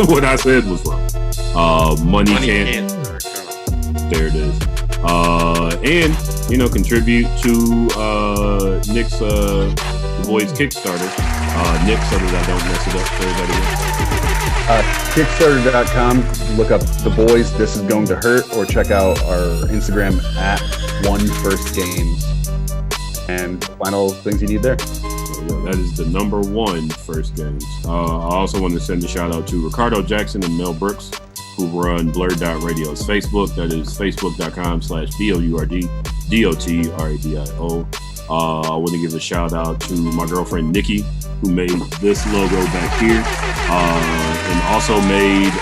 What I said was wrong. Money can't. There it is. And contribute to Nick's The Boys Kickstarter. Nick, so that I don't mess it up for everybody. Kickstarter.com. Look up The Boys. This is going to hurt, or check out our Instagram at @OneFirstGames and find all the things you need there. That is the number one First Games. I also want to send a shout out to Ricardo Jackson and Mel Brooks, who run BlurdDotRadio's Facebook. That is facebook.com/BLURDDOTRADIO. I want to give a shout out to my girlfriend Nikki, who made this logo back here, and also made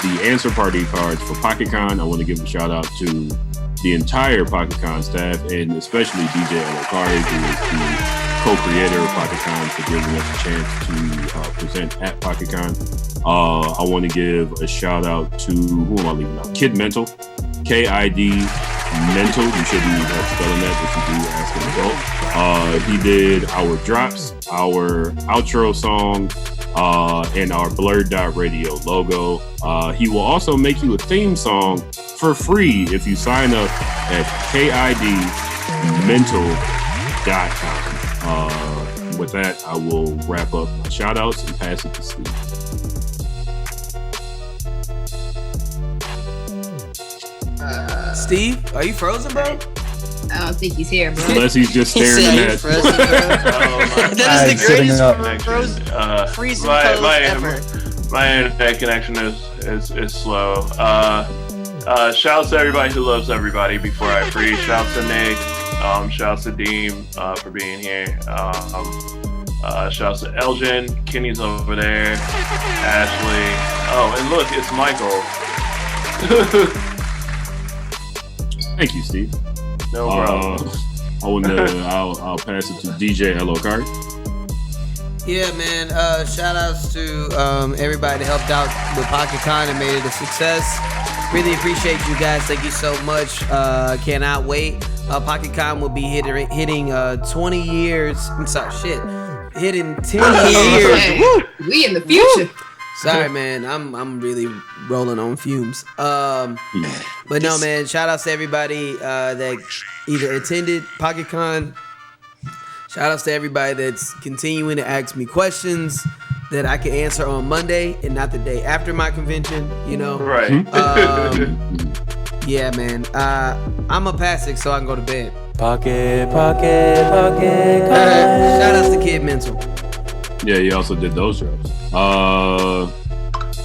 the answer party cards for PocketCon. I want to give a shout out to the entire PocketCon staff, and especially DJ Lokari, who is the co-creator of PocketCon, for giving us a chance to present at PocketCon. I want to give a shout out to, who am I leaving out? Kid Mental, KID Mental. You shouldn't need help spelling that, but you do ask an adult. He did our drops, our outro song, and our BlurdDotRadio logo. He will also make you a theme song for free if you sign up at KIDmental.com. With that, I will wrap up my shout outs and pass it to Steve. Steve, are you frozen, bro? I don't think he's here, bro. Unless he's just staring at that. That is the greatest freezing pose ever. My internet connection is slow. Shouts to everybody who loves everybody before I freeze. Shouts to Nick. Shouts to Deem for being here. Shouts to Elgin. Kenny's over there. Ashley. Oh, and look, it's Michael. Thank you, Steve. No problem. I'll pass it to DJ Lokari. Yeah, man. Shout outs to everybody that helped out with PocketCon and made it a success. Really appreciate you guys. Thank you so much. Cannot wait. PocketCon will be hitting 20 years. I'm sorry, shit. Hitting 10 years. Woo! We in the future. Sorry, man. I'm really rolling on fumes. But no, man. Shout outs to everybody that either attended PocketCon. Shout outs to everybody that's continuing to ask me questions that I can answer on Monday and not the day after my convention. Right. Yeah, man. I'm a passive, so I can go to bed. Pocket. Shout outs to Kid Mental. Yeah, he also did those jobs.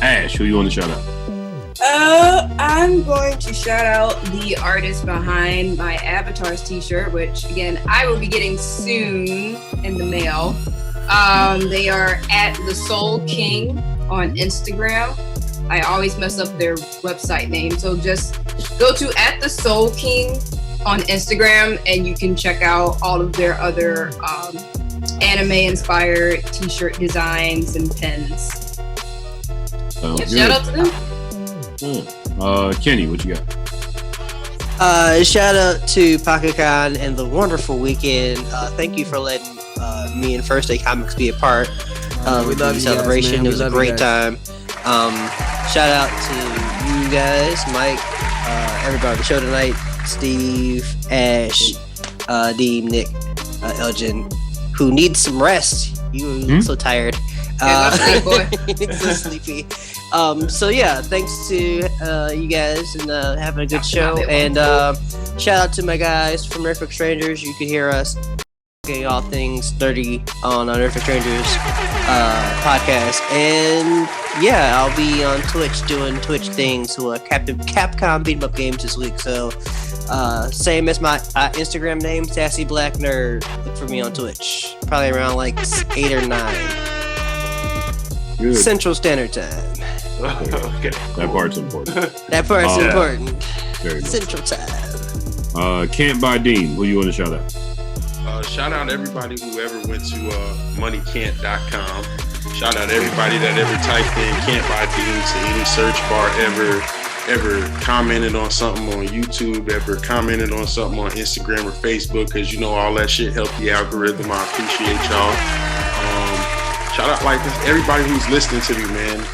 Ash, who you want to shout out? I'm going to shout out the artist behind my Avatars t-shirt, which again I will be getting soon in the mail. They are at The Soul King on Instagram. I always mess up their website name, so just go to at The Soul King on Instagram, and you can check out all of their other anime-inspired t-shirt designs and pens. Sounds good. Shout out to them. Kenny, what you got? Shout out to PakaCon and the wonderful weekend. Thank you for letting me and First Day Comics be a part of the celebration. Guys, it was a great time. Shout out to you guys, Mike, everybody on the show tonight, Steve, Ash, Deem, Nick, Elgin, who needs some rest. You look so tired. So sleepy. So yeah, thanks to you guys and having a good show. And shout out to my guys from Nerfing Strangers. You can hear us getting all things dirty on our Nerfing Strangers podcast. And yeah, I'll be on Twitch doing Twitch things with Capcom beat 'em up games this week. So same as my Instagram name, Sassy Black Nerd. Look for me on Twitch. Probably around like 8 or 9. Good. Central Standard Time. Okay. That part's important. That part's important. Very much. Central Time. Cant by Deem. Who you want to shout out? Shout out everybody who ever went to moneycant.com. Shout out everybody that ever typed in Cant by Deem to any search bar ever commented on something on YouTube, ever commented on something on Instagram or Facebook, because you know all that shit helped the algorithm. I appreciate y'all. Shout out like everybody who's listening to me, man.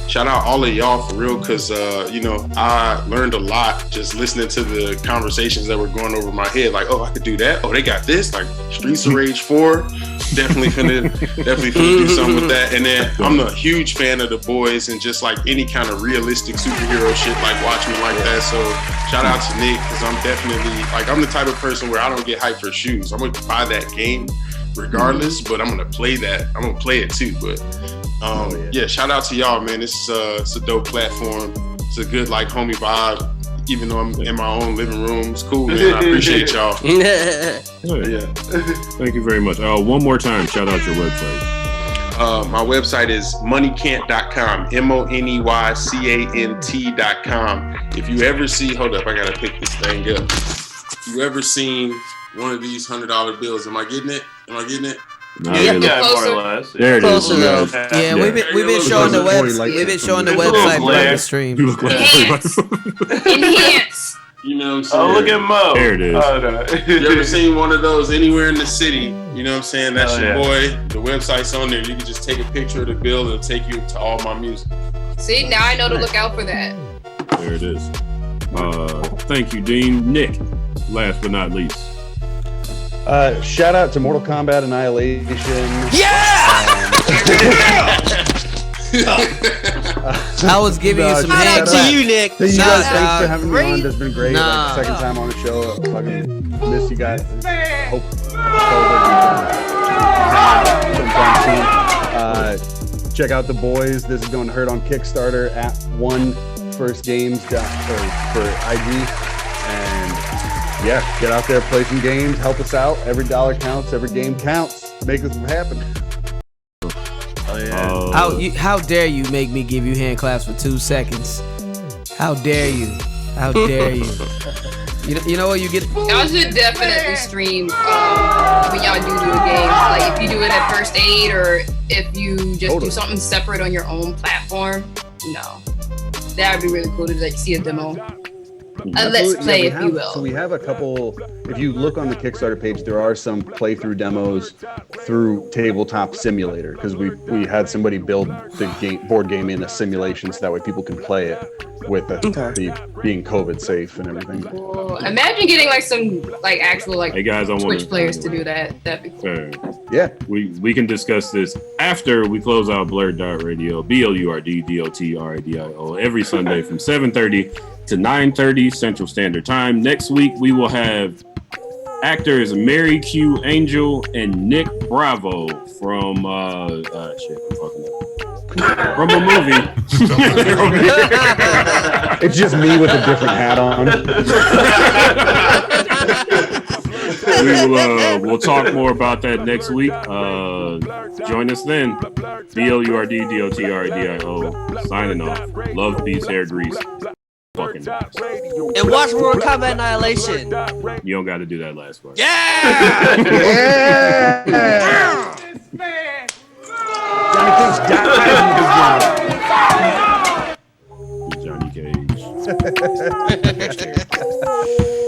Shout out all of y'all for real, because I learned a lot just listening to the conversations that were going over my head. Like, oh, I could do that. Oh, they got this. Like Streets of Rage 4. Definitely finna do something with that. And then I'm a huge fan of The Boys and just like any kind of realistic superhero shit, like Watchmen like that. So shout out to Nick, because I'm definitely I'm the type of person where I don't get hyped for shoes. I'm gonna buy that game regardless, but I'm gonna play that. I'm gonna play it too. But yeah, shout out to y'all, man. It's a dope platform. It's a good homie vibe. Even though I'm in my own living room, it's cool, man. I appreciate y'all. Yeah. Thank you very much. One more time, shout out your website. My website is moneycant.com, MONEYCANT.com. If you ever see, hold up, I gotta pick this thing up. If you ever seen one of these $100 bills, am I getting it? No, yeah, more or less. There it is. Yeah, we've been showing the website. We've been showing the website throughout the stream. You look like Enhance. You know what I'm saying? Oh, look at Mo. There it is. Oh, no. You ever seen one of those anywhere in the city? You know what I'm saying? That's your boy. The website's on there. You can just take a picture of the bill. It'll take you to all my music. See, now I know to look out for that. There it is. Thank you, Dean. Nick, last but not least. Shout out to Mortal Kombat Annihilation. I was giving you some Shout out to you, Nick. Thank you guys. Thanks for having me on. It's been great. Second time on the show. Fucking miss you guys. Hope check out The Boys. This is going to hurt on Kickstarter at OneFirstGames for IG. And yeah, get out there, play some games, help us out. Every dollar counts, every game counts. Make this happen. Oh yeah. How dare you make me give you hand claps for 2 seconds? How dare you? How dare you? You know what you get? Y'all should definitely stream when y'all do a game. Like if you do it at First Aid, or if you just do something separate on your own platform. No, that would be really cool to see a demo. Let's play, if you will. So we have a couple. If you look on the Kickstarter page, there are some playthrough demos through Tabletop Simulator, because we had somebody build the board game in a simulation, so that way people can play it with the being COVID safe and everything. Well, imagine getting some actual hey guys, Twitch players to do that. That'd be cool. Yeah, we can discuss this after we close out BlurdDotRadio, BLURDDOTRADIO, every Sunday from 7:30 to 9:30 Central Standard Time. Next week we will have actors Mary Q Angel and Nick Bravo from from a movie. It's just me with a different hat on. We'll talk more about that next week. Join us then. BLURDDOTRADIO signing off. Love, peace, hair grease. Fucking nice. And watch Mortal Kombat Annihilation. You don't got to do that last part. Yeah! Johnny Cage died. Johnny Cage. Next year.